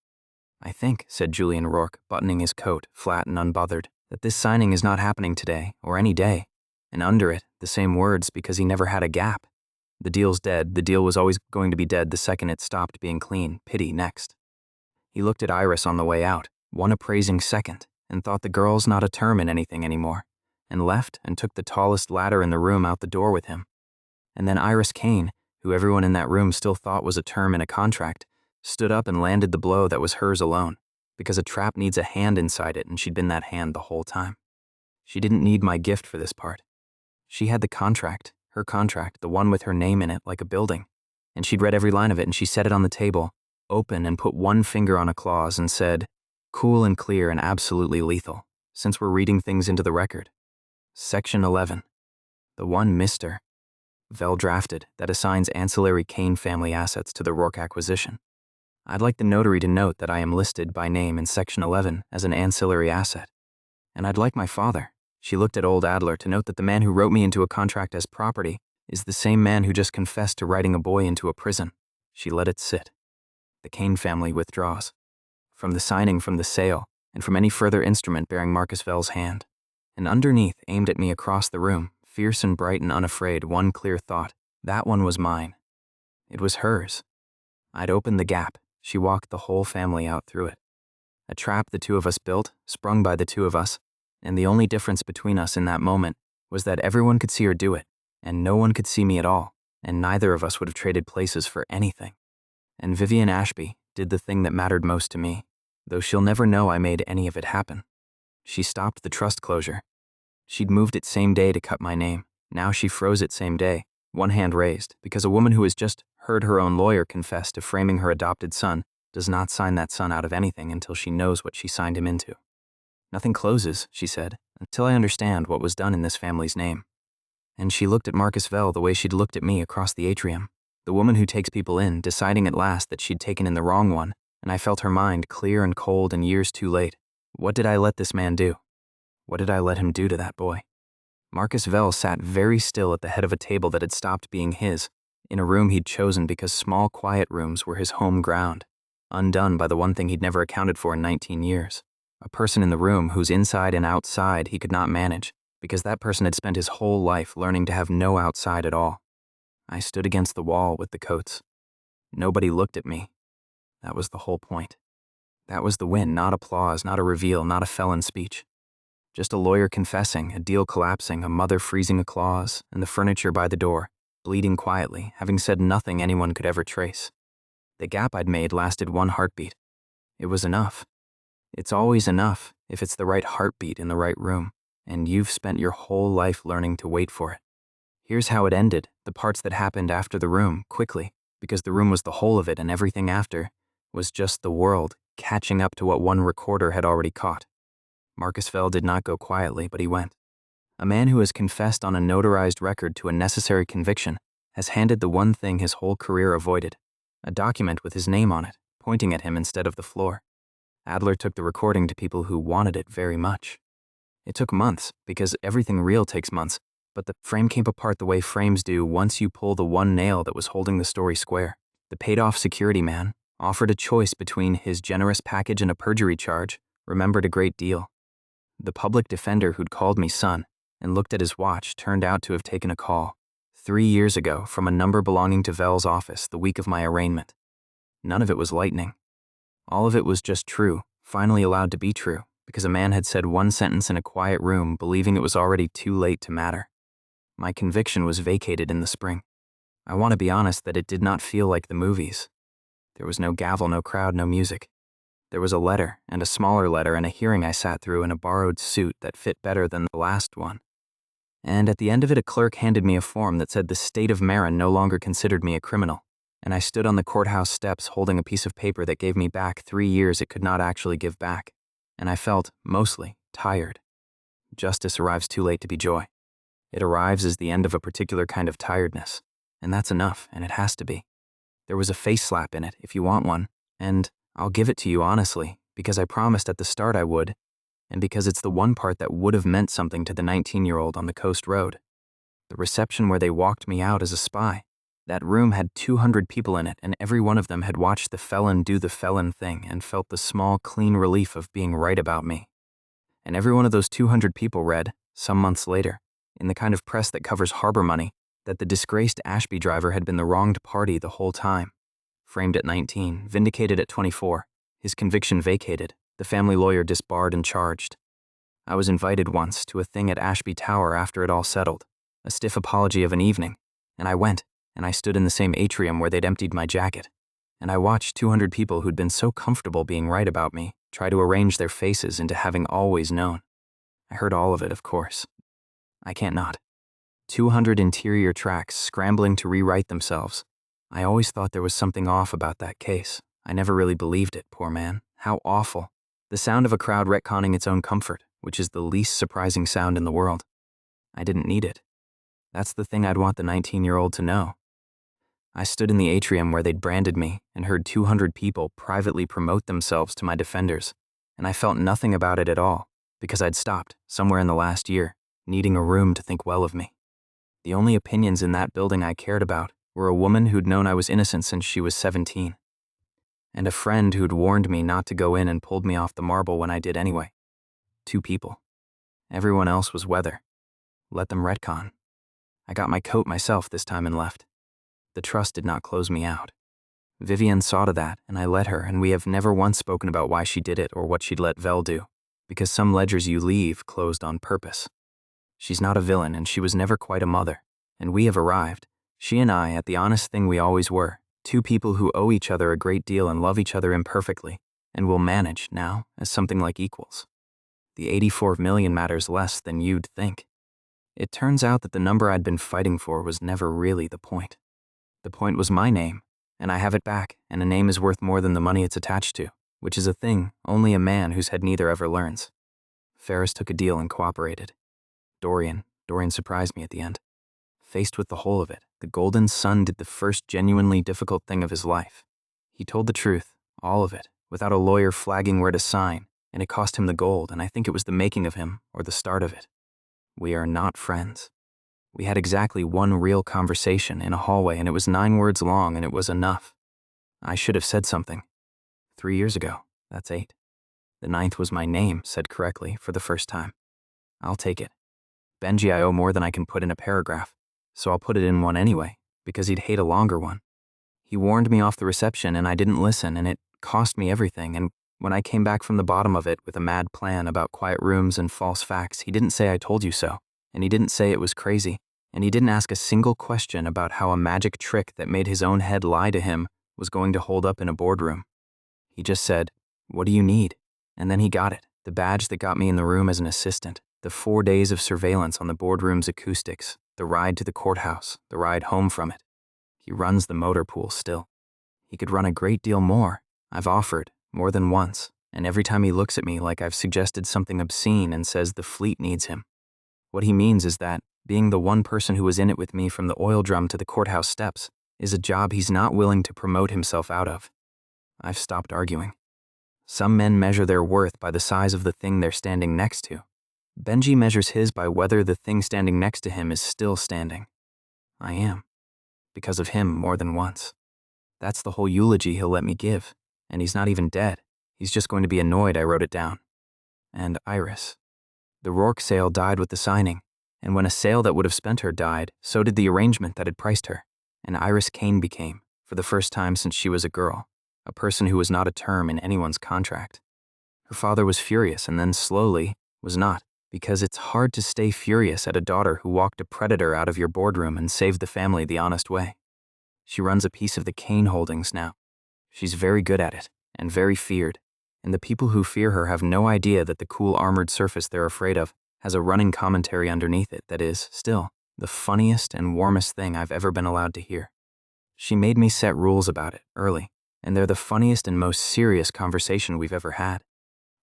I think, said Julian Rourke, buttoning his coat, flat and unbothered, that this signing is not happening today, or any day. And under it, the same words because he never had a gap. The deal's dead, the deal was always going to be dead the second it stopped being clean, pity next. He looked at Iris on the way out, one appraising second, and thought the girl's not a term in anything anymore, and left and took the tallest ladder in the room out the door with him. And then Iris Kane, who everyone in that room still thought was a term in a contract, stood up and landed the blow that was hers alone, because a trap needs a hand inside it and she'd been that hand the whole time. She didn't need my gift for this part. She had the contract, her contract, the one with her name in it like a building, and she'd read every line of it and she set it on the table, open and put one finger on a clause and said, cool and clear and absolutely lethal, since we're reading things into the record. Section 11. The one Mr. Vell drafted that assigns ancillary Kane family assets to the Rourke acquisition. I'd like the notary to note that I am listed by name in Section 11 as an ancillary asset. And I'd like my father, she looked at old Adler, to note that the man who wrote me into a contract as property is the same man who just confessed to writing a boy into a prison. She let it sit. The Kane family withdraws. from the signing, from the sale, and from any further instrument bearing Marcus Vell's hand. And underneath, aimed at me across the room, fierce and bright and unafraid, one clear thought: that one was mine. It was hers. I'd opened the gap. She walked the whole family out through it. A trap the two of us built, sprung by the two of us, and the only difference between us in that moment was that everyone could see her do it, and no one could see me at all, and neither of us would have traded places for anything. And Vivian Ashby did the thing that mattered most to me, though she'll never know I made any of it happen. She stopped the trust closure. She'd moved it same day to cut my name. Now she froze it same day, one hand raised, because a woman who has just heard her own lawyer confess to framing her adopted son does not sign that son out of anything until she knows what she signed him into. Nothing closes, she said, until I understand what was done in this family's name. And she looked at Marcus Vell the way she'd looked at me across the atrium, the woman who takes people in, deciding at last that she'd taken in the wrong one, and I felt her mind clear and cold and years too late. What did I let this man do? What did I let him do to that boy? Marcus Vell sat very still at the head of a table that had stopped being his, in a room he'd chosen because small, quiet rooms were his home ground, undone by the one thing he'd never accounted for in 19 years. A person in the room whose inside and outside he could not manage, because that person had spent his whole life learning to have no outside at all. I stood against the wall with the coats. Nobody looked at me. That was the whole point. That was the win, not applause, not a reveal, not a felon speech. Just a lawyer confessing, a deal collapsing, a mother freezing a clause, and the furniture by the door, bleeding quietly, having said nothing anyone could ever trace. The gap I'd made lasted one heartbeat. It was enough. It's always enough if it's the right heartbeat in the right room, and you've spent your whole life learning to wait for it. Here's how it ended, the parts that happened after the room, quickly, because the room was the whole of it and everything after was just the world catching up to what one recorder had already caught. Marcus Vell did not go quietly, but he went. A man who has confessed on a notarized record to a necessary conviction has handed the one thing his whole career avoided, a document with his name on it, pointing at him instead of the floor. Adler took the recording to people who wanted it very much. It took months, because everything real takes months, but the frame came apart the way frames do once you pull the one nail that was holding the story square. The paid-off security man offered a choice between his generous package and a perjury charge, remembered a great deal. The public defender who'd called me son and looked at his watch turned out to have taken a call 3 years ago from a number belonging to Vell's office the week of my arraignment. None of it was lightning. All of it was just true, finally allowed to be true, because a man had said one sentence in a quiet room believing it was already too late to matter. My conviction was vacated in the spring. I want to be honest that it did not feel like the movies. There was no gavel, no crowd, no music. There was a letter, and a smaller letter, and a hearing I sat through in a borrowed suit that fit better than the last one. And at the end of it, a clerk handed me a form that said the state of Marin no longer considered me a criminal, and I stood on the courthouse steps holding a piece of paper that gave me back 3 years it could not actually give back, and I felt, mostly, tired. Justice arrives too late to be joy. It arrives as the end of a particular kind of tiredness, and that's enough, and it has to be. There was a face slap in it, if you want one, and I'll give it to you honestly, because I promised at the start I would, and because it's the one part that would have meant something to the 19-year-old on the coast road. The reception where they walked me out as a spy. That room had 200 people in it, and every one of them had watched the felon do the felon thing and felt the small, clean relief of being right about me. And every one of those 200 people read, some months later, in the kind of press that covers harbor money, that the disgraced Ashby driver had been the wronged party the whole time. Framed at 19, vindicated at 24, his conviction vacated, the family lawyer disbarred and charged. I was invited once to a thing at Ashby Tower after it all settled, a stiff apology of an evening, and I went, and I stood in the same atrium where they'd emptied my jacket, and I watched 200 people who'd been so comfortable being right about me try to arrange their faces into having always known. I heard all of it, of course. I can't not. 200 interior tracks scrambling to rewrite themselves. I always thought there was something off about that case. I never really believed it, poor man. How awful. The sound of a crowd retconning its own comfort, which is the least surprising sound in the world. I didn't need it. That's the thing I'd want the 19-year-old to know. I stood in the atrium where they'd branded me and heard 200 people privately promote themselves to my defenders, and I felt nothing about it at all, because I'd stopped, somewhere in the last year, needing a room to think well of me. The only opinions in that building I cared about were a woman who'd known I was innocent since she was 17. and a friend who'd warned me not to go in and pulled me off the marble when I did anyway. 2 people. Everyone else was weather. Let them retcon. I got my coat myself this time and left. The trust did not close me out. Vivian saw to that, and I let her, and we have never once spoken about why she did it or what she'd let Vel do, because some ledgers you leave closed on purpose. She's not a villain, and she was never quite a mother, and we have arrived, she and I, at the honest thing we always were, 2 people who owe each other a great deal and love each other imperfectly, and will manage, now, as something like equals. The 84 million matters less than you'd think. It turns out that the number I'd been fighting for was never really the point. The point was my name, and I have it back, and a name is worth more than the money it's attached to, which is a thing only a man who's had neither ever learns. Ferris took a deal and cooperated. Dorian surprised me at the end. Faced with the whole of it, the Golden Sun did the first genuinely difficult thing of his life. He told the truth, all of it, without a lawyer flagging where to sign, and it cost him the gold, and I think it was the making of him, or the start of it. We are not friends. We had exactly one real conversation in a hallway, and it was 9 words long, and it was enough. I should have said something. 3 years ago, that's 8. The 9th was my name, said correctly, for the first time. I'll take it. Benji I owe more than I can put in a paragraph, so I'll put it in one anyway, because he'd hate a longer one. He warned me off the reception, and I didn't listen, and it cost me everything, and when I came back from the bottom of it with a mad plan about quiet rooms and false facts, he didn't say I told you so, and he didn't say it was crazy, and he didn't ask a single question about how a magic trick that made his own head lie to him was going to hold up in a boardroom. He just said, "What do you need?" And then he got it, the badge that got me in the room as an assistant, the 4 days of surveillance on the boardroom's acoustics, the ride to the courthouse, the ride home from it. He runs the motor pool still. He could run a great deal more. I've offered, more than once, and every time he looks at me like I've suggested something obscene and says the fleet needs him. What he means is that, being the one person who was in it with me from the oil drum to the courthouse steps, is a job he's not willing to promote himself out of. I've stopped arguing. Some men measure their worth by the size of the thing they're standing next to. Benji measures his by whether the thing standing next to him is still standing. I am. Because of him more than once. That's the whole eulogy he'll let me give. And he's not even dead. He's just going to be annoyed I wrote it down. And Iris. The Rourke sale died with the signing, and when a sale that would have spent her died, so did the arrangement that had priced her, and Iris Kane became, for the first time since she was a girl, a person who was not a term in anyone's contract. Her father was furious and then slowly was not, because it's hard to stay furious at a daughter who walked a predator out of your boardroom and saved the family the honest way. She runs a piece of the Kane Holdings now. She's very good at it, and very feared, and the people who fear her have no idea that the cool armored surface they're afraid of has a running commentary underneath it that is, still, the funniest and warmest thing I've ever been allowed to hear. She made me set rules about it, early, and they're the funniest and most serious conversation we've ever had.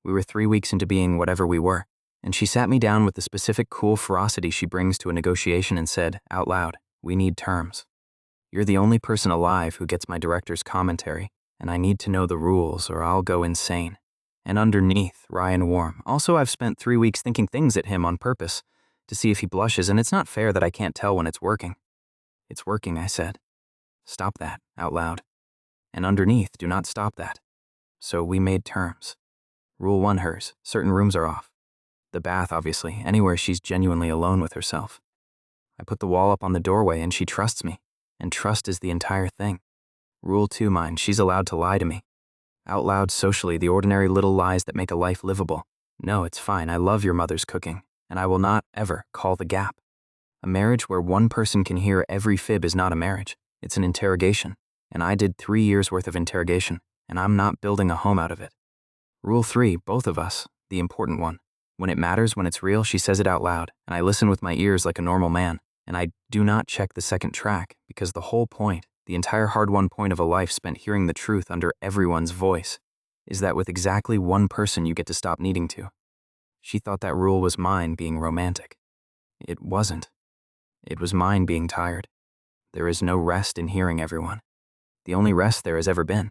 We were 3 weeks into being whatever we were, and she sat me down with the specific cool ferocity she brings to a negotiation and said, out loud, "We need terms. You're the only person alive who gets my director's commentary, and I need to know the rules or I'll go insane." And underneath, wry and warm. Also, I've spent 3 weeks thinking things at him on purpose to see if he blushes, and it's not fair that I can't tell when it's working. It's working, I said. Stop that, out loud. And underneath, do not stop that. So we made terms. Rule 1 hers, certain rooms are off. The bath, obviously, anywhere she's genuinely alone with herself. I put the wall up on the doorway and she trusts me, and trust is the entire thing. Rule 2 mine, she's allowed to lie to me. Out loud socially, the ordinary little lies that make a life livable. No, it's fine, I love your mother's cooking, and I will not, ever, call the gap. A marriage where one person can hear every fib is not a marriage. It's an interrogation, and I did 3 years worth of interrogation, and I'm not building a home out of it. Rule 3, both of us, the important one. When it matters, when it's real, she says it out loud, and I listen with my ears like a normal man, and I do not check the second track, because the whole point, the entire hard-won point of a life spent hearing the truth under everyone's voice, is that with exactly one person you get to stop needing to. She thought that rule was mine being romantic. It wasn't. It was mine being tired. There is no rest in hearing everyone. The only rest there has ever been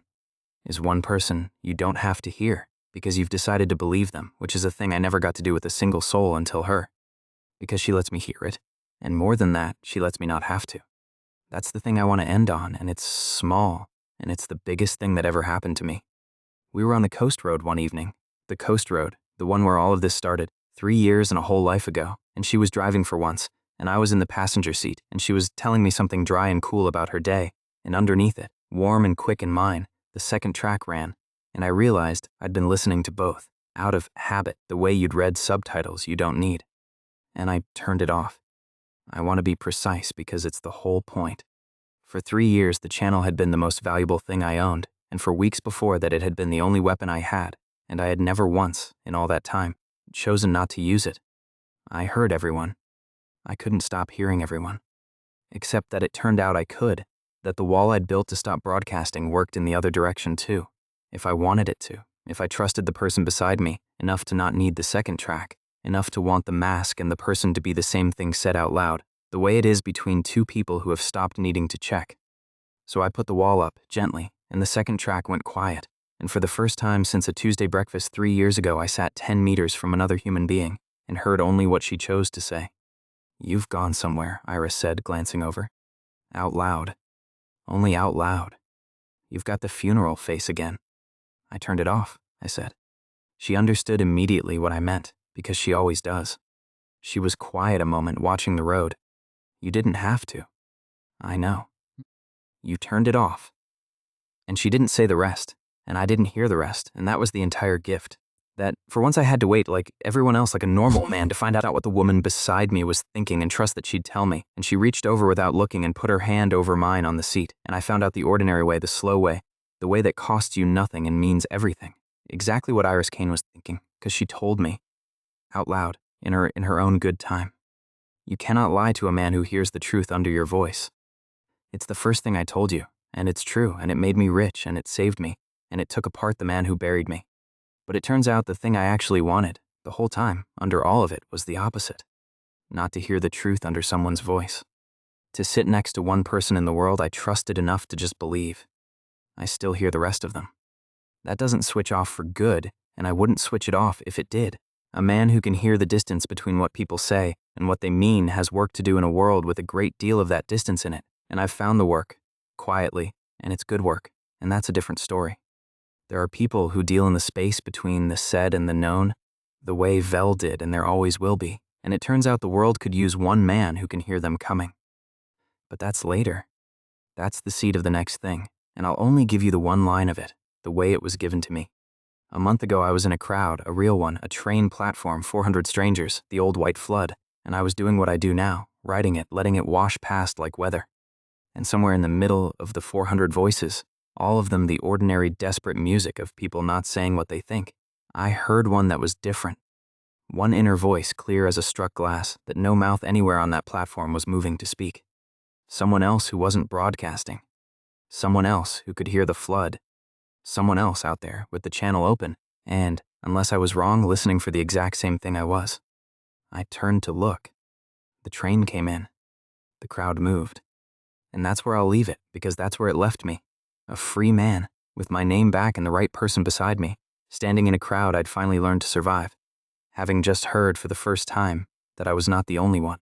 is one person you don't have to hear because you've decided to believe them, which is a thing I never got to do with a single soul until her. Because she lets me hear it, and more than that, she lets me not have to. That's the thing I want to end on, and it's small, and it's the biggest thing that ever happened to me. We were on the coast road one evening. The coast road, the one where all of this started, 3 years and a whole life ago, and she was driving for once, and I was in the passenger seat, and she was telling me something dry and cool about her day, and underneath it, warm and quick in mine, the second track ran, and I realized I'd been listening to both, out of habit, the way you'd read subtitles you don't need. And I turned it off. I want to be precise because it's the whole point. For 3 years, the channel had been the most valuable thing I owned, and for weeks before that it had been the only weapon I had, and I had never once, in all that time, chosen not to use it. I heard everyone. I couldn't stop hearing everyone. Except that it turned out I could, that the wall I'd built to stop broadcasting worked in the other direction too, if I wanted it to, if I trusted the person beside me enough to not need the second track, enough to want the mask and the person to be the same thing said out loud, the way it is between two people who have stopped needing to check. So I put the wall up, gently, and the second track went quiet, and for the first time since a Tuesday breakfast 3 years ago I sat 10 meters from another human being and heard only what she chose to say. "You've gone somewhere," Iris said, glancing over. Out loud. Only out loud. "You've got the funeral face again." "I turned it off," I said. She understood immediately what I meant, because she always does. She was quiet a moment watching the road. "You didn't have to." "I know." "You turned it off." And she didn't say the rest, and I didn't hear the rest, and that was the entire gift. That, for once I had to wait like everyone else, like a normal man, to find out what the woman beside me was thinking and trust that she'd tell me, and she reached over without looking and put her hand over mine on the seat, and I found out the ordinary way, the slow way, the way that costs you nothing and means everything. Exactly what Iris Kane was thinking, because she told me, out loud, in her own good time. You cannot lie to a man who hears the truth under your voice. It's the first thing I told you, and it's true, and it made me rich, and it saved me, and it took apart the man who buried me. But it turns out the thing I actually wanted, the whole time, under all of it, was the opposite. Not to hear the truth under someone's voice. To sit next to one person in the world I trusted enough to just believe. I still hear the rest of them. That doesn't switch off for good, and I wouldn't switch it off if it did. A man who can hear the distance between what people say and what they mean has work to do in a world with a great deal of that distance in it, and I've found the work, quietly, and it's good work, and that's a different story. There are people who deal in the space between the said and the known, the way Vel did, and there always will be, and it turns out the world could use one man who can hear them coming. But that's later. That's the seed of the next thing, and I'll only give you the one line of it, the way it was given to me. A month ago I was in a crowd, a real one, a train platform, 400 strangers, the old white flood, and I was doing what I do now, riding it, letting it wash past like weather. And somewhere in the middle of the 400 voices, all of them the ordinary desperate music of people not saying what they think, I heard one that was different. One inner voice, clear as a struck glass, that no mouth anywhere on that platform was moving to speak. Someone else who wasn't broadcasting. Someone else who could hear the flood. Someone else out there with the channel open and, unless I was wrong, listening for the exact same thing I was. I turned to look. The train came in. The crowd moved. And that's where I'll leave it, because that's where it left me. A free man, with my name back and the right person beside me, standing in a crowd I'd finally learned to survive, having just heard for the first time that I was not the only one.